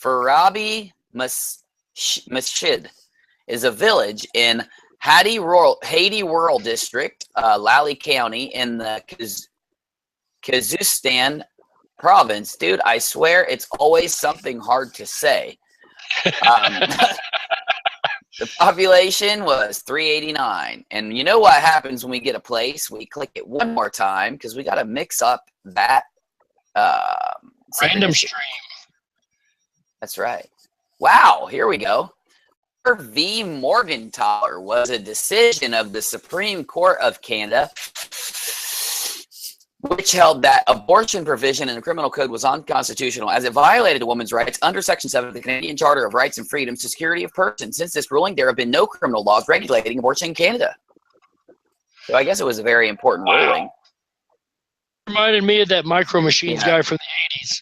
Farabi Masjid is a village in Haiti Rural District, Lally County in the Kazakhstan province. Dude, I swear it's always something hard to say. The population was 389. And you know what happens when we get a place? We click it one more time because we got to mix up that Random synchronicity. stream. That's right. Wow, here we go. V. Morgenthaler was a decision of the Supreme Court of Canada, which held that abortion provision in the criminal code was unconstitutional as it violated a woman's rights under Section 7 of the Canadian Charter of Rights and Freedoms to Security of Persons. Since this ruling, there have been no criminal laws regulating abortion in Canada. So I guess it was a very important ruling. Reminded me of that Micro Machines guy from the 80s.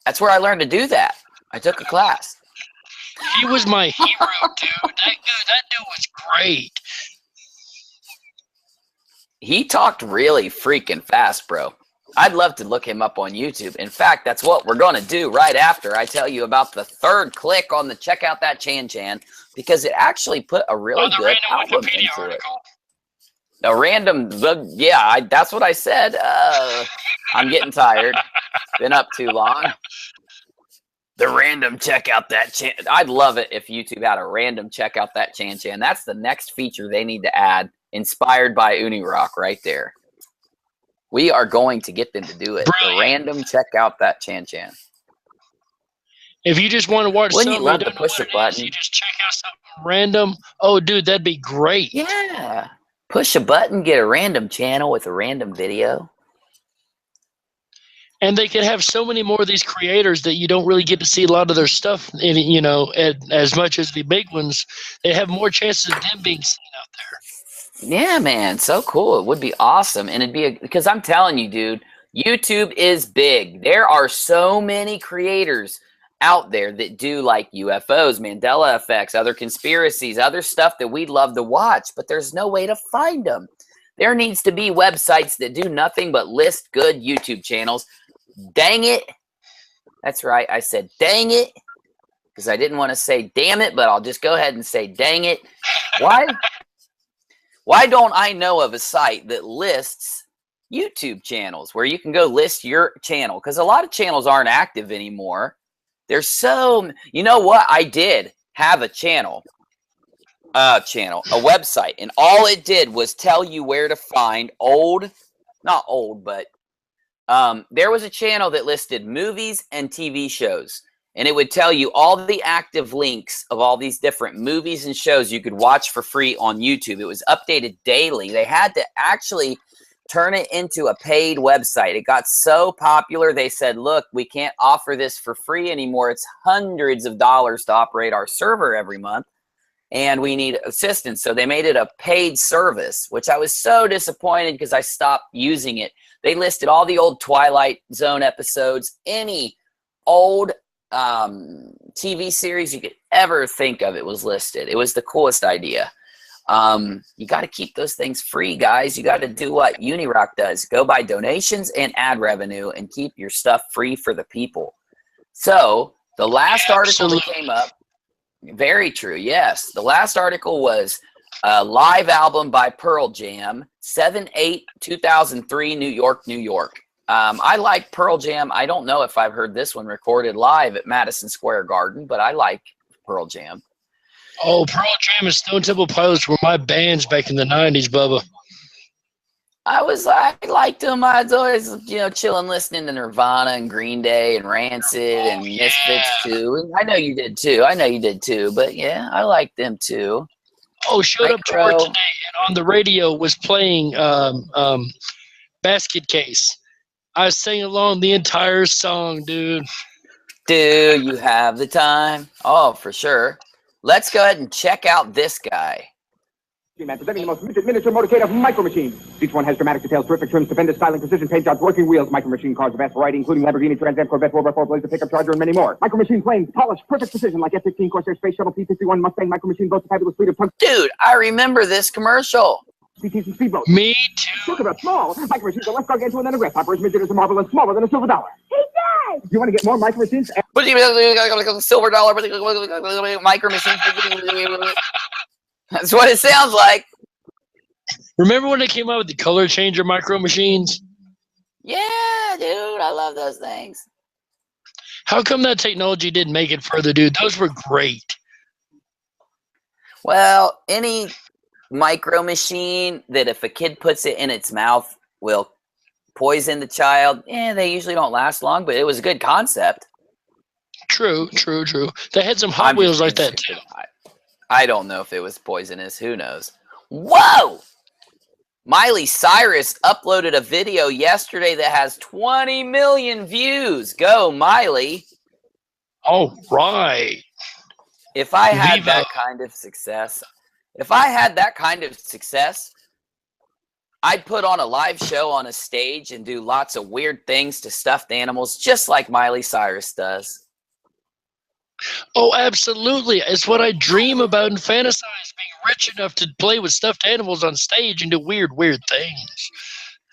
That's where I learned to do that. I took a class. He was my hero, dude. That dude was great. He talked really freaking fast, bro. I'd love to look him up on YouTube. In fact, that's what we're going to do right after I tell you about the third click on the check out that Chan, because it actually put a really good album into it. A random, yeah, that's what I said. I'm getting tired. Been up too long. The random check out that Chan. I'd love it if YouTube had a random check out that Chan. That's the next feature they need to add, inspired by UniRock right there. We are going to get them to do it. The random check out that Chan. If you just want to watch Wouldn't something, you love to push a button? you just check out something random. Oh, dude, that'd be great. Yeah. Push a button, get a random channel with a random video. And they could have so many more of these creators that you don't really get to see a lot of their stuff, in, you know, as much as the big ones. They have more chances of them being seen out there. Yeah, man. So cool. It would be awesome. And it'd be because I'm telling you, dude, YouTube is big. There are so many creators out there that do like UFOs, Mandela effects, other conspiracies, other stuff that we'd love to watch, but there's no way to find them. There needs to be websites that do nothing but list good YouTube channels. Dang it. That's right. I said dang it because I didn't want to say damn it, but I'll just go ahead and say dang it. Why don't I know of a site that lists YouTube channels where you can go list your channel? Because a lot of channels aren't active anymore. There's so, you know what? I did have a channel, a website, and all it did was tell you where to find not old, but there was a channel that listed movies and TV shows, and it would tell you all the active links of all these different movies and shows you could watch for free on YouTube. It was updated daily. They had to actually turn it into a paid website. It got so popular, they said, look, we can't offer this for free anymore. It's hundreds of dollars to operate our server every month, and we need assistance. So they made it a paid service, which I was so disappointed because I stopped using it. They listed all the old Twilight Zone episodes, any old TV series you could ever think of, it was listed. It was the coolest idea. You got to keep those things free, guys. You got to do what UniRock does. Go by donations and ad revenue and keep your stuff free for the people. So the last article that came up, very true, yes. The last article was a live album by Pearl Jam, 7/8/2003, New York, New York. I like Pearl Jam. I don't know if I've heard this one recorded live at Madison Square Garden, but I like Pearl Jam. Oh, Pearl Jam and Stone Temple Pilots were my bands back in the 90s, Bubba. I liked them. I was always, chilling, listening to Nirvana and Green Day and Rancid and Misfits too. And I know you did too. But yeah, I liked them too. Oh, showed up to work today and on the radio was playing Basket Case. I sang along the entire song, dude. Do you have the time? Oh, for sure. Let's go ahead and check out this guy. Presenting the most miniature motorcade of Micro Machines. Each one has dramatic details, terrific trims, stupendous styling, precision paint jobs, working wheels, Micro Machine cars of vast variety, including Lamborghini, Trans Am, Corvette, 4x4, Blazer, pickup Charger, and many more. Micro Machine planes, polished, perfect precision, like F-15, Corsair, Space Shuttle, P-51, Mustang. Micro Machine boasts a fabulous fleet of tons. Dude, I remember this commercial. CTs and speedboats. Me too. Talk about small. Micro Machines are less gargantuan than a grasshopper, as midget as a marble, and smaller than a silver dollar. He does! Do you want to get more Micro Machines? Silver dollar, Micro Machines. That's what it sounds like. Remember when they came out with the color changer Micro Machines? Yeah, dude, I love those things. How come that technology didn't make it further, dude? Those were great. Well, any micro machine that if a kid puts it in its mouth will poison the child, they usually don't last long, but it was a good concept. True. They had some Hot I'm just Wheels like being that stupid. too. I don't know if it was poisonous. Who knows? Whoa! Miley Cyrus uploaded a video yesterday that has 20 million views. Go, Miley. All right. If I had Viva. that kind of success, I'd put on a live show on a stage and do lots of weird things to stuffed animals, just like Miley Cyrus does. Oh, absolutely. It's what I dream about and fantasize, being rich enough to play with stuffed animals on stage and do weird things.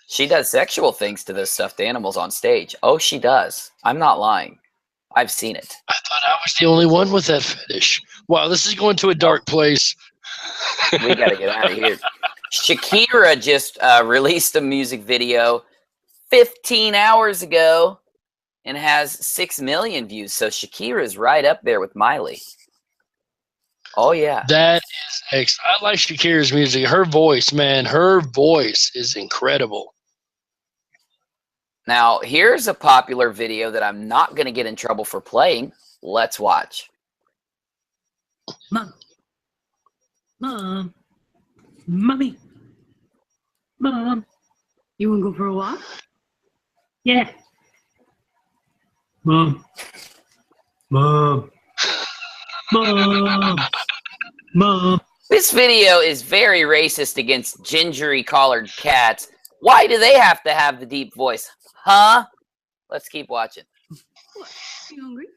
She does sexual things to those stuffed animals on stage. Oh, she does. I'm not lying. I've seen it. I thought I was the only one with that fetish. Wow, this is going to a dark place. We got to get out of here. Shakira just released a music video 15 hours ago and has 6 million views. So Shakira is right up there with Miley. Oh, yeah. That is excellent. I like Shakira's music. Her voice, man, her voice is incredible. Now, here's a popular video that I'm not going to get in trouble for playing. Let's watch. Mom. Mom. Mommy. Mom. You want to go for a walk? Yeah. Mom. Mom. Mom. Mom. This video is very racist against gingery collared cats. Why do they have to have the deep voice? Huh? Let's keep watching. What? You hungry?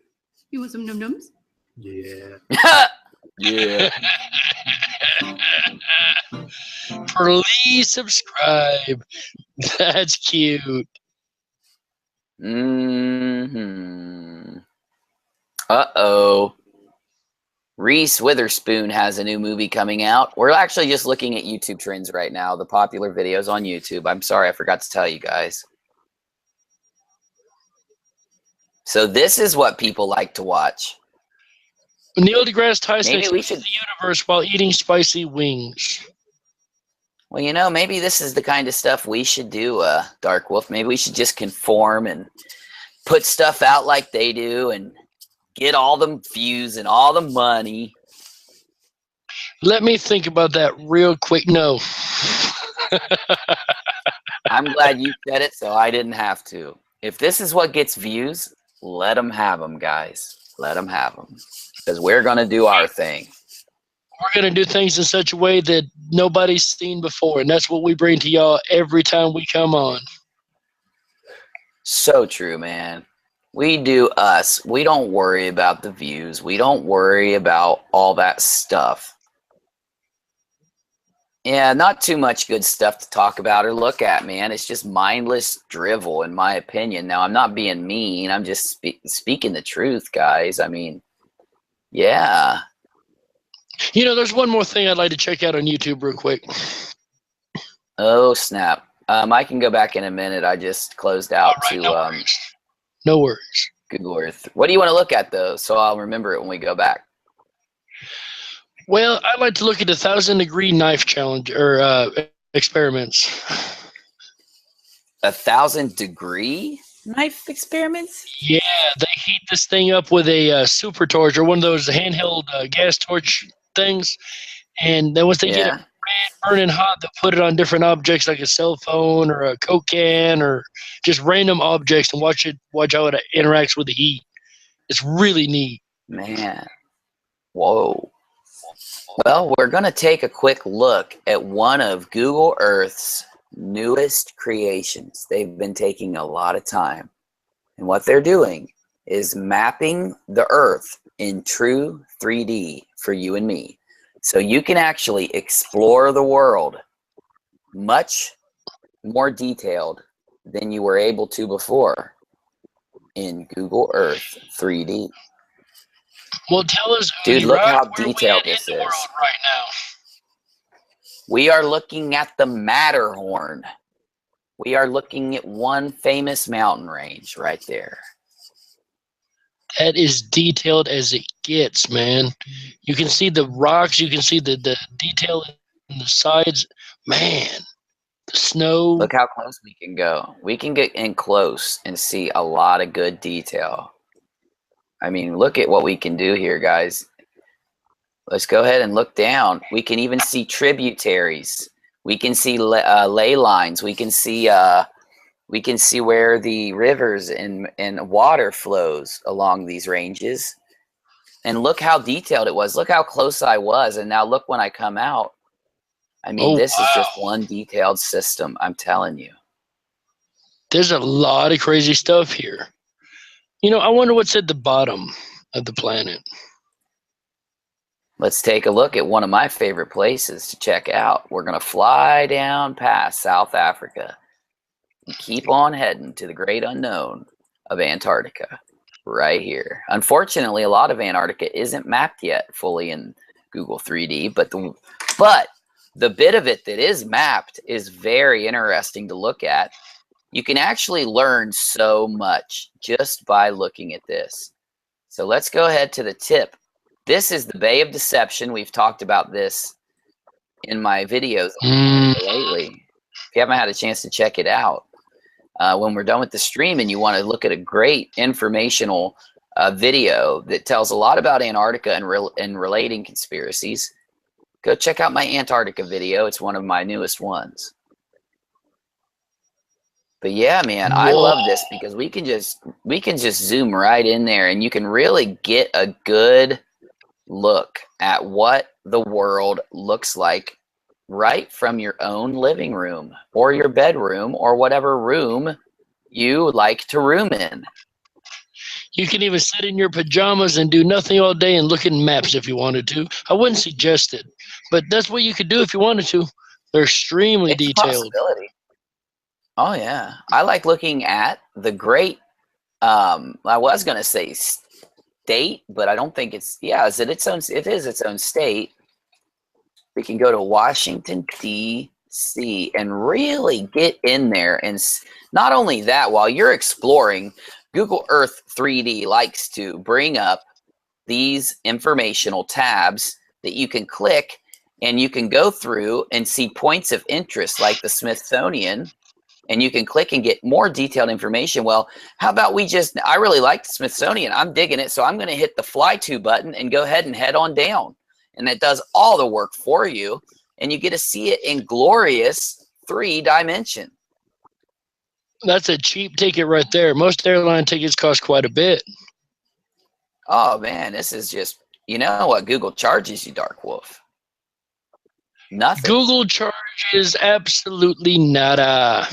You want some num-nums? Yeah. Yeah. Please subscribe. That's cute. Uh-oh. Reese Witherspoon has a new movie coming out. We're actually just looking at YouTube trends right now, the popular videos on YouTube. I'm sorry, I forgot to tell you guys. So this is what people like to watch. Neil deGrasse Tyson Maybe we explores should. the universe while eating spicy wings. Well, you know, maybe this is the kind of stuff we should do, Dark Wolf. Maybe we should just conform and put stuff out like they do and get all the views and all the money. Let me think about that real quick. No. I'm glad you said it, so I didn't have to. If this is what gets views, let them have them, guys. Let them have them. Because we're going to do our thing. We're going to do things in such a way that nobody's seen before, and that's what we bring to y'all every time we come on. So true, man. We do us. We don't worry about the views. We don't worry about all that stuff. Yeah, not too much good stuff to talk about or look at, man. It's just mindless drivel, in my opinion. Now, I'm not being mean. I'm just speaking the truth, guys. I mean, yeah. You know, there's one more thing I'd like to check out on YouTube real quick. Oh, snap. I can go back in a minute. I just closed out to No worries. Google Earth. What do you want to look at, though, so I'll remember it when we go back? Well, I'd like to look at the 1,000-degree knife challenge or experiments. 1,000-degree knife experiments? Yeah, they heat this thing up with a super torch or one of those handheld gas torch things, and then once they get it red, burning hot, they'll put it on different objects like a cell phone or a Coke can or just random objects and watch how it interacts with the heat. It's really neat. Man. Whoa. Well, we're going to take a quick look at one of Google Earth's newest creations. They've been taking a lot of time. And what they're doing is mapping the Earth in true 3D for you and me. So you can actually explore the world much more detailed than you were able to before in Google Earth 3D. Well, tell us, dude, look how where detailed we at this in the is. world right now. We are looking at the Matterhorn. We are looking at one famous mountain range right there. That is detailed as it gets, man. You can see the rocks. You can see the detail in the sides. Man, the snow. Look how close we can go. We can get in close and see a lot of good detail. I mean, look at what we can do here, guys. Let's go ahead and look down. We can even see tributaries. We can see ley lines. We can see where the rivers and water flows along these ranges. And look how detailed it was. Look how close I was. And now look when I come out. I mean, this is just one detailed system. I'm telling you. There's a lot of crazy stuff here. You know, I wonder what's at the bottom of the planet. Let's take a look at one of my favorite places to check out. We're going to fly down past South Africa and keep on heading to the great unknown of Antarctica right here. Unfortunately, a lot of Antarctica isn't mapped yet fully in Google 3D, but the bit of it that is mapped is very interesting to look at. You can actually learn so much just by looking at this. So let's go ahead to the tip. This is the Bay of Deception. We've talked about this in my videos lately. If you haven't had a chance to check it out, when we're done with the stream and you want to look at a great informational video that tells a lot about Antarctica and relating conspiracies, go check out my Antarctica video. It's one of my newest ones. But yeah, man, I love this because we can just zoom right in there and you can really get a good look at what the world looks like right from your own living room or your bedroom or whatever room you like to room in. You can even sit in your pajamas and do nothing all day and look at maps if you wanted to. I wouldn't suggest it, but that's what you could do if you wanted to. They're extremely detailed. Oh yeah, I like looking at the great. I was gonna say state, but I don't think it's. Yeah, is it its own? It is its own state. We can go to Washington D.C. and really get in there, and not only that, while you're exploring, Google Earth 3D likes to bring up these informational tabs that you can click, and you can go through and see points of interest like the Smithsonian. And you can click and get more detailed information. Well, how about I really like the Smithsonian. I'm digging it. So I'm going to hit the fly to button and go ahead and head on down. And that does all the work for you. And you get to see it in glorious 3D. That's a cheap ticket right there. Most airline tickets cost quite a bit. Oh, man, this is just, you know what Google charges you, Dark Wolf? Nothing. Google charges absolutely nada.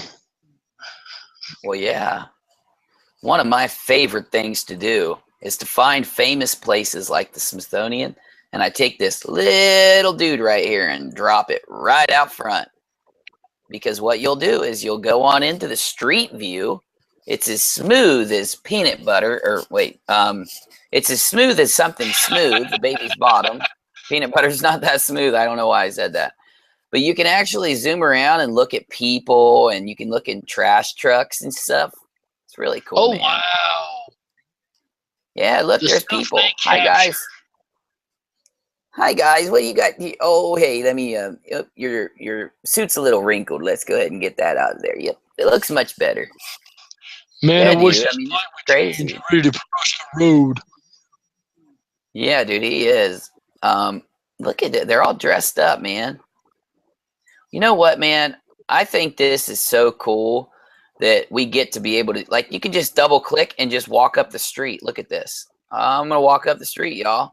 Well, yeah. One of my favorite things to do is to find famous places like the Smithsonian, and I take this little dude right here and drop it right out front. Because what you'll do is you'll go on into the street view. It's as smooth as peanut butter, or wait, it's as smooth as something smooth, the baby's bottom. Peanut butter's not that smooth. I don't know why I said that. But you can actually zoom around and look at people, and you can look in trash trucks and stuff. It's really cool. Oh, man. wow. Yeah, look, there's people. Hi, guys. Hi, guys. What do you got? Oh, hey, let me, your suit's a little wrinkled. Let's go ahead and get that out of there. Yep, it looks much better. Man, yeah, I wish I mean, it's crazy. Ready to cross the road. Yeah, dude, he is. Look at it. They're all dressed up, man. You know what, man? I think this is so cool that we get to be able to, like, you can just double click and just walk up the street. Look at this. I'm going to walk up the street, y'all.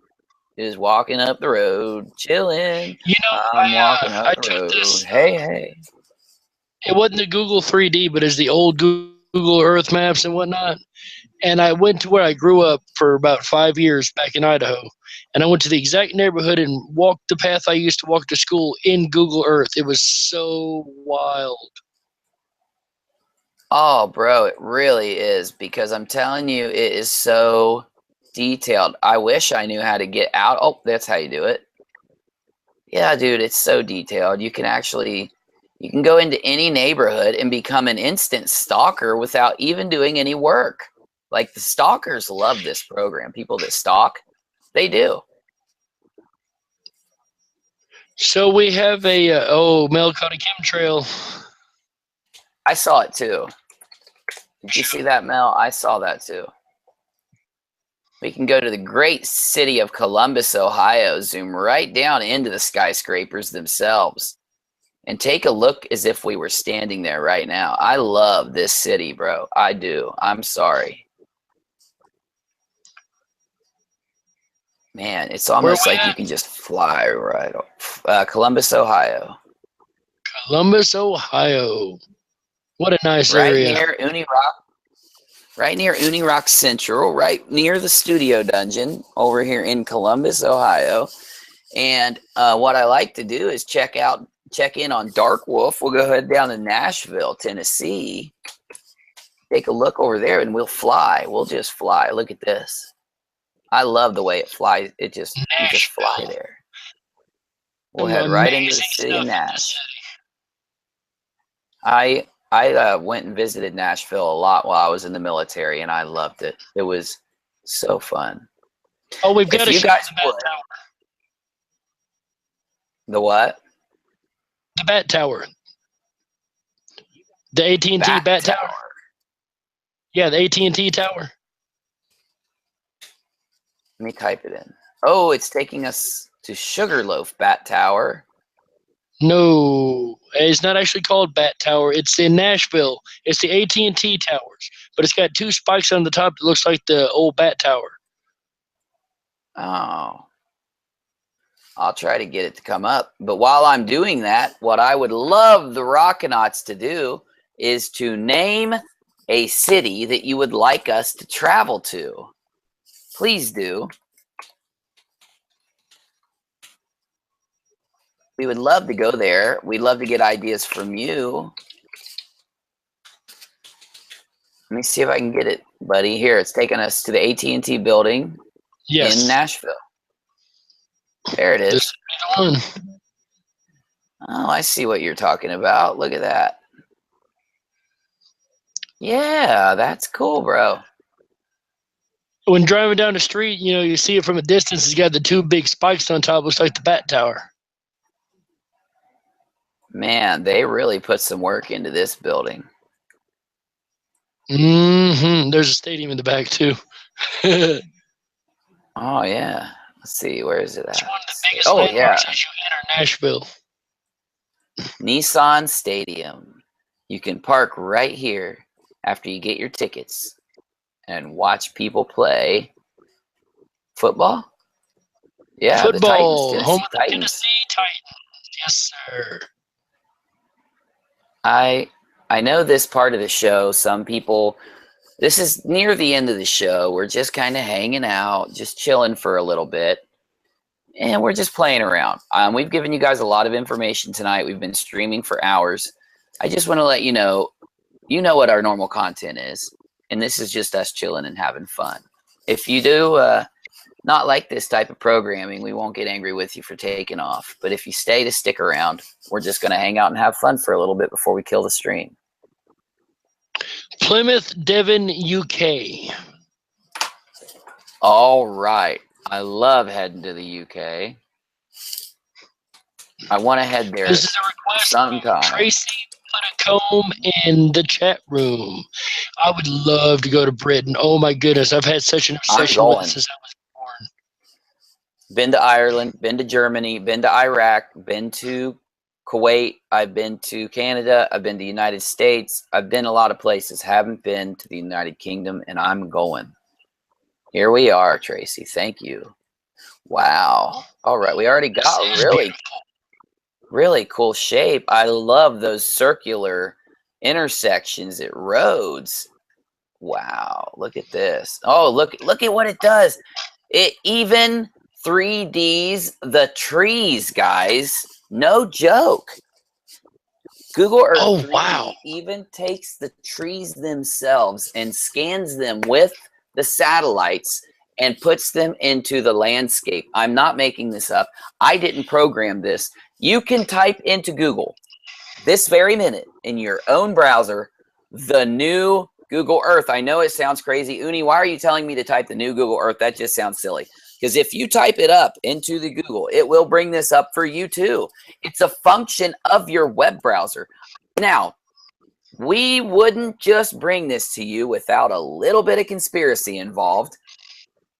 Just walking up the road, chilling. You know, I'm walking up the road. Hey. It wasn't the Google 3D, but it's the old Google Earth maps and whatnot. And I went to where I grew up for about 5 years back in Idaho. And I went to the exact neighborhood and walked the path I used to walk to school in Google Earth. It was so wild. Oh, bro, it really is. Because I'm telling you, it is so detailed. I wish I knew how to get out. Oh, that's how you do it. Yeah, dude, it's so detailed. You can go into any neighborhood and become an instant stalker without even doing any work. Like the stalkers love this program. People that stalk, they do. So we have a Mel caught a chemtrail. I saw it too. Did you see that, Mel? I saw that too. We can go to the great city of Columbus, Ohio, zoom right down into the skyscrapers themselves, and take a look as if we were standing there right now. I love this city, bro. I do. I'm sorry. Man, it's almost like you can just fly right off. Columbus, Ohio. Columbus, Ohio. What a nice Right area. near UniRock. Right near UniRock Central, right near the studio dungeon over here in Columbus, Ohio. And what I like to do is check in on Dark Wolf. We'll go ahead down to Nashville, Tennessee. Take a look over there and we'll fly. We'll just fly. Look at this. I love the way it flies. You just fly there. We'll head right into the city of Nash. I went and visited Nashville a lot while I was in the military, and I loved it. It was so fun. Oh, we've got to you show guys the Bat Tower. The what? The Bat Tower. The AT&T Bat Tower. Yeah, the AT&T Tower. Let me type it in. Oh, it's taking us to Sugarloaf Bat Tower. No, it's not actually called Bat Tower. It's in Nashville. It's the AT&T Towers, but it's got two spikes on the top that looks like the old Bat Tower. Oh. I'll try to get it to come up. But while I'm doing that, what I would love the Rockinauts to do is to name a city that you would like us to travel to. Please do. We would love to go there. We'd love to get ideas from you. Let me see if I can get it, buddy. Here, it's taking us to the AT&T building in Nashville. There it is. This would be the one. Oh, I see what you're talking about. Look at that. Yeah, that's cool, bro. When driving down the street, you know, you see it from a distance. It's got the two big spikes on top. Looks like the Bat Tower. Man, they really put some work into this building. Mm-hmm. There's a stadium in the back, too. Oh, yeah. Let's see. Where is it at? It's one of the biggest landmarks as you enter Nashville. Nissan Stadium. You can park right here after you get your tickets and watch people play football. Yeah, football. The Titans, Home of the Titans. Tennessee Titans. Yes, sir. I know this part of the show, some people, this is near the end of the show. We're just kind of hanging out, just chilling for a little bit. And we're just playing around. We've given you guys a lot of information tonight. We've been streaming for hours. I just want to let you know what our normal content is. And this is just us chilling and having fun. If you do not like this type of programming, we won't get angry with you for taking off. But if you stay to stick around, we're just going to hang out and have fun for a little bit before we kill the stream. Plymouth, Devon, UK. All right. I love heading to the UK. I want to head there This is a request sometime. from Tracy Puddicombe in the chat room. I would love to go to Britain. Oh my goodness, I've had such an obsession with it since I was born. Been to Ireland, been to Germany, been to Iraq, been to Kuwait, I've been to Canada, I've been to the United States, I've been a lot of places, haven't been to the United Kingdom, and I'm going. Here we are, Tracy. Thank you. Wow. All right, we already got really cool shape. I love those circular intersections at roads. Wow, look at this. Oh, look at what it does. It even 3Ds the trees, guys. No joke. Google Earth 3D even takes the trees themselves and scans them with the satellites and puts them into the landscape. I'm not making this up. I didn't program this. You can type into Google this very minute in your own browser the new Google Earth. I know it sounds crazy. Uni, why are you telling me to type the new Google Earth? That just sounds silly. Because if you type it up into the Google, it will bring this up for you too. It's a function of your web browser. Now, we wouldn't just bring this to you without a little bit of conspiracy involved.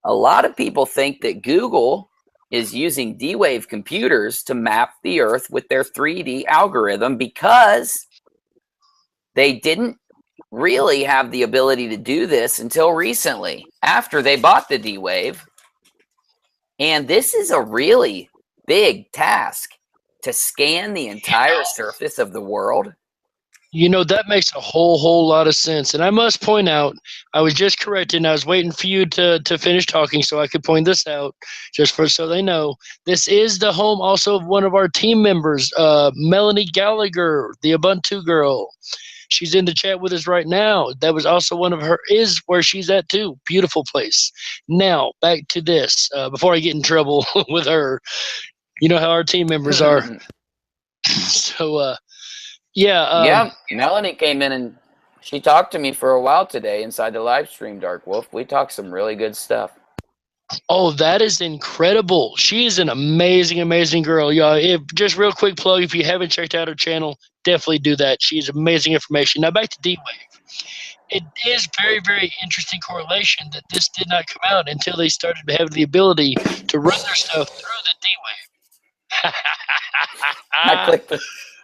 A lot of people think that Google is using D-Wave computers to map the Earth with their 3D algorithm because they didn't really have the ability to do this until recently, after they bought the D-Wave. And this is a really big task to scan the entire surface of the world. You know, that makes a whole lot of sense. And I must point out, I was just corrected, and I was waiting for you to finish talking so I could point this out, just for so they know. This is the home also of one of our team members, Melanie Gallagher, the Ubuntu girl. She's in the chat with us right now. That was also one of her, is where she's at too. Beautiful place. Now, back to this, before I get in trouble with her. You know how our team members are. So, yeah. Melanie came in and she talked to me for a while today inside the live stream, Dark Wolf. We talked some really good stuff. Oh, that is incredible. She is an amazing girl. Yeah, just real quick plug, if you haven't checked out her channel, definitely do that. She's amazing information. Now back to D-Wave. It is very interesting correlation that this did not come out until they started to have the ability to run their stuff through the D-Wave.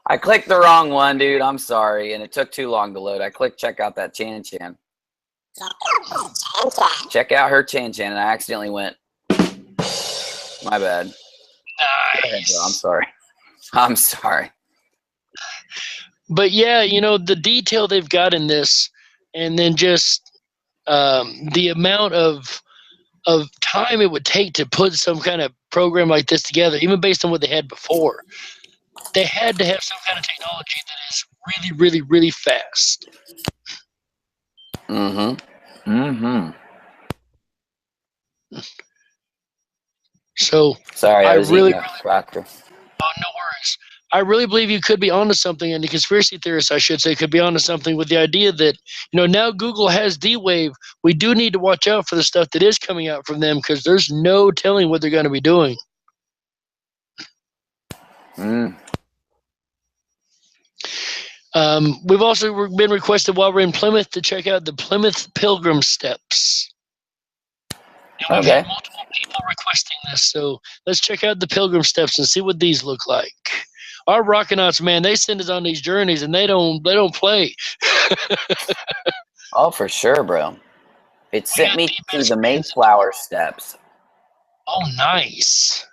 I clicked the wrong one, dude. I'm sorry, and it took too long to load. I clicked check out that Chan. Check out her Chan, and I accidentally went. My bad. Nice. I'm sorry. But yeah, you know, the detail they've got in this, and then just the amount of time it would take to put some kind of program like this together, even based on what they had before. They had to have some kind of technology that is really fast. So sorry, I was really eating a cracker. Oh, no worries. I really believe you could be onto something, and the conspiracy theorists, I should say, could be onto something with the idea that, you know, now Google has D-Wave. We do need to watch out for the stuff that is coming out from them because there's no telling what they're going to be doing. We've also been requested while we're in Plymouth to check out the Plymouth Pilgrim Steps. And we've had multiple people requesting this, so let's check out the Pilgrim Steps and see what these look like. Our Rockinauts, man, they send us on these journeys and they don't play. Oh, for sure, bro. It sent me to the Mayflower Steps. Oh, nice.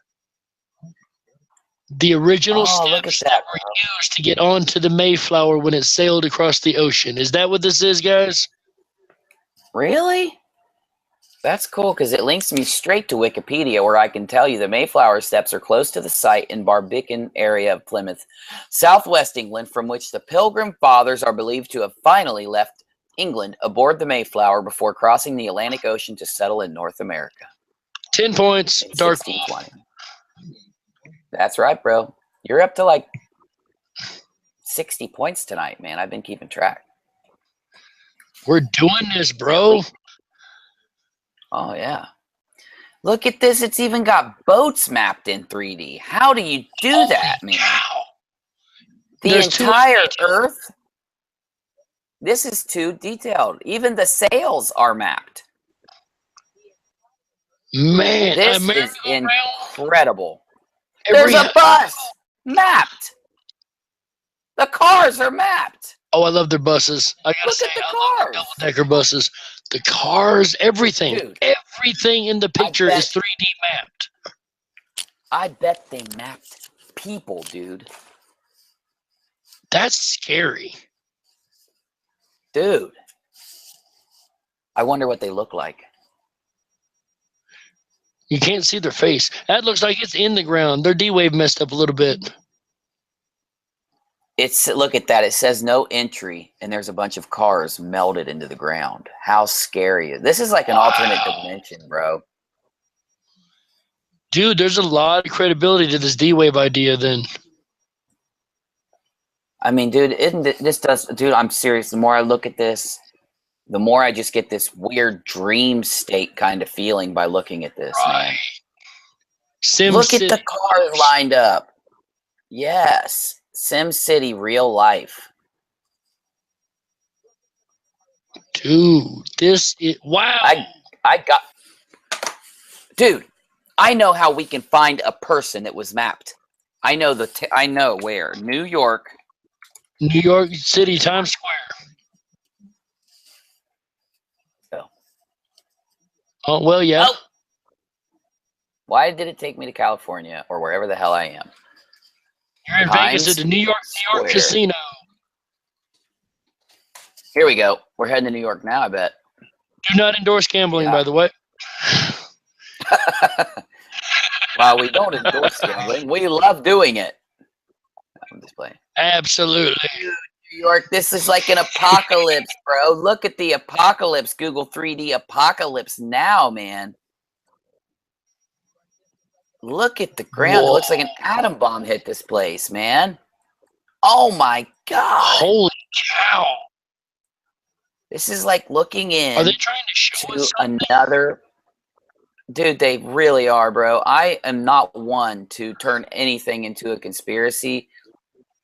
The original steps that were used to get onto the Mayflower when it sailed across the ocean. Is that what this is, guys? Really? That's cool because it links me straight to Wikipedia, where I can tell you the Mayflower Steps are close to the site in Barbican area of Plymouth, southwest England, from which the Pilgrim Fathers are believed to have finally left England aboard the Mayflower before crossing the Atlantic Ocean to settle in North America. 10 points, Dark Wolf. That's right, bro. You're up to like 60 points tonight, man. I've been keeping track. We're doing this, bro. Oh, yeah. Look at this. It's even got boats mapped in 3D. How do you do that, man? The entire Earth? This is too detailed. Even the sails are mapped. Man, this is incredible. There's a bus mapped. The cars are mapped. Oh, I love their buses. I gotta say, I love the double-decker buses. The cars, everything. Dude, everything in the picture is 3D mapped. I bet they mapped people, dude. That's scary. Dude. I wonder what they look like. You can't see their face. That looks like it's in the ground. Their D-Wave messed up a little bit. Look at that. It says no entry, and there's a bunch of cars melded into the ground. How scary. This is like an alternate dimension, bro. Dude, there's a lot of credibility to this D-Wave idea then. I mean, dude, dude, I'm serious. The more I look at this, the more I just get this weird dream state kind of feeling by looking at this, man. Look at the cars lined up. Yes. Sim City, real life. Dude, this is wow. I got, dude. I know how we can find a person that was mapped. I know I know where. New York City, Times Square. Oh well, yeah. Oh. Why did it take me to California or wherever the hell I am? You're in Vegas at the New York Casino. Here we go. We're heading to New York now, I bet. Do not endorse gambling, by the way. Well, we don't endorse gambling. We love doing it. I'm just playing. Absolutely. New York, this is like an apocalypse, bro. Look at the apocalypse. Google 3D apocalypse now, man. Look at the ground. Whoa. It looks like an atom bomb hit this place, man. Oh my God. Holy cow. This is like looking in. Are they trying to show us another? Dude, they really are, bro. I am not one to turn anything into a conspiracy,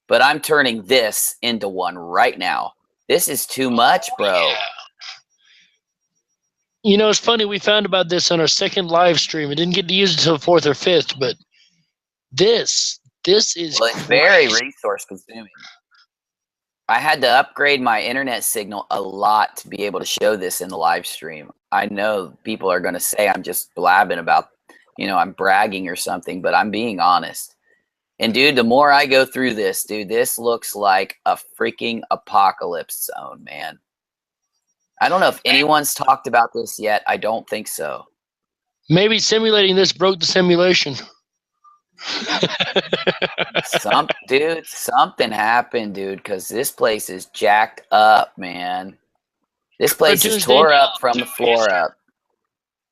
but I'm turning this into one right now. This is too much, bro. Yeah. You know, it's funny. We found about this on our second live stream. I didn't get to use it until 4th or 5th, but this is well, it's very resource consuming. I had to upgrade my internet signal a lot to be able to show this in the live stream. I know people are going to say I'm just blabbing about, you know, I'm bragging or something, but I'm being honest. And dude, the more I go through this, dude, this looks like a freaking apocalypse zone, man. I don't know if anyone's talked about this yet. I don't think so. Maybe simulating this broke the simulation. Something happened, dude, because this place is jacked up, man. This place is tore up from the floor up.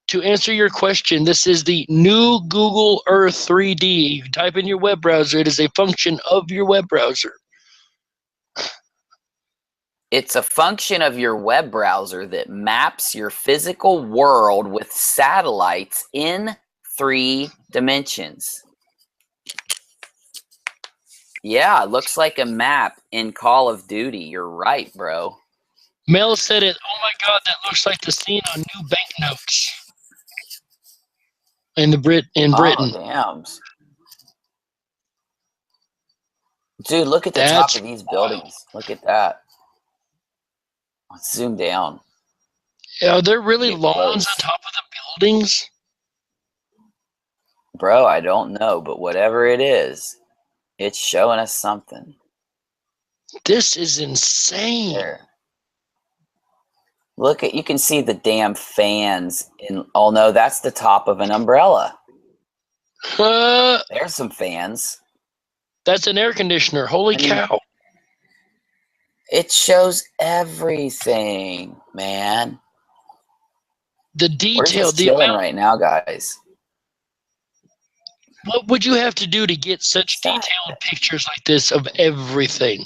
To answer your question, this is the new Google Earth 3D. You type in your web browser, it is a function of your web browser. It's a function of your web browser that maps your physical world with satellites in 3 dimensions. Yeah, it looks like a map in Call of Duty. You're right, bro. Mel said it. Oh my God, that looks like the scene on new banknotes in Britain. Oh, damn. Dude, look at the top of these buildings. Look at that. Let's zoom down. Are there really lawns on top of the buildings? Bro, I don't know, but whatever it is, it's showing us something. This is insane. There. Look at, you can see the damn fans in, oh no, that's the top of an umbrella. There's some fans. That's an air conditioner. Holy cow. It shows everything, man. The detail. We're just chilling right now, guys. What would you have to do to get such detailed pictures like this of everything?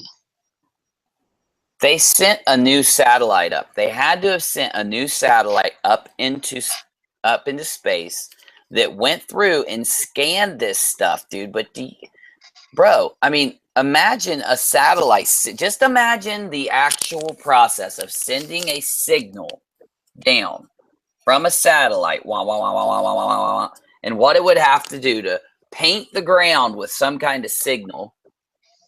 They sent a new satellite up. They had to have sent a new satellite up into space that went through and scanned this stuff, dude. But bro, I mean, imagine a satellite. Just imagine the actual process of sending a signal down from a satellite. Wah, wah, wah, wah, wah, wah, wah, wah, and what it would have to do to paint the ground with some kind of signal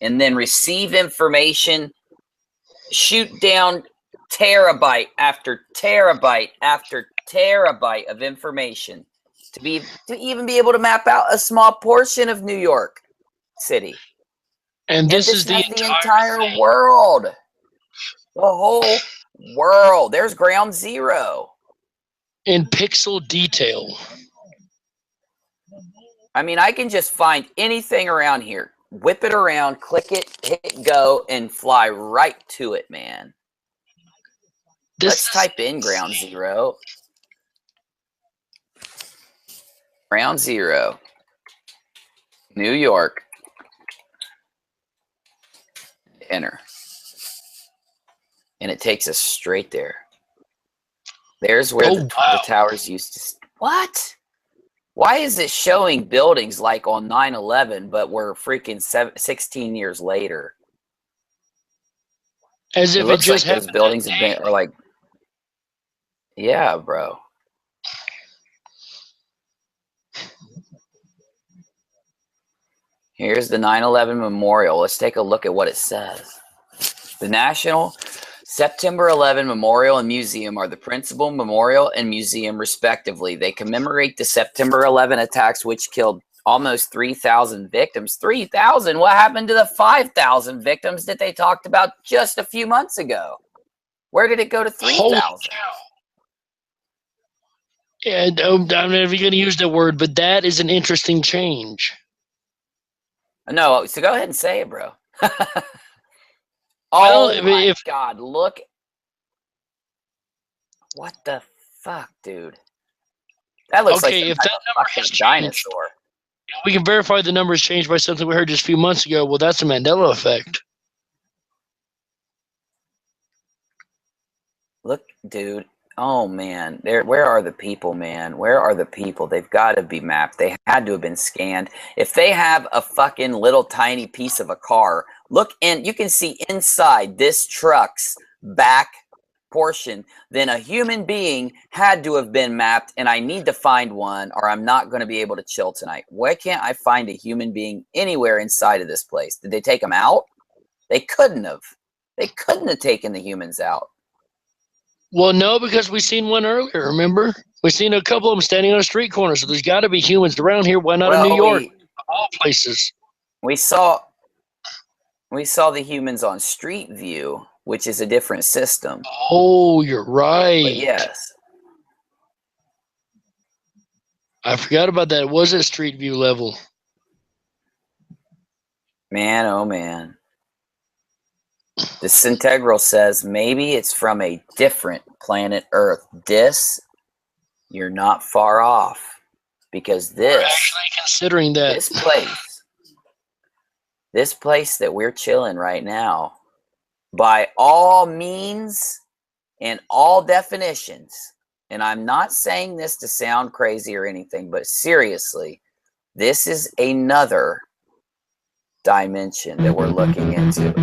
and then receive information, shoot down terabyte after terabyte after terabyte of information to even be able to map out a small portion of New York City. And this is the entire world. The whole world. There's ground zero. In pixel detail. I mean, I can just find anything around here, whip it around, click it, hit go, and fly right to it, man. Let's type in ground zero. Ground zero. New York. Enter. And it takes us straight there. There's where Oh, the wow. towers used to. What? Why is it showing buildings like on 9/11, but we're freaking 16 years later? As It if it looks like just those happened buildings that have day. been, or like, yeah, bro. Here's the 9/11 memorial. Let's take a look at what it says. The National September 11 Memorial and Museum are the principal memorial and museum, respectively. They commemorate the September 11 attacks, which killed almost 3,000 victims. 3,000? What happened to the 5,000 victims that they talked about just a few months ago? Where did it go to 3,000? Yeah, I'm not even going to use the word, but that is an interesting change. No, so go ahead and say it, bro. Well, Oh my if God, look. What the fuck, dude? That looks like okay, some if type that of number fucking has changed, dinosaur. we can verify the numbers changed by something we heard just a few months ago. Well, that's a Mandela effect. Look, dude. Oh man, where are the people, man? Where are the people? They've got to be mapped. They had to have been scanned. If they have a fucking little tiny piece of a car, look in, you can see inside this truck's back portion, then a human being had to have been mapped, and I need to find one or I'm not going to be able to chill tonight. Why can't I find a human being anywhere inside of this place? Did they take them out? They couldn't have. They couldn't have taken the humans out. Well, no, because we seen one earlier, remember? We seen a couple of them standing on a street corner, so there's got to be humans around here. Why not in New York? Of all places. We saw the humans on Street View, which is a different system. Oh, you're right. But yes. I forgot about that. It was at Street View level. Man, oh man. The Syntegral says maybe it's from a different planet Earth. This, you're not far off. Because We're actually considering that. This place that we're chilling right now, by all means and all definitions, and I'm not saying this to sound crazy or anything, but seriously, this is another dimension that we're looking into.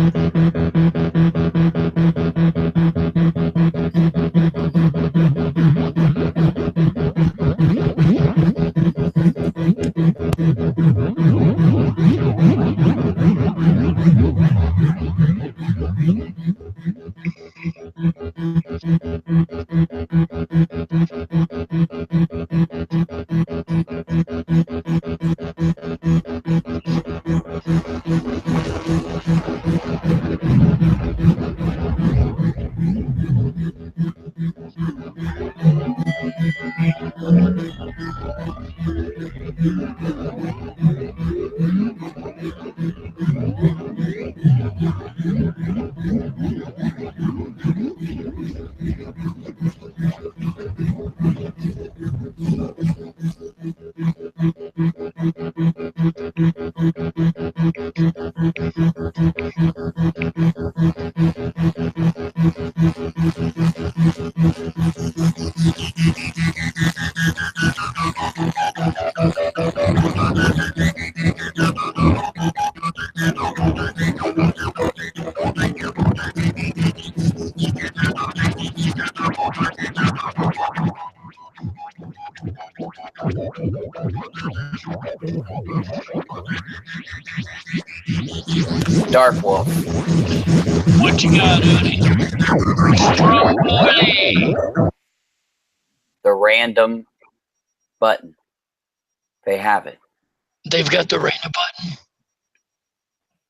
Dark Wolf. What you got, Udi? Stromboli. The random button. They have it. They've got the random button.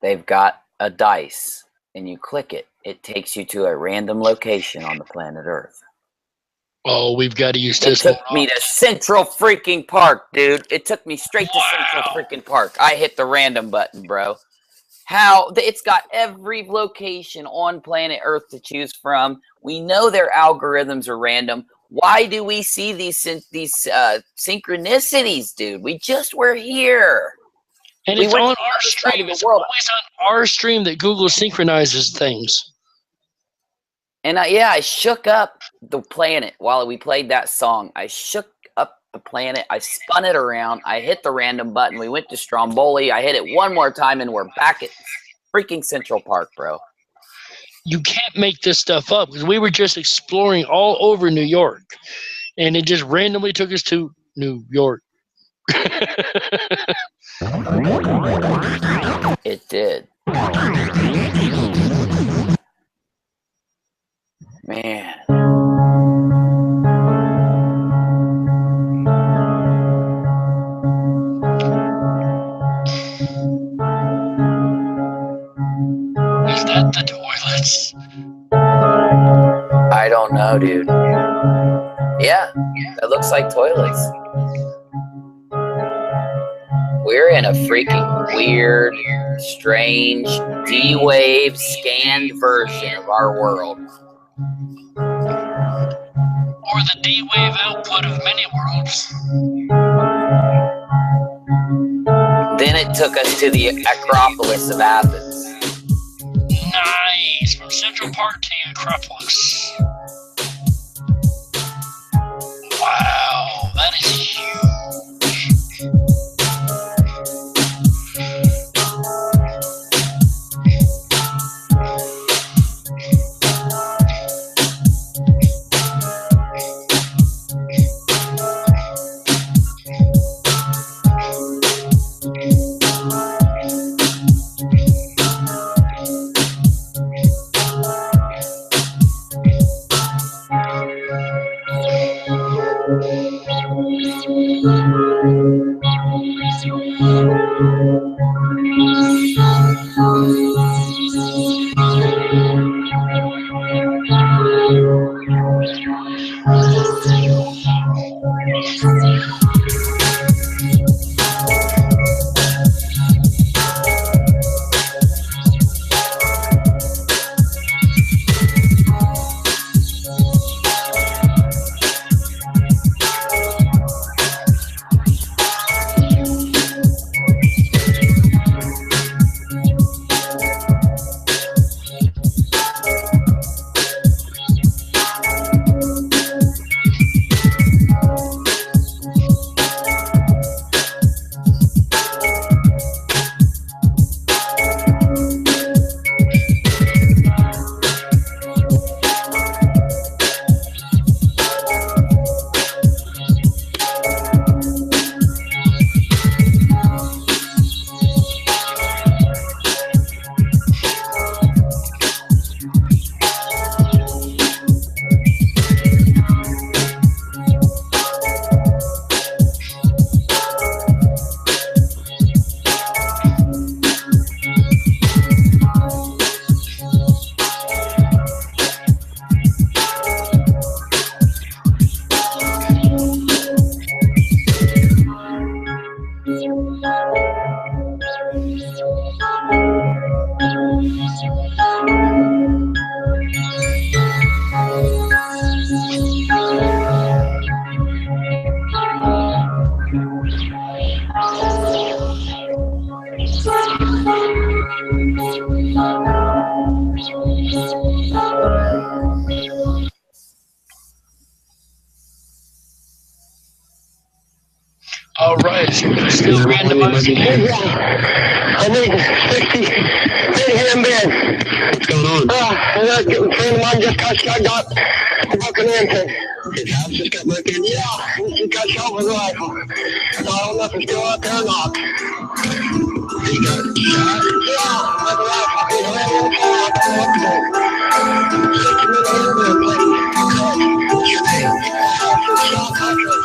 They've got a dice, and you click it. It takes you to a random location on the planet Earth. Oh, we've got to use It this. took me to Central freaking Park, dude. It took me straight to Central freaking Park. I hit the random button, bro. How? It's got every location on planet Earth to choose from. We know their algorithms are random. Why do we see these synchronicities, dude? We just were here. And We it's went on to the our other side stream. of the It's world. always on our stream that Google synchronizes things. And I shook up the planet while we played that song. I shook up the planet. I spun it around. I hit the random button. We went to Stromboli. I hit it one more time, and we're back at freaking Central Park, bro. You can't make this stuff up because we were just exploring all over New York, and it just randomly took us to New York. It did. Man. Is that the toilets? I don't know, dude. Yeah, that looks like toilets. We're in a freaking weird, strange, D-Wave scanned version of our world. Or the D-Wave output of many worlds. Then it took us to the Acropolis of Athens. Nice! From Central Park to the Acropolis. Wow, that is huge. All right, still randomizing. I need 60 hand. What's going on? A friend of mine just got broken into. His house just got broken into. Yeah, he got shot with a rifle. So I don't know if it's still out there or not. He got shot? Yeah, with a rifle. He's laying in the car. I don't know what to do. 60 minutes please. What's your name? Sean Patrick.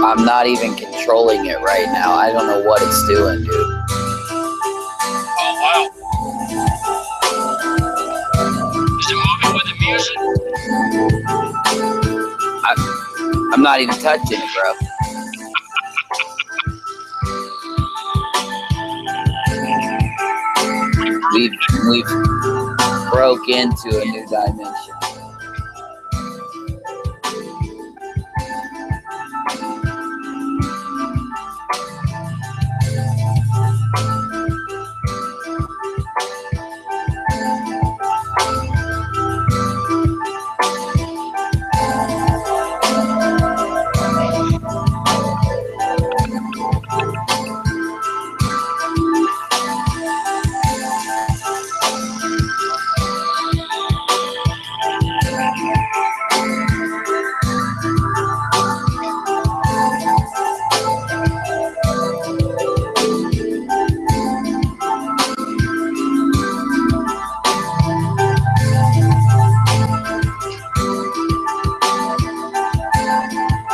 I'm not even controlling it right now. I don't know what it's doing, dude. I'm not even touching it, bro. We've broke into a new dimension.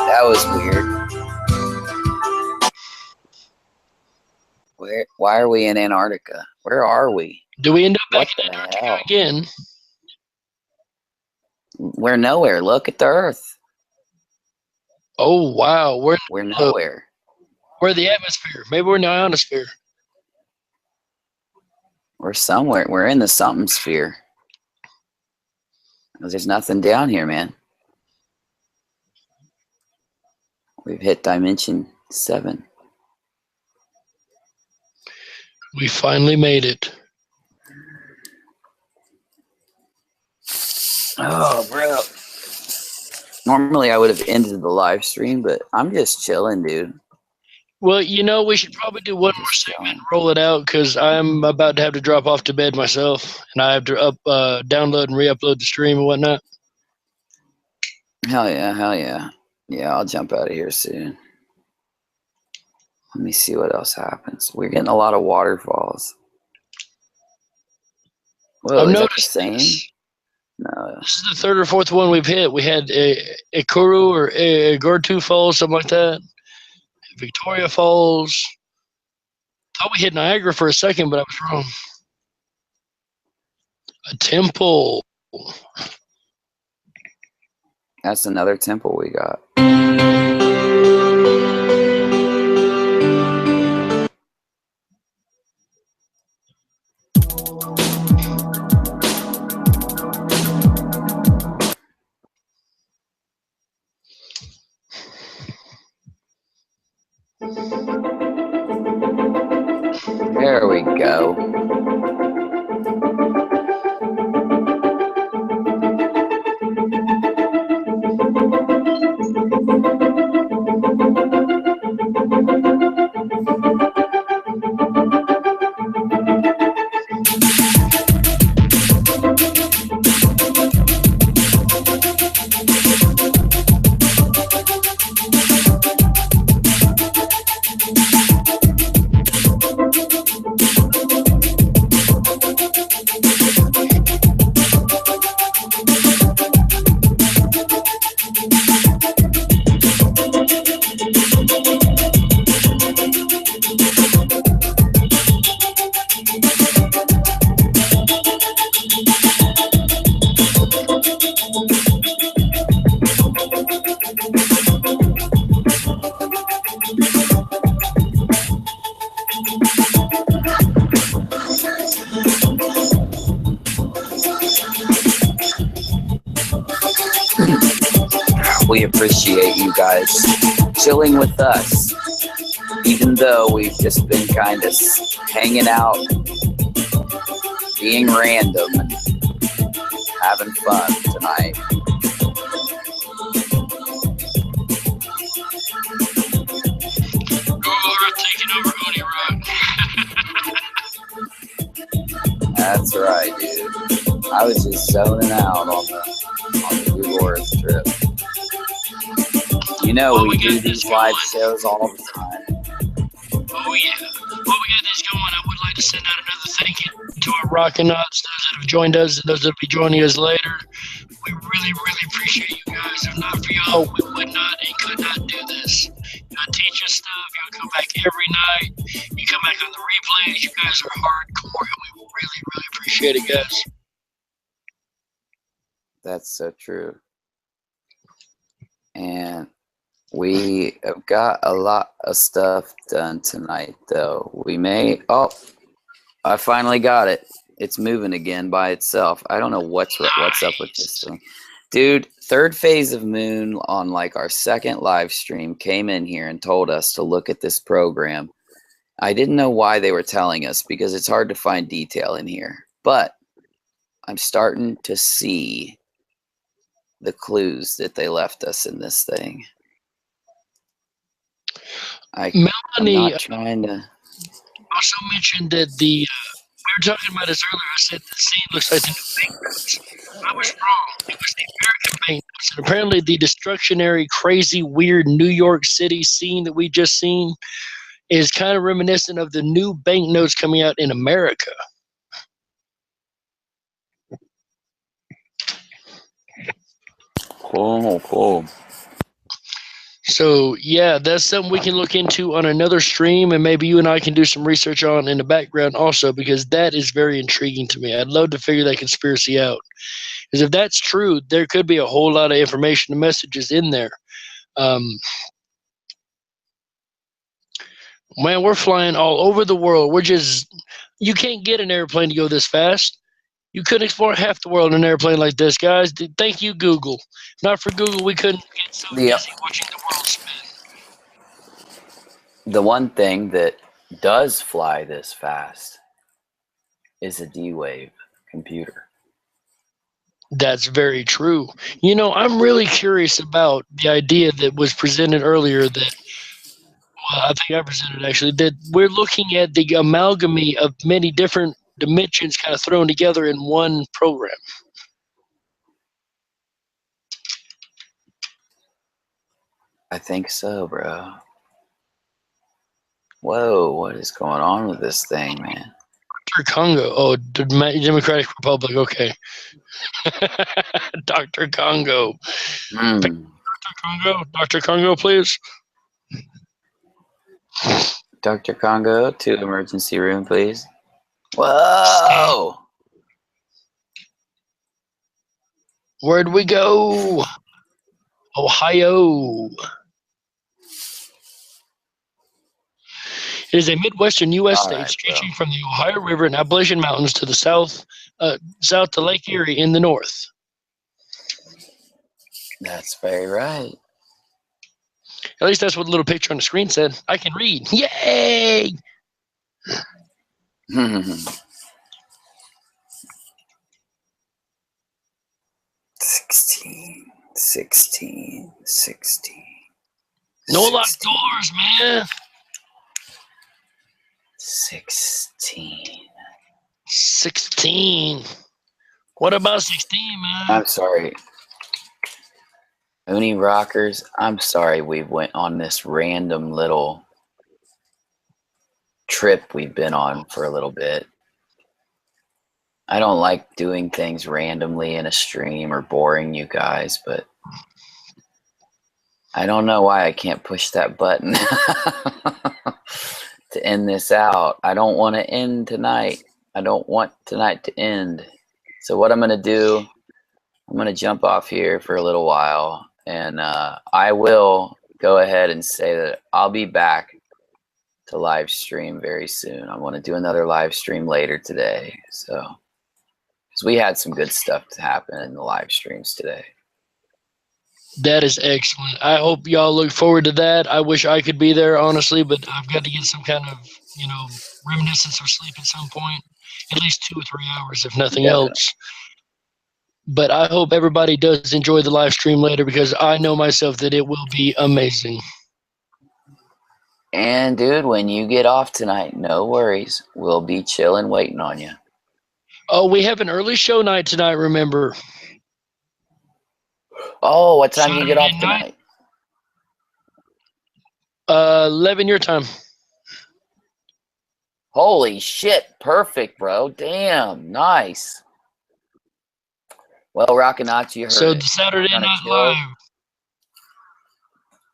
That was weird. Why are we in Antarctica? Where are we? Do we end up back What in the Antarctica hell? again? We're nowhere. Look at the Earth. Oh wow, we're nowhere. We're the atmosphere. Maybe we're in the ionosphere. We're somewhere. We're in the something sphere. There's nothing down here, man. We've hit dimension 7. We finally made it. Oh, bro. Normally I would have ended the live stream, but I'm just chilling, dude. Well, you know, we should probably do one more segment and roll it out because I'm about to have to drop off to bed myself, and I have to download and re-upload the stream and whatnot. Hell yeah, hell yeah. Yeah, I'll jump out of here soon. Let me see what else happens. We're getting a lot of waterfalls. Whoa, is that the same? No. This is the third or fourth one we've hit. We had Ikuru or Gortu Falls, something like that. Victoria Falls. Thought we hit Niagara for a second, but I was wrong. A temple. That's another temple we got. There we go. We appreciate you guys chilling with us, even though we've just been kind of hanging out, being random, and having fun tonight. Taking over UniRock. That's right, dude. I was just zoning out on the Google Earth trip. You know, we do these live shows all the time. Oh, yeah. While we got this going, I would like to send out another thank you to our Rockinats, those that have joined us and those that will be joining us later. We really, really appreciate you guys. If not for y'all, we would not and could not do this. Y'all teach us stuff. Y'all come back every night. You come back on the replays. You guys are hardcore, and we really, really appreciate it, guys. That's so true. And We have got a lot of stuff done tonight, though. We may... Oh, I finally got it. It's moving again by itself. I don't know what's up with this thing. Dude, third phase of Moon on like our second live stream came in here and told us to look at this program. I didn't know why they were telling us because it's hard to find detail in here. But I'm starting to see the clues that they left us in this thing. Melanie I'm not trying to... also mentioned that we were talking about this earlier. I said the scene looks like the new banknotes. I was wrong. It was the American banknotes. And apparently the destructionary, crazy, weird New York City scene that we just seen is kind of reminiscent of the new banknotes coming out in America. Cool. So, yeah, that's something we can look into on another stream, and maybe you and I can do some research on in the background also, because that is very intriguing to me. I'd love to figure that conspiracy out. Because if that's true, there could be a whole lot of information and messages in there. Man, we're flying all over the world. You can't get an airplane to go this fast. You couldn't explore half the world in an airplane like this, guys. Thank you, Google. If not for Google, we couldn't get so busy watching the world spin. The one thing that does fly this fast is a D-Wave computer. That's very true. You know, I'm really curious about the idea that was presented earlier that, well, I think I presented actually, that we're looking at the amalgamy of many different dimensions kind of thrown together in one program. I think so, bro. Whoa, what is going on with this thing, man? Dr. Congo. Oh, Democratic Republic. Okay. Dr. Congo. Dr. Congo, please. Dr. Congo, to emergency room, please. Whoa! Where'd we go? Ohio. It is a Midwestern U.S. state stretching from the Ohio River and Appalachian Mountains to the south to Lake Erie in the north. That's very right. At least that's what the little picture on the screen said. I can read. Yay! 16. No locked doors, man. 16. What about 16, man? I'm sorry. UniRockers, I'm sorry we went on this random little trip we've been on for a little bit. I don't like doing things randomly in a stream or boring you guys, but I don't know why I can't push that button to end this out. I don't want to end tonight. I don't want tonight to end. So what I'm going to do, I'm going to jump off here for a little while, and I will go ahead and say that I'll be back to live stream very soon. I want to do another live stream later today. So, because we had some good stuff to happen in the live streams today. That is excellent. I hope y'all look forward to that. I wish I could be there, honestly, but I've got to get some kind of, reminiscence or sleep at some point. At least 2 or 3 hours, if nothing else. But I hope everybody does enjoy the live stream later, because I know myself that it will be amazing. And, dude, when you get off tonight, no worries. We'll be chilling, waiting on you. Oh, we have an early show night tonight, remember. Oh, what time do you get off tonight? 11 your time. Holy shit. Perfect, bro. Damn. Nice. Well, Rockinati, you heard So it. the Saturday Night Live.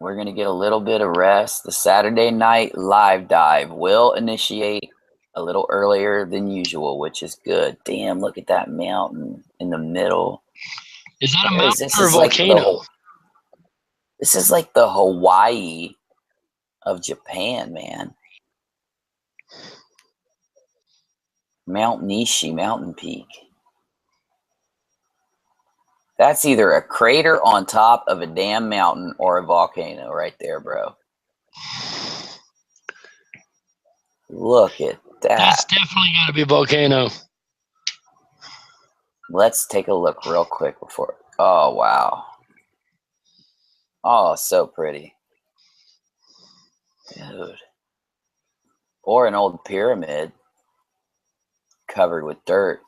We're going to get a little bit of rest. The Saturday Night Live dive will initiate a little earlier than usual, which is good. Damn, look at that mountain in the middle. Is that a mountain or a volcano? This is like the Hawaii of Japan, man. Mount Nishi mountain peak. That's either a crater on top of a damn mountain or a volcano right there, bro. Look at that. That's definitely got to be a volcano. Let's take a look real quick before. Oh, wow. Oh, so pretty. Dude. Or an old pyramid covered with dirt.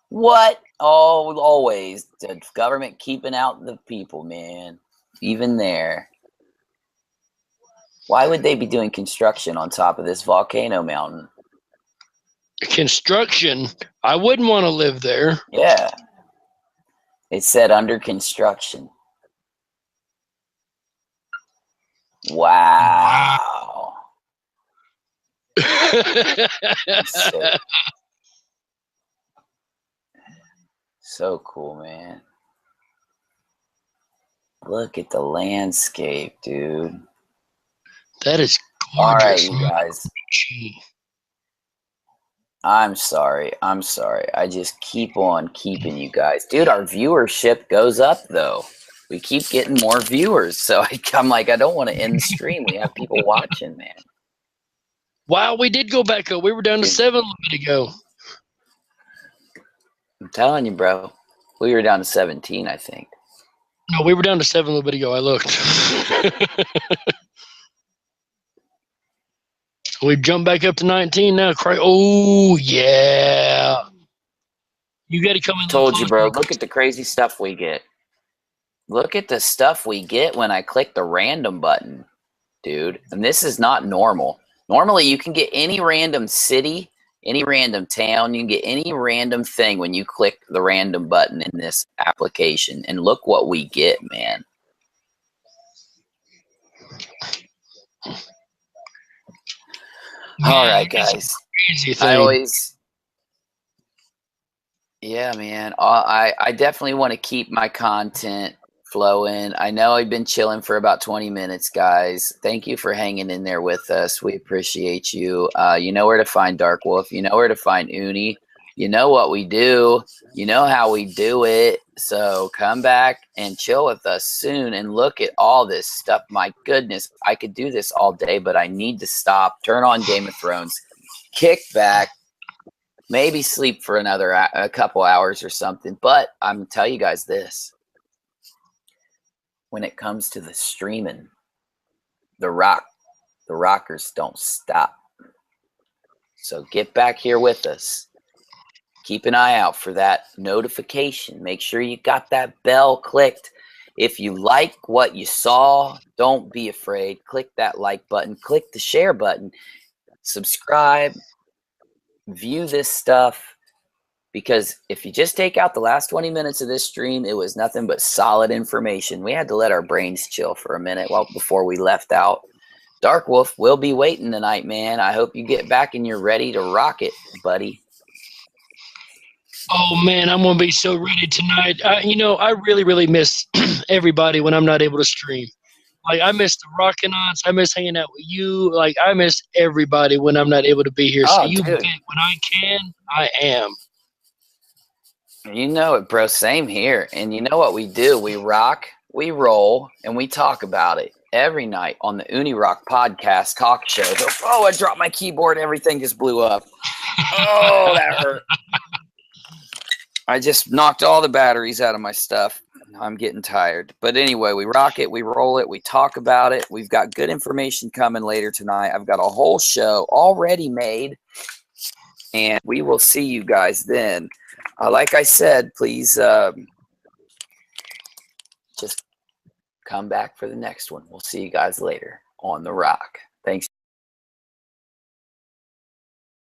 What? Oh, always. The government keeping out the people, man. Even there. Why would they be doing construction on top of this volcano mountain? Construction? I wouldn't want to live there. Yeah. It said under construction. Wow. So cool, man. Look at the landscape, dude. That is gorgeous. All right, you guys. I'm sorry. I just keep on keeping you guys. Dude, our viewership goes up, though. We keep getting more viewers. So I'm like, I don't want to end the stream. We have people watching, man. Wow, we did go back up. We were down to 7 a little bit ago. I'm telling you, bro. We were down to 17, I think. No, we were down to 7 a little bit ago. I looked. We jumped back up to 19 now. Oh, yeah. You got to come in. Told you, bro. Look at the crazy stuff we get. Look at the stuff we get when I click the random button, dude. And this is not normal. Normally, you can get any random city, any random town. You can get any random thing when you click the random button in this application. And look what we get, man. All right, guys. I always, yeah, man. I definitely want to keep my content flowing. I know I've been chilling for about 20 minutes, guys. Thank you for hanging in there with us. We appreciate you. You know where to find Dark Wolf. You know where to find Uni. You know what we do. You know how we do it. So come back and chill with us soon and look at all this stuff. My goodness, I could do this all day, but I need to stop. Turn on Game of Thrones. Kick back. Maybe sleep for a couple hours or something. But I'm going to tell you guys this. When it comes to the streaming, the rockers don't stop. So get back here with us. Keep an eye out for that notification. Make sure you got that bell clicked. If you like what you saw, don't be afraid. Click that like button. Click the share button. Subscribe. View this stuff. Because if you just take out the last 20 minutes of this stream, it was nothing but solid information. We had to let our brains chill for a minute before we left out. Dark Wolf will be waiting tonight, man. I hope you get back and you're ready to rock it, buddy. Oh, man, I'm going to be so ready tonight. I really, really miss everybody when I'm not able to stream. Like, I miss the Rockinats. I miss hanging out with you. Like, I miss everybody when I'm not able to be here. So you bet when I can, I am. You know it, bro. Same here. And you know what we do? We rock, we roll, and we talk about it every night on the UniRock podcast talk show. Oh, I dropped my keyboard. Everything just blew up. Oh, that hurt. I just knocked all the batteries out of my stuff. I'm getting tired. But anyway, we rock it, we roll it, we talk about it. We've got good information coming later tonight. I've got a whole show already made. And we will see you guys then. Like I said, please just come back for the next one. We'll see you guys later on The Rock. Thanks.